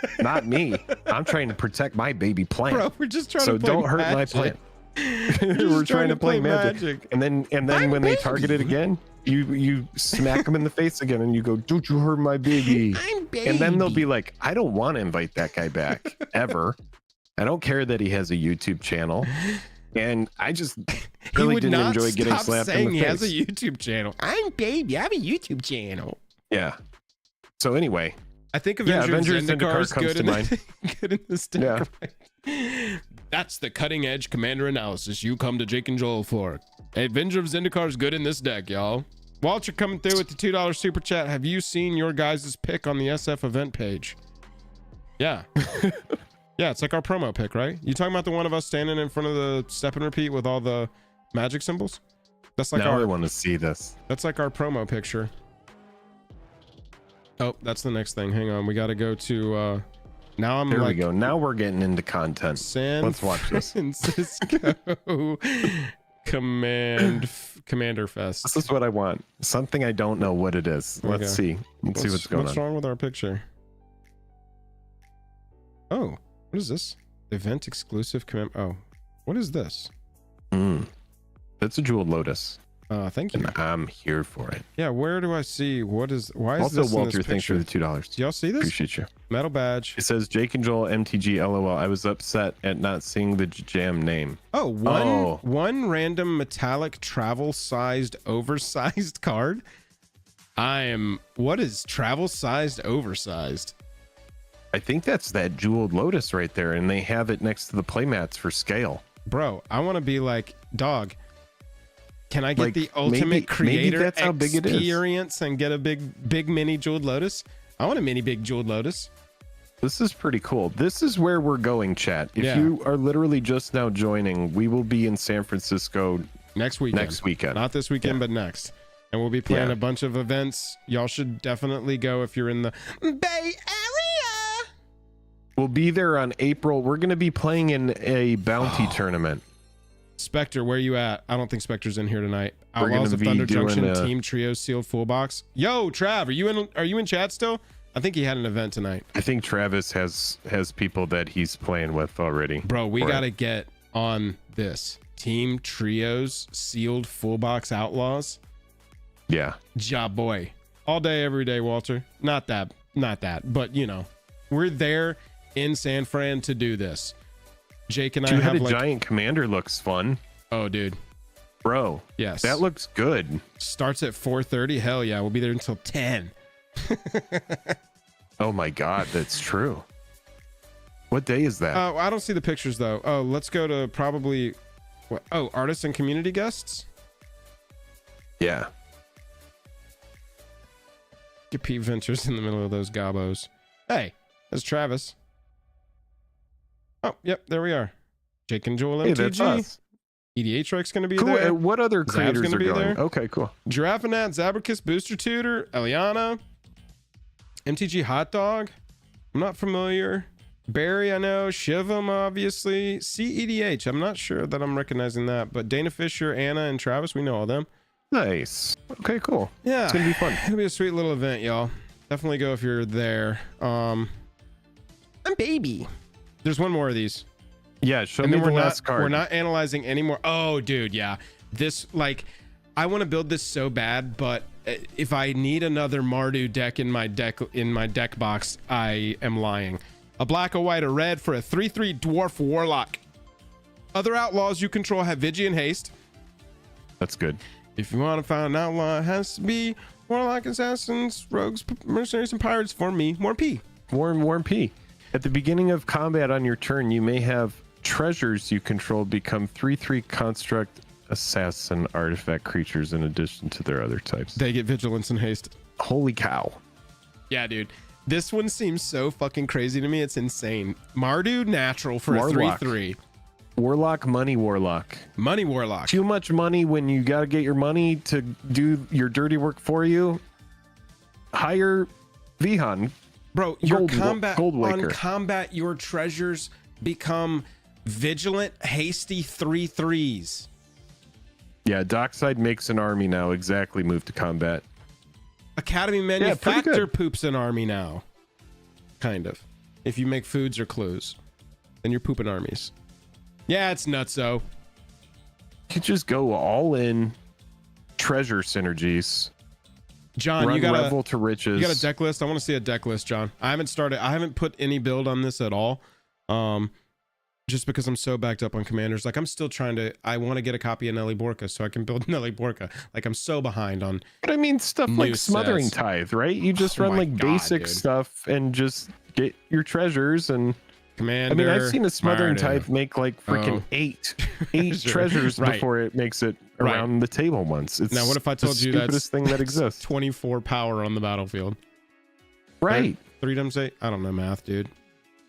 me. I'm trying to protect my baby plant. Bro, we're just trying to play don't hurt my plant. We're trying to play magic. And then when they target it again, you smack them in the face again and you go, don't you hurt my baby. And then they'll be like, I don't want to invite that guy back ever. I don't care that he has a YouTube channel. And I just really didn't enjoy getting slapped in the face. He has a YouTube channel. I'm baby. I have a YouTube channel. Yeah. So anyway, I think Avengers Zendikar comes to mind. Good in this deck. Yeah. That's the cutting edge commander analysis you come to Jake and Joel for. Avenger of Zendikar is good in this deck, y'all. Walter coming through with the $2 super chat. Have you seen your guys' pick on the SF event page? Yeah. Yeah, it's like our promo pick, right? You talking about the one of us standing in front of the step and repeat with all the magic symbols? That's like I want to see this. That's like our promo picture. Oh, that's the next thing. Hang on. We got to go to now I'm there we go. Now we're getting into content. Let's watch this. Francisco Commander Fest. This is what I want. Something I don't know what it is. Let's see. Let's see what's going on. What's wrong with our picture? Oh, what is this? Event exclusive command. Oh, what is this? That's a Jeweled Lotus. Thank you. And I'm here for it. Yeah, where do I see? Why is also, this Walter, in this thanks for the $2. Do y'all see this? Appreciate you. Metal badge. It says Jake and Joel MTG LOL. I was upset at not seeing the JAJAM name. Oh, one random metallic travel sized oversized card. What is travel sized oversized? I think that's that Jeweled Lotus right there, and they have it next to the playmats for scale. Bro, I want to be like, dog, can I get the ultimate creator that's how big it is. Experience and get a big mini Jeweled Lotus? I want a mini big Jeweled Lotus. This is pretty cool. This is where we're going, chat. If you are literally just now joining, we will be in San Francisco next weekend. Not this weekend, but next. And we'll be playing a bunch of events. Y'all should definitely go if you're in the Bay Area. We'll be there on April. We're going to be playing in a bounty tournament. Spectre, where you at? I don't think Spectre's in here tonight. Outlaws of Thunder Junction Team Trio Sealed Full Box. Yo, Trav, are you in chat still? I think he had an event tonight. I think Travis has people that he's playing with already. Bro, we got to get on this. Team Trios Sealed Full Box Outlaws. Yeah. Ja boy. All day, every day, Walter. Not that, but you know, we're there in San Fran to do this. Jake and I have like giant commander looks fun. Oh, dude. Bro. Yes. That looks good. Starts at 4:30. Hell yeah. We'll be there until 10. Oh my God. That's true. What day is that? Oh, I don't see the pictures though. Oh, let's go to probably what? Oh, artists and community guests. Yeah. Get Pete Ventures in the middle of those gobos. Hey, that's Travis. Oh, yep, there we are. Jake and Joel MTG. Hey, that's us. EDH Strike's going to be there. What other creators are going? There. Okay, cool. Giraffinat, Zabricus, Booster Tutor, Eliana, MTG Hot Dog. I'm not familiar. Barry, I know. Shivam, obviously. CEDH. I'm not sure that I'm recognizing that, but Dana Fisher, Anna, and Travis, we know all them. Nice. Okay, cool. Yeah. It's going to be fun. It'll be a sweet little event, y'all. Definitely go if you're there. I'm baby. There's one more of these. Yeah, show me the last card. We're not analyzing anymore. Oh, dude, yeah. This, like, I want to build this so bad, but if I need another Mardu deck in my deck box, I am lying. A black, a white, a red for a 3/3 dwarf warlock. Other outlaws you control have Vigi and Haste. That's good. If you want to find an outlaw, it has to be warlock, assassins, rogues, mercenaries, and pirates for me. More P. More P. At the beginning of combat on your turn, you may have treasures you control become 3/3 construct assassin artifact creatures in addition to their other types. They get vigilance and haste. Holy cow. Yeah, dude. This one seems so fucking crazy to me. It's insane. Mardu natural for Warlock. a 3/3. Warlock, money warlock. Money warlock. Too much money when you got to get your money to do your dirty work for you. Hire Vihan. Bro, your Gold combat Waker. on combat, your treasures become vigilant, hasty 3/3s. Yeah, Dockside makes an army now. Exactly. Move to combat. Academy pretty Manufactor good. poops an army now. Kind of. If you make foods or clues, then you're pooping armies. Yeah, it's nutso. You just go all in treasure synergies. John, Run you got Revel to riches. You got a deck list? I want to see a deck list, John. I haven't put any build on this at all. Just because I'm so backed up on commanders. Like, I'm still I want to get a copy of Nelly Borka so I can build Nelly Borka. Like, I'm so behind on. But I mean, stuff like Smothering Tithe, right? You just run like basic stuff and just get your treasures and Commander. I mean, I've seen a Smothering Tithe make like freaking eight Sure. treasures Right. before it makes it around the table once. It's now, what if I told the you that's stupidest thing that exists? 24 power on the battlefield. Right. 3 times 8? I don't know math, dude.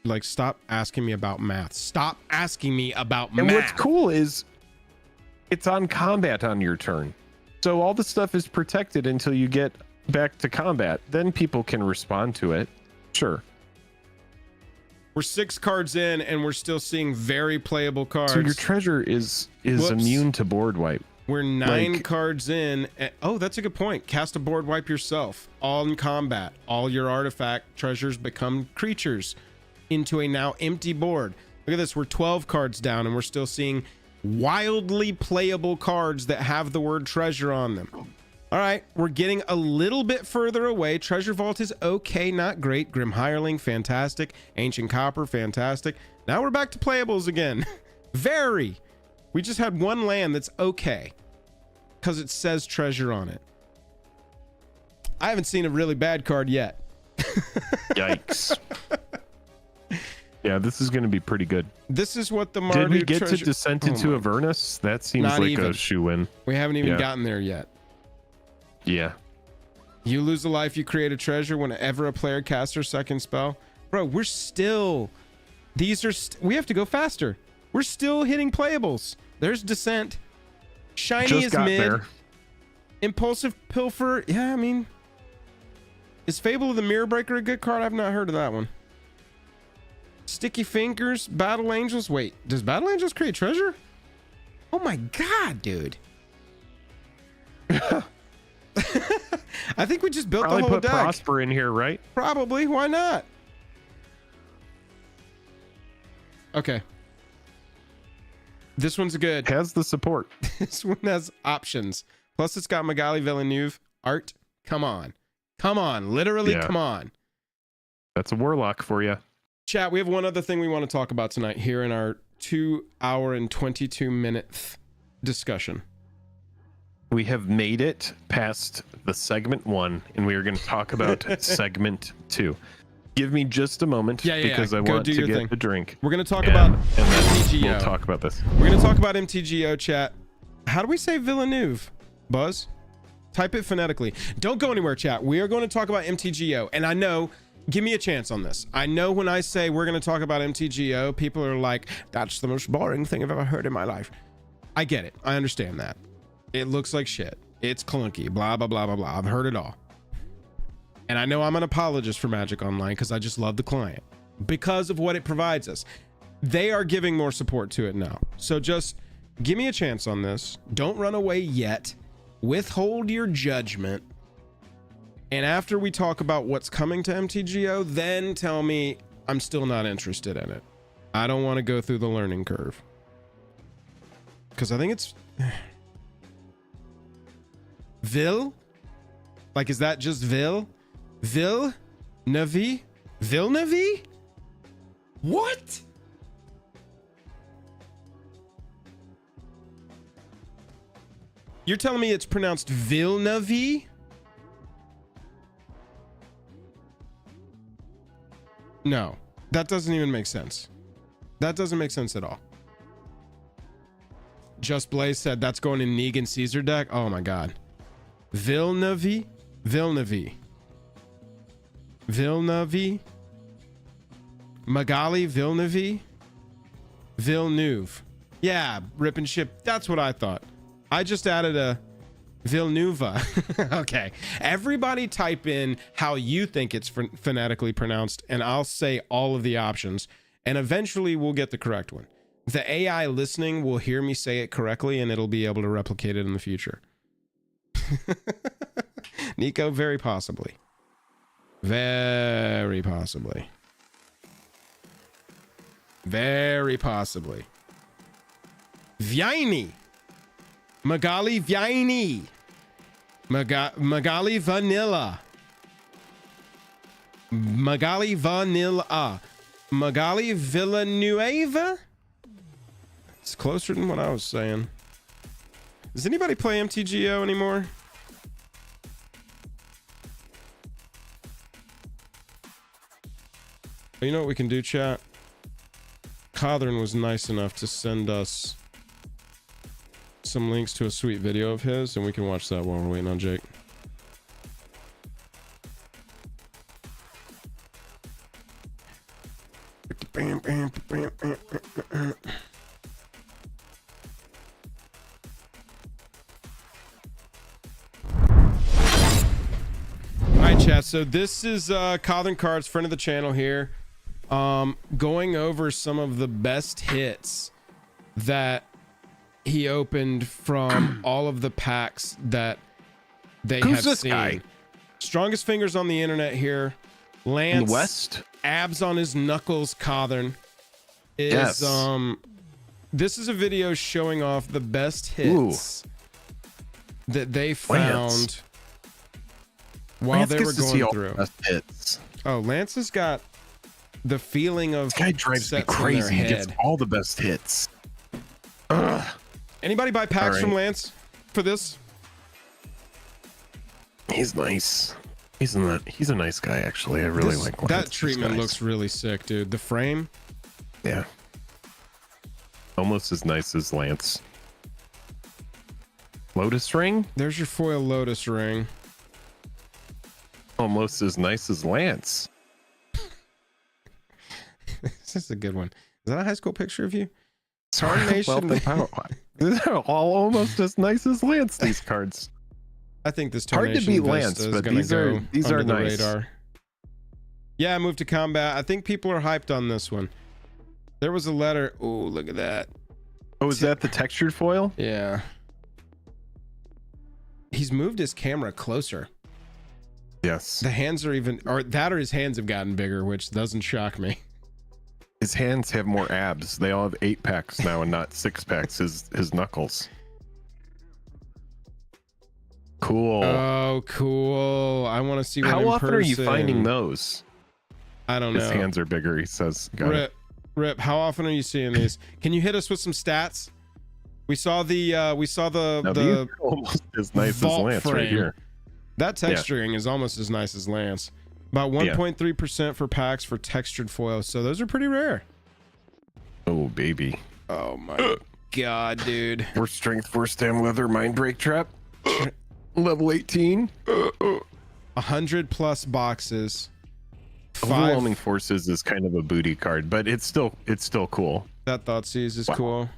Like, stop asking me about math. Stop asking me about math. And what's cool is it's on combat on your turn. So all the stuff is protected until you get back to combat. Then people can respond to it. Sure. We're 6 cards in and we're still seeing very playable cards. So your treasure is immune to board wipe. We're 9 cards in. Oh, that's a good point. Cast a board wipe yourself. All in combat. All your artifact treasures become creatures into a now empty board. Look at this. We're 12 cards down and we're still seeing wildly playable cards that have the word treasure on them. All right, we're getting a little bit further away. Treasure Vault is okay, not great. Grim Hireling, fantastic. Ancient Copper, fantastic. Now we're back to playables again. Very. We just had one land that's okay because it says treasure on it. I haven't seen a really bad card yet. Yikes. Yeah, this is going to be pretty good. This is what the Mardu Did we get to Descent into Avernus? That seems like a shoe-in. We haven't even gotten there yet. Yeah. You lose a life, you create a treasure whenever a player casts their second spell. Bro, we're still... These are... we have to go faster. We're still hitting playables. There's Descent. Shiny Just is got mid. there. Impulsive Pilfer. Yeah, I mean... Is Fable of the Mirror Breaker a good card? I've not heard of that one. Sticky Fingers. Battle Angels. Wait, does Battle Angels create treasure? Oh my god, dude. I think we just built Probably the whole put deck. Prosper in here, right? Probably. Why not? Okay. This one's good. Has the support. This one has options. Plus, it's got Magali Villeneuve art. Come on. Come on. Literally, come on. That's a Warlock for you. Chat, we have one other thing we want to talk about tonight here in our 2 hour and 22 minute discussion. We have made it past the segment 1, and we are going to talk about segment 2. Give me just a moment because I want to get a drink. We're going to talk about MTGO. We'll talk about this. We're going to talk about MTGO, chat. How do we say Villeneuve? Buzz? Type it phonetically. Don't go anywhere, chat. We are going to talk about MTGO. And I know, give me a chance on this. I know when I say we're going to talk about MTGO, people are like, that's the most boring thing I've ever heard in my life. I get it. I understand that. It looks like shit. It's clunky. Blah, blah, blah, blah, blah. I've heard it all. And I know I'm an apologist for Magic Online because I just love the client. Because of what it provides us. They are giving more support to it now. So just give me a chance on this. Don't run away yet. Withhold your judgment. And after we talk about what's coming to MTGO, then tell me I'm still not interested in it. I don't want to go through the learning curve. Because I think it's... Vil? Like, is that just Vil? Vil? Navi? Vilnavi? What? You're telling me it's pronounced Vilnavi? No, that doesn't even make sense. That doesn't make sense at all. Just Blaze said that's going in Negan Caesar deck. Oh my god. Villeneuve. Magali Villeneuve. Yeah, rip and ship. That's what I thought. I just added a Villeneuve. Okay. Everybody type in how you think it's phonetically pronounced, and I'll say all of the options, and eventually we'll get the correct one. The AI listening will hear me say it correctly, and it'll be able to replicate it in the future. Nico, very possibly. Very possibly. Very possibly. Viani. Magali Viani. Magali Vanilla. Magali Vanilla. Magali Villanueva? It's closer than what I was saying. Does anybody play MTGO anymore? You know what we can do, chat? Codern was nice enough to send us some links to a sweet video of his, and we can watch that while we're waiting on Jake. Alright, chat, so this is Codern Cards, friend of the channel here, going over some of the best hits that he opened from all of the packs that they have seen. Guy? Strongest fingers on the internet here. Lance in the West. Abs on his knuckles. Codern is this is a video showing off the best hits that they found while they were going through. Best hits. Oh, Lance has got the feeling of this guy drives me crazy. He gets all the best hits. Ugh. Anybody buy packs from Lance for this? He's nice. He's a nice guy, actually. I really like Lance. That treatment looks really sick, dude. The frame. Yeah. Almost as nice as Lance. Lotus ring? There's your foil Lotus ring. Almost as nice as Lance. This is a good one. Is that a high school picture of you? Tarnation. They're all almost as nice as Lance, these cards. I think this hard to beat Lance, but these are nice. Radar. Yeah, I moved to combat. I think people are hyped on this one. There was a letter. Oh, look at that. Oh, is that the textured foil? Yeah. He's moved his camera closer. Yes. The hands are even, or his hands have gotten bigger, which doesn't shock me. His hands have more abs. They all have 8-packs now and not 6-packs. His knuckles. Cool. Oh, cool. I want to see one. How often are you finding those? I don't know. His hands are bigger, he says. Rip. How often are you seeing these? Can you hit us with some stats? We saw the almost as nice as Lance frame. Right here. That texturing is almost as nice as Lance. About 1.3% for packs for textured foil. So those are pretty rare. Oh, baby. Oh, my God, dude. 4 strength, 4 stam leather, mind break trap. Level 18. 100 plus boxes. Overwhelming Forces is kind of a booty card, but it's still cool. That Thoughtseize is cool.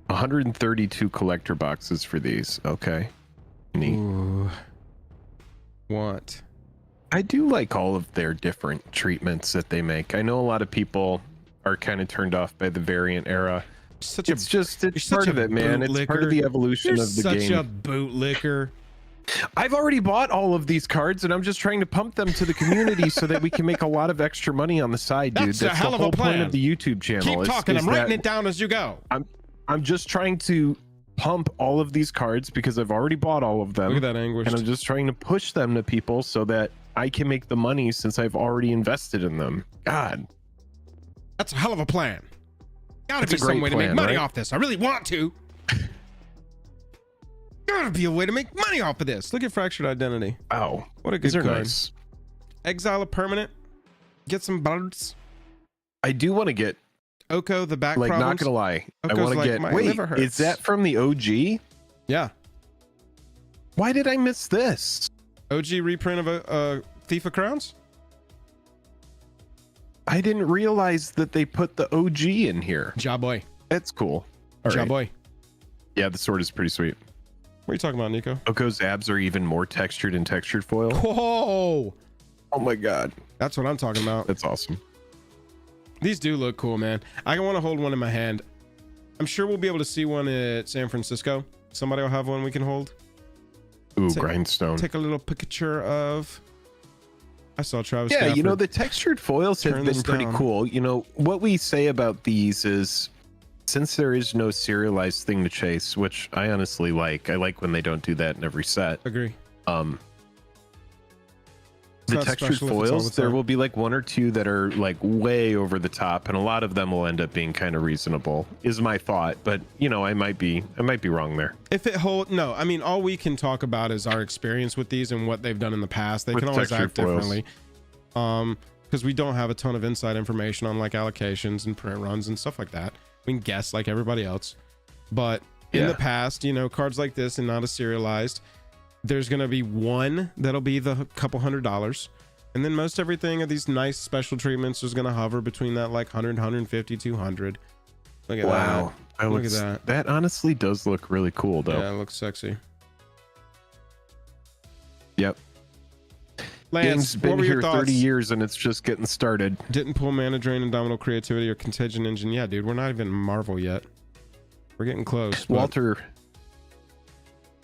132 collector boxes for these. Okay. Neat. Ooh. What? I do like all of their different treatments that they make. I know a lot of people are kind of turned off by the variant era. It's part of it, man. It's part of the evolution of the game. Such a bootlicker. I've already bought all of these cards, and I'm just trying to pump them to the community so that we can make a lot of extra money on the side, dude. That's a hell of a plan. That's the whole point of the YouTube channel. Keep talking. I'm writing it down as you go. I'm just trying to pump all of these cards because I've already bought all of them. Look at that anguish. And I'm just trying to push them to people so that I can make the money since I've already invested in them. God. That's a hell of a plan. Gotta be some way to make money off this. I really want to. Gotta be a way to make money off of this. Look at Fractured Identity. Wow. What a good card. Nice. Exile a permanent. Get some birds. I do want to get Oko, the back like, problems. not gonna lie, Oko's I want to like, get. "My Wait, liver hurts." is that from the OG? Yeah. Why did I miss this? OG reprint of Thief of Crowns? I didn't realize that they put the OG in here. Jaboy. That's cool. All right. Jaboy. Yeah, the sword is pretty sweet. What are you talking about, Nico? Oko's abs are even more textured in textured foil. Whoa! Oh my god. That's what I'm talking about. That's awesome. These do look cool, man. I want to hold one in my hand. I'm sure we'll be able to see one at San Francisco. Somebody will have one we can hold. Ooh, grindstone. Take a little picture of. I saw Travis. Yeah, Stafford. you know, the textured foils have been pretty cool. You know, what we say about these is, since there is no serialized thing to chase, which I honestly like. I like when they don't do that in every set. Agree. The textured foils, there will be like one or two that are like way over the top, and a lot of them will end up being kind of reasonable, is my thought. But you know, I might be wrong there. If it hold, no, I mean, all we can talk about is our experience with these and what they've done in the past. They can always act differently, because we don't have a ton of inside information on like allocations and print runs and stuff like that. We can guess like everybody else, but in the past, you know, cards like this and not as serialized, there's going to be one that'll be the couple $100, and then most everything of these nice special treatments is going to hover between that like 100, 150, 200. Look at wow. that. Look at that. That honestly does look really cool though. Yeah, it looks sexy. Yep. Lance, Game's been here 30 years and it's just getting started. Didn't pull Mana Drain, Indomitable Creativity, or Contagion Engine. Yeah, dude, we're not even Marvel yet. We're getting close. But...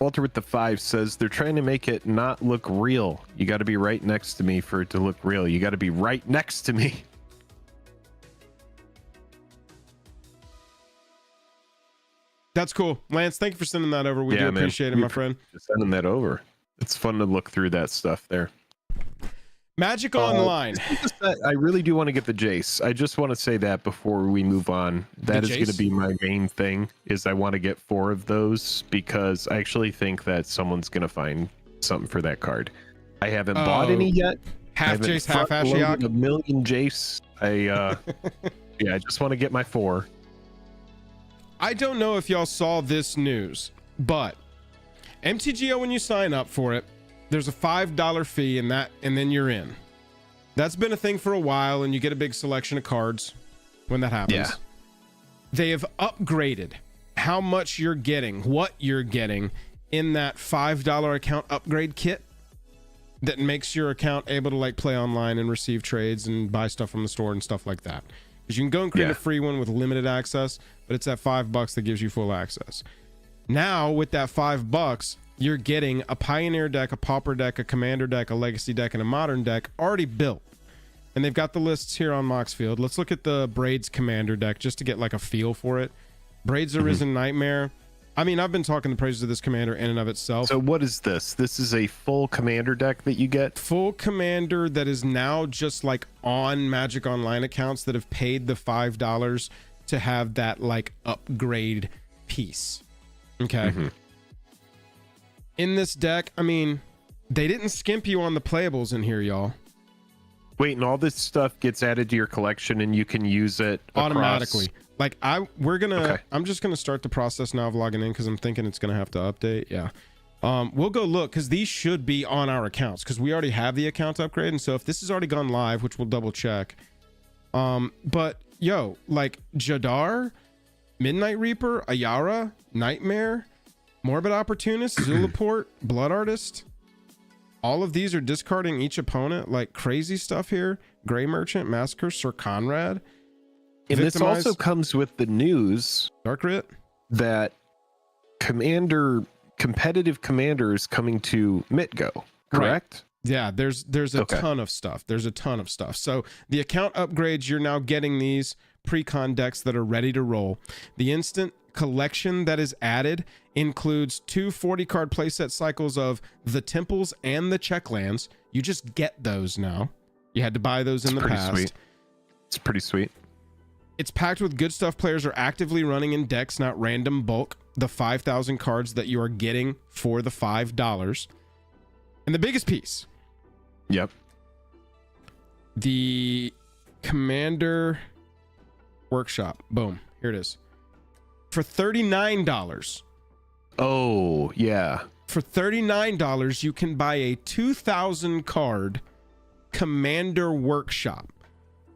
Walter with the 5 says they're trying to make it not look real. You got to be right next to me for it to look real. You got to be right next to me. That's cool. Lance, thank you for sending that over. We do appreciate it, my friend. Sending that over. It's fun to look through that stuff there. Magic Online. I really do want to get the Jace. I just want to say that before we move on. That is going to be my main thing, is I want to get 4 of those, because I actually think that somene's going to find something for that card. I haven't bought any yet. Half Jace, half Ashiok. A million Jace. I just want to get my 4. I don't know if y'all saw this news, but MTGO, when you sign up for it, there's a $5 fee and then you're in. That's been a thing for a while, and you get a big selection of cards when that happens. Yeah. They have upgraded how much you're getting, what you're getting in that $5 account upgrade kit that makes your account able to like play online and receive trades and buy stuff from the store and stuff like that. Because you can go and create a free one with limited access, but it's that $5 that gives you full access. Now with that $5, you're getting a Pioneer deck, a Pauper deck, a Commander deck, a Legacy deck, and a Modern deck already built. And they've got the lists here on Moxfield. Let's look at the Braids Commander deck just to get like a feel for it. Braids Arisen Nightmare. I mean, I've been talking the praises of this commander in and of itself. So what is this? This is a full commander deck that you get? Full commander that is now just like on Magic Online accounts that have paid the $5 to have that like upgrade piece. Okay. In this deck, I mean, they didn't skimp you on the playables in here, y'all. Wait, and all this stuff gets added to your collection and you can use it automatically. Like I'm just gonna start the process now of logging in because I'm thinking it's gonna have to update. Yeah. We'll go look because these should be on our accounts because we already have the account upgrade. And so if this has already gone live, which we'll double check. But yo, like Jadar, Midnight Reaper, Ayara, Nightmare, Morbid Opportunist, Zulaport, Blood Artist. All of these are discarding each opponent, like crazy stuff here. Gray Merchant, Massacre, Sir Conrad. And this also comes with the news, Dark Writ, that competitive commander is coming to MTGO, correct? Right. Yeah, there's a ton of stuff. There's a ton of stuff. So the account upgrades, you're now getting these Precon decks that are ready to roll. The instant collection that is added includes 2 40-card playset cycles of the Temples and the Checklands. You just get those now. You had to buy those in the past. Sweet. It's pretty sweet. It's packed with good stuff players are actively running in decks, not random bulk. The 5,000 cards that you are getting for the $5. And the biggest piece. Yep. The Commander Workshop. Boom. Here it is. For $39. Oh, yeah. For $39, you can buy a 2,000 card Commander Workshop.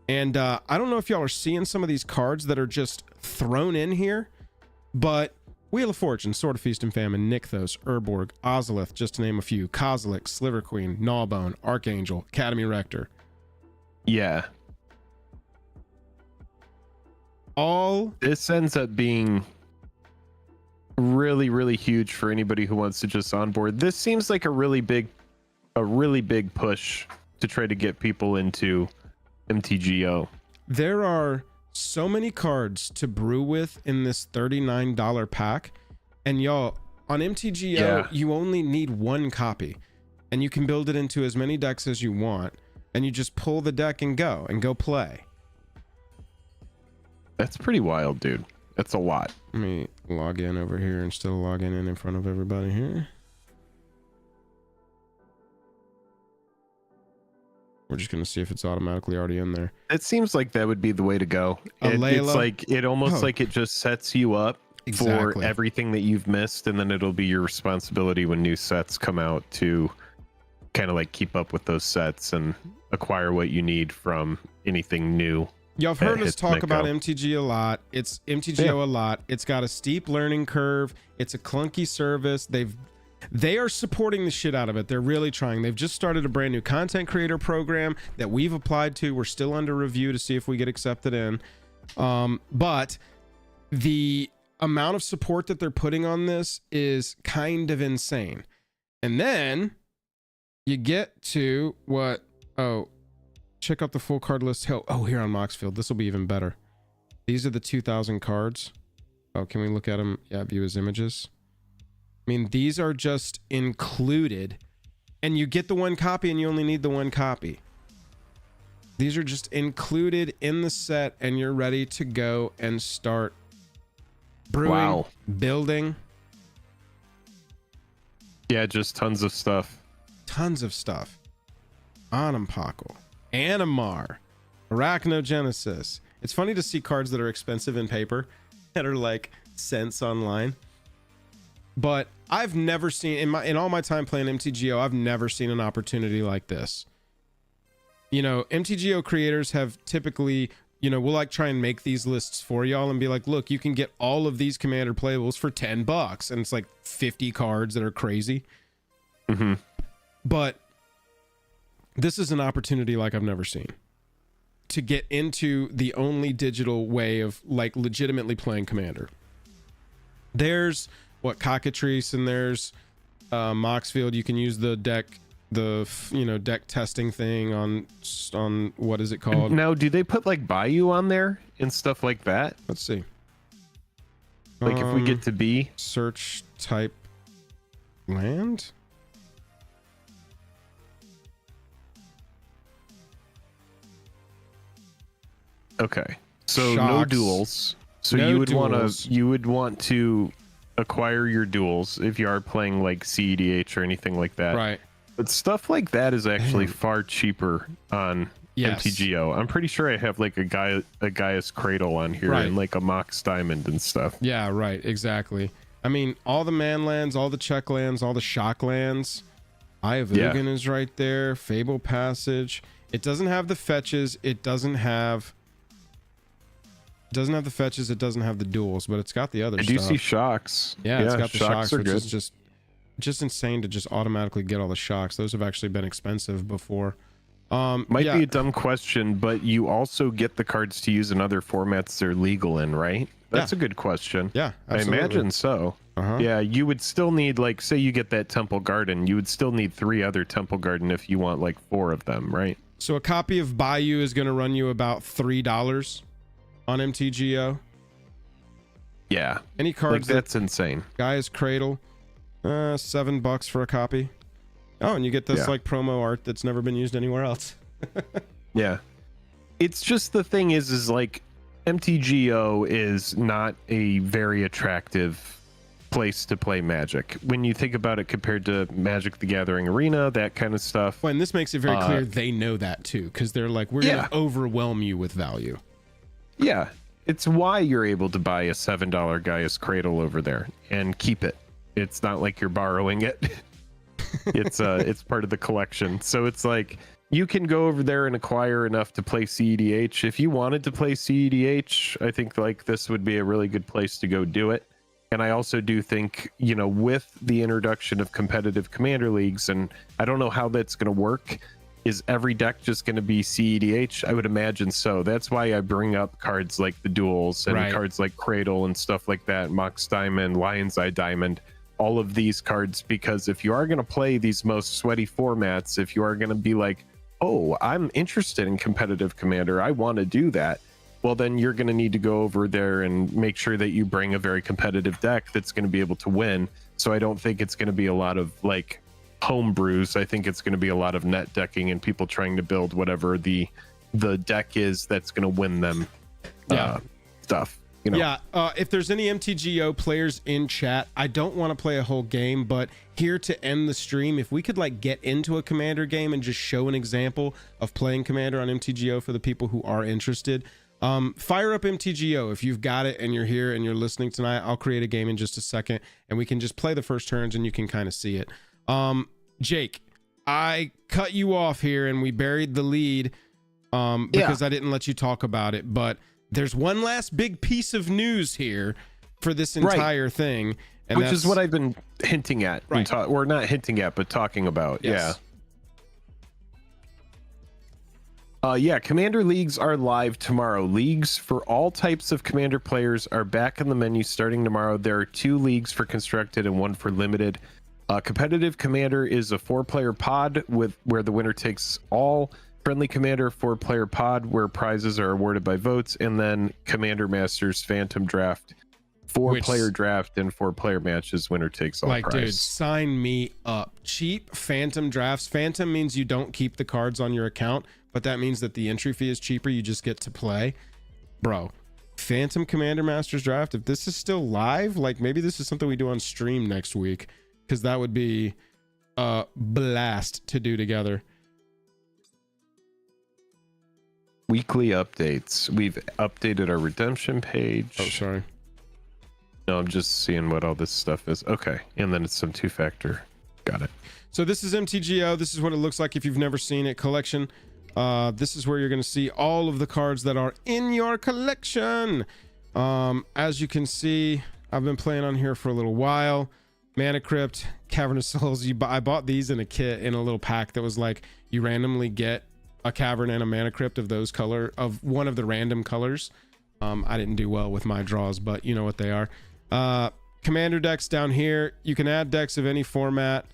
And I don't know if y'all are seeing some of these cards that are just thrown in here, but Wheel of Fortune, Sword of Feast and Famine, Nykthos, Urborg, Ozolith, just to name a few, Kozilek, Sliver Queen, Gnawbone, Archangel, Academy Rector. Yeah. All this ends up being really, really huge for anybody who wants to just onboard. This seems like a really big push to try to get people into MTGO. There are so many cards to brew with in this $39 pack, and y'all, on MTGO you only need one copy, and you can build it into as many decks as you want, and you just pull the deck and go play. That's pretty wild, dude. That's a lot. Let me log in over here and still log in front of everybody here. We're just going to see if it's automatically already in there. It seems like that would be the way to go. It's like it almost like it just sets you up for everything that you've missed, and then it'll be your responsibility when new sets come out to kind of like keep up with those sets and acquire what you need from anything new. Y'all have heard us talk about MTG a lot. It's MTGO a lot. It's got a steep learning curve. It's a clunky service. They are supporting the shit out of it. They're really trying. They've just started a brand new content creator program that we've applied to. We're still under review to see if we get accepted in. But the amount of support that they're putting on this is kind of insane. And then you get to what? Oh, check out the full card list. Oh, here on Moxfield. This will be even better. These are the 2,000 cards. Oh, can we look at them? Yeah, view as images. I mean, these are just included, and you get the one copy and you only need the one copy. These are just included in the set, and you're ready to go and start brewing, building. Yeah, just tons of stuff. Tons of stuff. Anampakal, Animar, Arachnogenesis. It's funny to see cards that are expensive in paper that are like cents online. But I've never seen in all my time playing MTGO, I've never seen an opportunity like this. You know, MTGO creators have typically, you know, we'll like try and make these lists for y'all and be like, look, you can get all of these commander playables for $10, and it's like 50 cards that are crazy. Mm-hmm. But this is an opportunity like I've never seen to get into the only digital way of like legitimately playing Commander. There's Cockatrice, and there's Moxfield. You can use the deck, deck testing thing on what is it called? Now, do they put like Bayou on there and stuff like that? Let's see. Like if we get to B, search type land. Okay, so Shocks. no duels. So no you would want to acquire your duels if you are playing like CEDH or anything like that. Right. But stuff like that is actually far cheaper on MTGO. I'm pretty sure I have like a Gaia's Cradle on here and like a Mox Diamond and stuff. Yeah, right. Exactly. I mean, all the man lands, all the check lands, all the shock lands. Eye of Ugin is right there. Fable Passage. It doesn't have the fetches. It doesn't have the fetches. It doesn't have the duels, but it's got the other stuff. I do see shocks. Yeah, it's got the shocks, which good. is just insane to just automatically get all the shocks. Those have actually been expensive before. Might be a dumb question, but you also get the cards to use in other formats they're legal in, right? That's a good question. Yeah, absolutely. I imagine so. Yeah, you would still need, like, say you get that Temple Garden, you would still need 3 other Temple Garden if you want like 4 of them, right? So a copy of Bayou is going to run you about $3 on MTGO. Yeah. Any cards that's insane. Gaia's Cradle, $7 for a copy. Oh, and you get this like promo art that's never been used anywhere else. Yeah. It's just the thing is like MTGO is not a very attractive place to play Magic when you think about it compared to Magic the Gathering Arena, that kind of stuff. Well, and this makes it very clear they know that too, because they're like, we're going to overwhelm you with value. Yeah. it's why you're able to buy a $7 Gaia's Cradle over there and keep it. It's not like you're borrowing it. It's part of the collection. So it's like you can go over there and acquire enough to play CEDH. If you wanted to play CEDH, I think like this would be a really good place to go do it. And I also do think, you know, with the introduction of competitive commander leagues, and I don't know how that's going to work, is every deck just going to be CEDH? I would imagine so. That's why I bring up cards like the Duels and cards like Cradle and stuff like that, Mox Diamond, Lion's Eye Diamond, all of these cards, because if you are going to play these most sweaty formats, if you are going to be like, oh, I'm interested in competitive commander, I want to do that, well, then you're going to need to go over there and make sure that you bring a very competitive deck that's going to be able to win. So I don't think it's going to be a lot of like home brews. I think it's going to be a lot of net decking and people trying to build whatever the deck is that's going to win them stuff. You know? Yeah, if there's any MTGO players in chat, I don't want to play a whole game, but here to end the stream, if we could like get into a commander game and just show an example of playing commander on MTGO for the people who are interested. Fire up MTGO if you've got it and you're here and you're listening tonight. I'll create a game in just a second and we can just play the first turns and you can kind of see it. Jake, I cut you off here and we buried the lead because I didn't let you talk about it, but there's one last big piece of news here for this entire thing, and which is what I've been hinting at, or not hinting at, but talking about. Yes. Commander leagues are live tomorrow. Leagues for all types of commander players are back in the menu starting tomorrow. There are 2 leagues for constructed and 1 for limited. Competitive commander is a 4-player pod where the winner takes all. Friendly commander 4-player pod where prizes are awarded by votes, and then Commander Masters Phantom Draft 4-player draft and 4-player matches, winner takes all. Like, dude, sign me up. Cheap Phantom drafts. Phantom means you don't keep the cards on your account, but that means that the entry fee is cheaper. You just get to play. Bro, Phantom Commander Masters draft, if this is still live, like maybe this is something we do on stream next week, because that would be a blast to do together. Weekly updates. We've updated our redemption page. Oh, sorry. No, I'm just seeing what all this stuff is. Okay. And then it's some 2-factor. Got it. So this is MTGO. This is what it looks like if you've never seen it. Collection. This is where you're going to see all of the cards that are in your collection. As you can see, I've been playing on here for a little while. Mana Crypt, Cavern of Souls. I bought these in a kit, in a little pack that was like, you randomly get a Cavern and a Mana Crypt of those color, of one of the random colors. I didn't do well with my draws, but you know what they are. Commander decks down here. You can add decks of any format.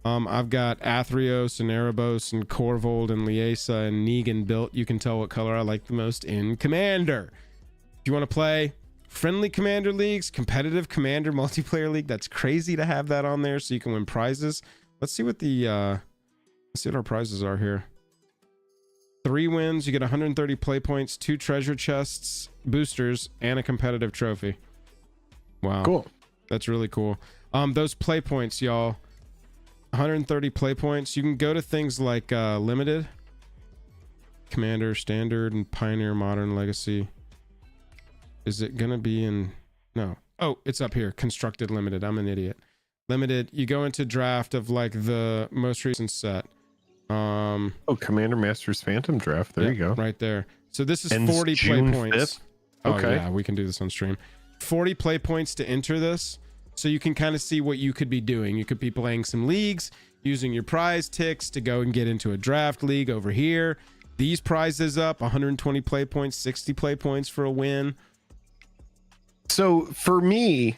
I've got Athreos and Erebos and Corvold and Liesa and Negan built. You can tell what color I like the most in Commander. If you want to play friendly Commander leagues, competitive Commander multiplayer league, that's crazy to have that on there so you can win prizes. Let's see what the let's see what our prizes are here. 3 wins, you get 130 play points, 2 treasure chests, boosters, and a competitive trophy. Wow, cool. That's really cool. Those play points, y'all, 130 play points. You can go to things like limited, Commander, Standard, and Pioneer, Modern, Legacy. Is it gonna be in? No. Oh, it's up here. Constructed, limited. I'm an idiot. Limited. You go into draft of like the most recent set. Commander Masters Phantom Draft. There you go. Right there. So this is Ends 40 June play points. 5th? Okay. Oh, yeah, we can do this on stream. 40 play points to enter this. So you can kind of see what you could be doing. You could be playing some leagues, using your prize ticks to go and get into a draft league over here. These prizes up 120 play points, 60 play points for a win. So for me,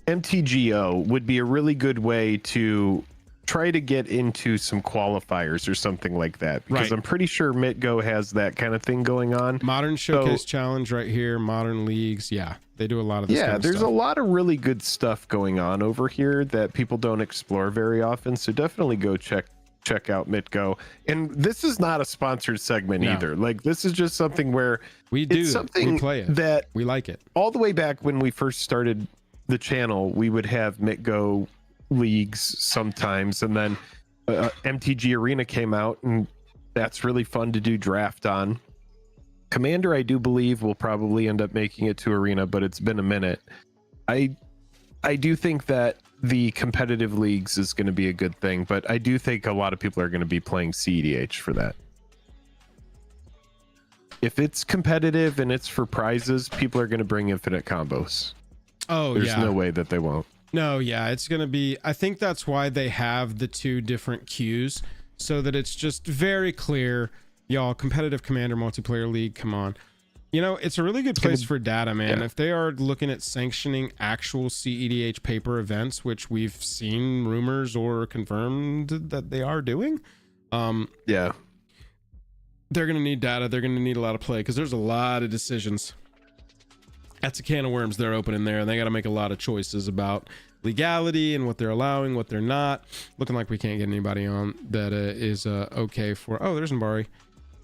MTGO would be a really good way to try to get into some qualifiers or something like that, because I'm pretty sure MTGO has that kind of thing going on. Modern Showcase Challenge right here, Modern Leagues. Yeah, they do a lot of this kind of there's stuff. a lot of really good stuff going on over here that people don't explore very often, so definitely go check out MTGO. And this is not a sponsored segment either. Like, this is just something where we play it, that we like it. All the way back when we first started the channel, we would have MTGO leagues sometimes, and then MTG Arena came out, and that's really fun to do draft on. Commander, I do believe, will probably end up making it to Arena, but it's been a minute. I do think that the competitive leagues is going to be a good thing, but I do think a lot of people are going to be playing CEDH for that. If it's competitive and it's for prizes, people are going to bring infinite combos. Oh, There's no way that they won't. No, yeah, it's going to be... I think that's why they have the 2 different queues, so that it's just very clear. Y'all, competitive Commander multiplayer league, come on. You know, it's a really good place for data, man. Yeah. If they are looking at sanctioning actual CEDH paper events, which we've seen rumors or confirmed that they are doing, yeah, they're going to need data. They're going to need a lot of play, because there's a lot of decisions. That's a can of worms they're opening there, and they got to make a lot of choices about legality and what they're allowing, what they're not. Looking like we can't get anybody on that is okay for... Oh, there's Mbari.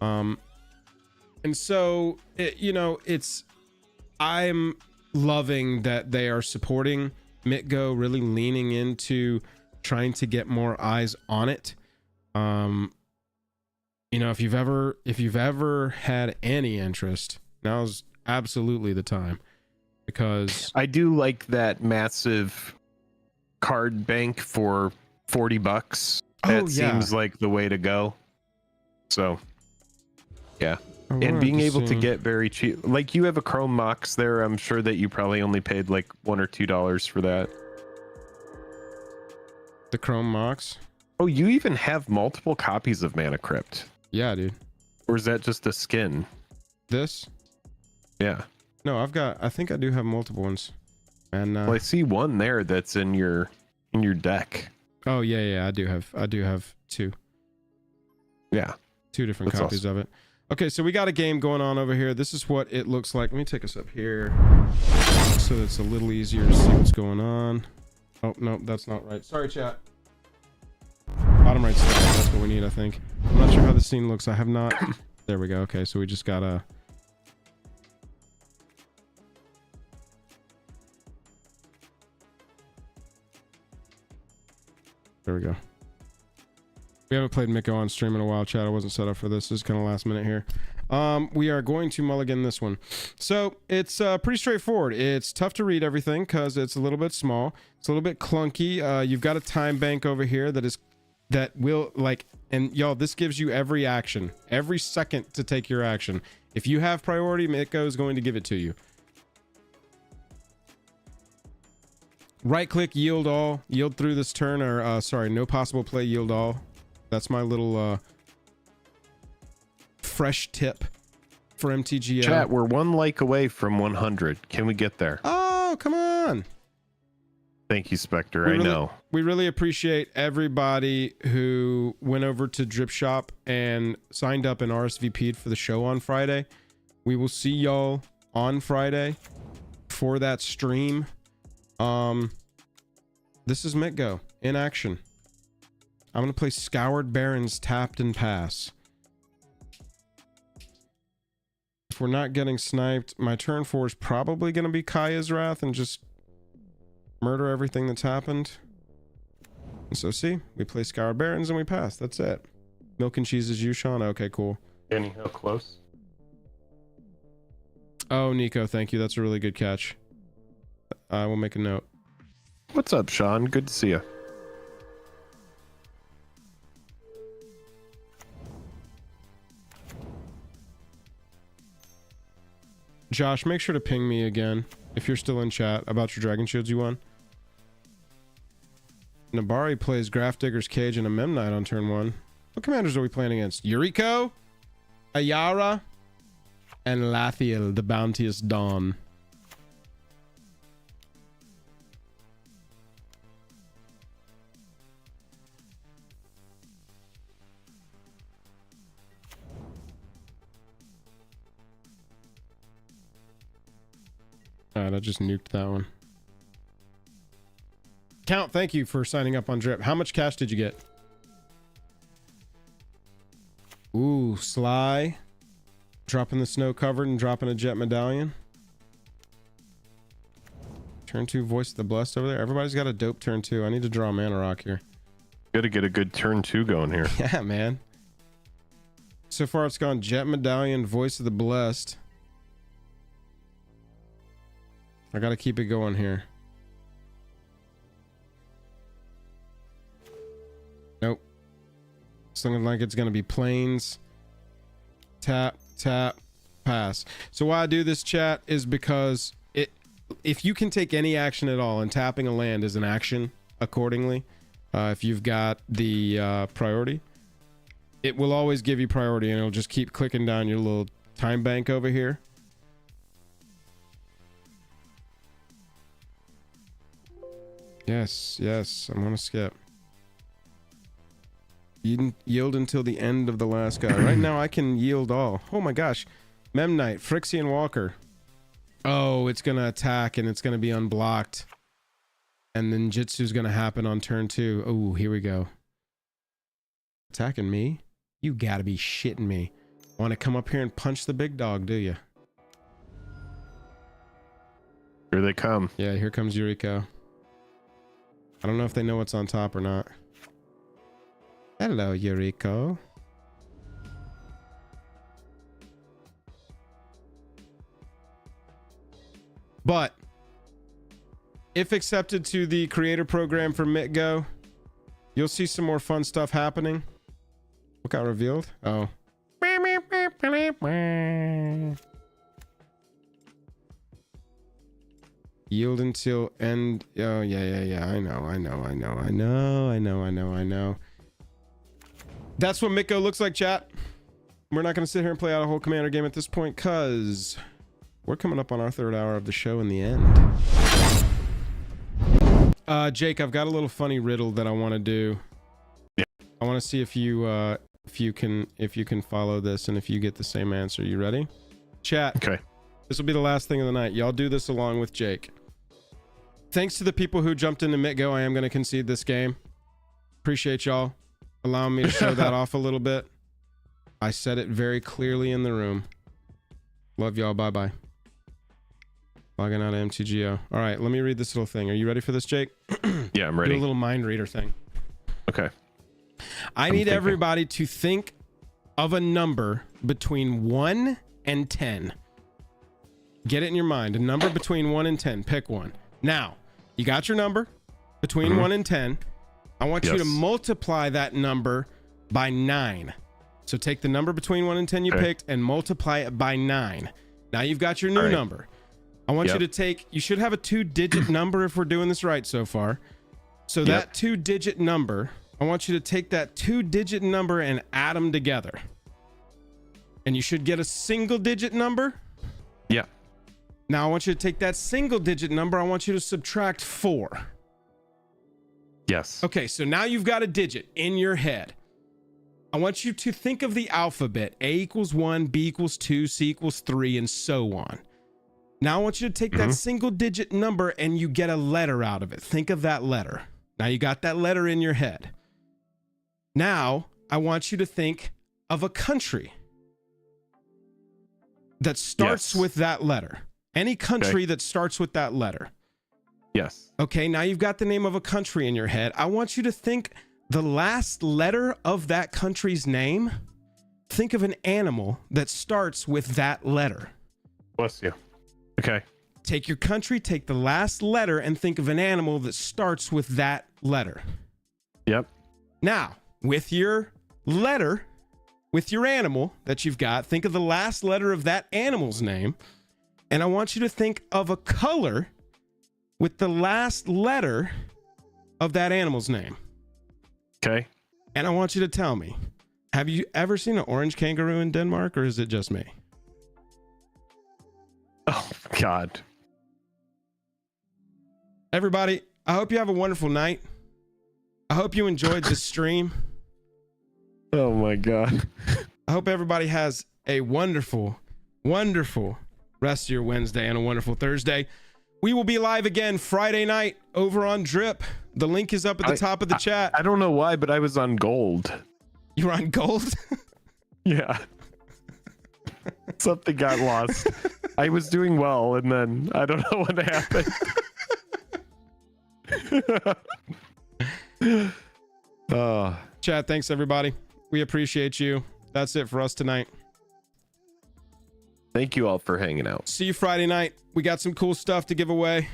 And so, you know, I'm loving that they are supporting MTGO, really leaning into trying to get more eyes on it. You know, if you've ever had any interest, now's absolutely the time, because I do like that massive card bank for $40. That seems like the way to go. So, yeah. And being able to get very cheap, like you have a Chrome Mox there. I'm sure that you probably only paid like $1 or $2 for that. The Chrome Mox? Oh, you even have multiple copies of Mana Crypt. Yeah, dude. Or is that just a skin? This? Yeah. No, I think I do have multiple ones. And well, I see one there that's in your deck. Oh yeah, I do have 2. Yeah. 2 different copies of it. Okay, so we got a game going on over here. This is what it looks like. Let me take us up here so it's a little easier to see what's going on. Oh, no, that's not right. Sorry, chat. Bottom right side, that's what we need, I think. I'm not sure how the scene looks. I have not... There we go. Okay, so we just gotta... There we go. We haven't played MTGO on stream in a while, chat. I wasn't set up for this. This is kind of last minute here. We are going to mulligan this one. So it's pretty straightforward. It's tough to read everything because it's a little bit small. It's a little bit clunky. You've got a time bank over here that will like, and y'all, this gives you every action, every second to take your action. If you have priority, MTGO is going to give it to you. Right click, yield all, yield through this turn, or sorry, no possible play, yield all. That's my little fresh tip for MTGO. Chat, we're 1 like away from 100. Can we get there? Oh, come on. Thank you, Spectre. I know. We really appreciate everybody who went over to Drip Shop and signed up and RSVP'd for the show on Friday. We will see y'all on Friday for that stream. This is MTGO in action. I'm gonna play Scoured Barrens Tapped and Pass. If we're not getting sniped, my turn 4 is probably gonna be Kaya's Wrath and just murder everything that's happened. And so see, we play Scoured Barrens and we pass. That's it. Milk and cheese is you, Sean. Okay, cool. Danny, how close? Oh, Nico, thank you. That's a really good catch. I will make a note. What's up, Sean? Good to see you. Josh, make sure to ping me again if you're still in chat about your Dragon Shields you won. Nabari plays Grafdigger's Cage and a Memnite on turn 1. What commanders are we playing against? Yuriko, Ayara, and Lathiel, the Bounteous Dawn. Alright, I just nuked that one. Count, thank you for signing up on Drip. How much cash did you get? Ooh, Sly. Dropping the snow covered and dropping a jet medallion. Turn 2, Voice of the Blessed over there. Everybody's got a dope turn 2. I need to draw a mana rock here. Gotta get a good turn 2 going here. Yeah, man. So far it's gone Jet Medallion, Voice of the Blessed. I gotta keep it going here. Nope. It's looking like it's gonna be Plains. Tap, tap, pass. So why I do this, chat, is because if you can take any action at all, and tapping a land is an action accordingly, if you've got the priority, it will always give you priority, and it'll just keep clicking down your little time bank over here. Yes, yes, I'm gonna skip. Yield until the end of the last guy. Right now I can yield all. Oh my gosh. Mem Knight, Phyrexian Walker. Oh, it's gonna attack and it's gonna be unblocked. And then Jitsu's gonna happen on turn 2. Oh, here we go. Attacking me? You gotta be shitting me. Want to come up here and punch the big dog, do you? Here they come. Yeah, here comes Yuriko. I don't know if they know what's on top or not. Hello, Yuriko. But if accepted to the creator program for MTGO, you'll see some more fun stuff happening. What got revealed? Oh. Yield until end. Oh, yeah. I know. That's what MTGO looks like, chat. We're not going to sit here and play out a whole Commander game at this point, because we're coming up on our 3rd hour of the show in the end. Jake, I've got a little funny riddle that I want to do. Yeah. I want to see if you can follow this and if you get the same answer. You ready? Chat. Okay. This will be the last thing of the night. Y'all do this along with Jake. Thanks to the people who jumped into MTGO, I am going to concede this game. Appreciate y'all allowing me to show that off a little bit. I said it very clearly in the room. Love y'all. Bye-bye. Logging out of MTGO. All right, let me read this little thing. Are you ready for this, Jake? Yeah, I'm ready. Do a little mind reader thing. Okay. I need everybody to think of a number between 1 and 10. Get it in your mind. A number between 1 and 10. Pick one. Now, you got your number between 1 and 10. I want you to multiply that number by 9. So take the number between 1 and 10 you picked and multiply it by 9. Now you've got your new number. I want you to take, you should have a 2-digit number if we're doing this right so far. So that 2-digit number, I want you to take that 2-digit number and add them together. And you should get a single-digit number. Yeah. Now I want you to take that single-digit number, I want you to subtract 4. Yes. Okay, so now you've got a digit in your head. I want you to think of the alphabet. A equals 1, B equals 2, C equals 3, and so on. Now I want you to take that single digit number and you get a letter out of it. Think of that letter. Now you got that letter in your head. Now I want you to think of a country that starts with that letter. Any country that starts with that letter. Yes. Okay, now you've got the name of a country in your head. I want you to think the last letter of that country's name. Think of an animal that starts with that letter. Bless you. Okay. Take your country, take the last letter, and think of an animal that starts with that letter. Yep. Now, with your letter, with your animal that you've got, think of the last letter of that animal's name. And I want you to think of a color with the last letter of that animal's name. Okay. And I want you to tell me, have you ever seen an orange kangaroo in Denmark, or is it just me? Oh, God. Everybody, I hope you have a wonderful night. I hope you enjoyed this stream. Oh, my God. I hope everybody has a wonderful, wonderful rest of your Wednesday and a wonderful Thursday. We will be live again Friday night over on Drip. The link is up at the top of the chat. I don't know why, but I was on gold. You were on gold? Yeah. Something got lost. I was doing well, and then I don't know what happened. Chat, thanks everybody. We appreciate you. That's it for us tonight. Thank you all for hanging out. See you Friday night. We got some cool stuff to give away.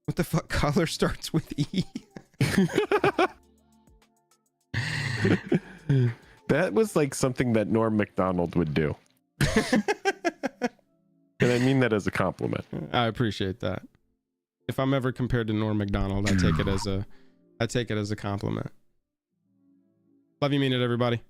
What the fuck? Color starts with E. That was like something that Norm Macdonald would do. And I mean that as a compliment. I appreciate that. If I'm ever compared to Norm Macdonald, I take it as a compliment. Love you, mean it, everybody.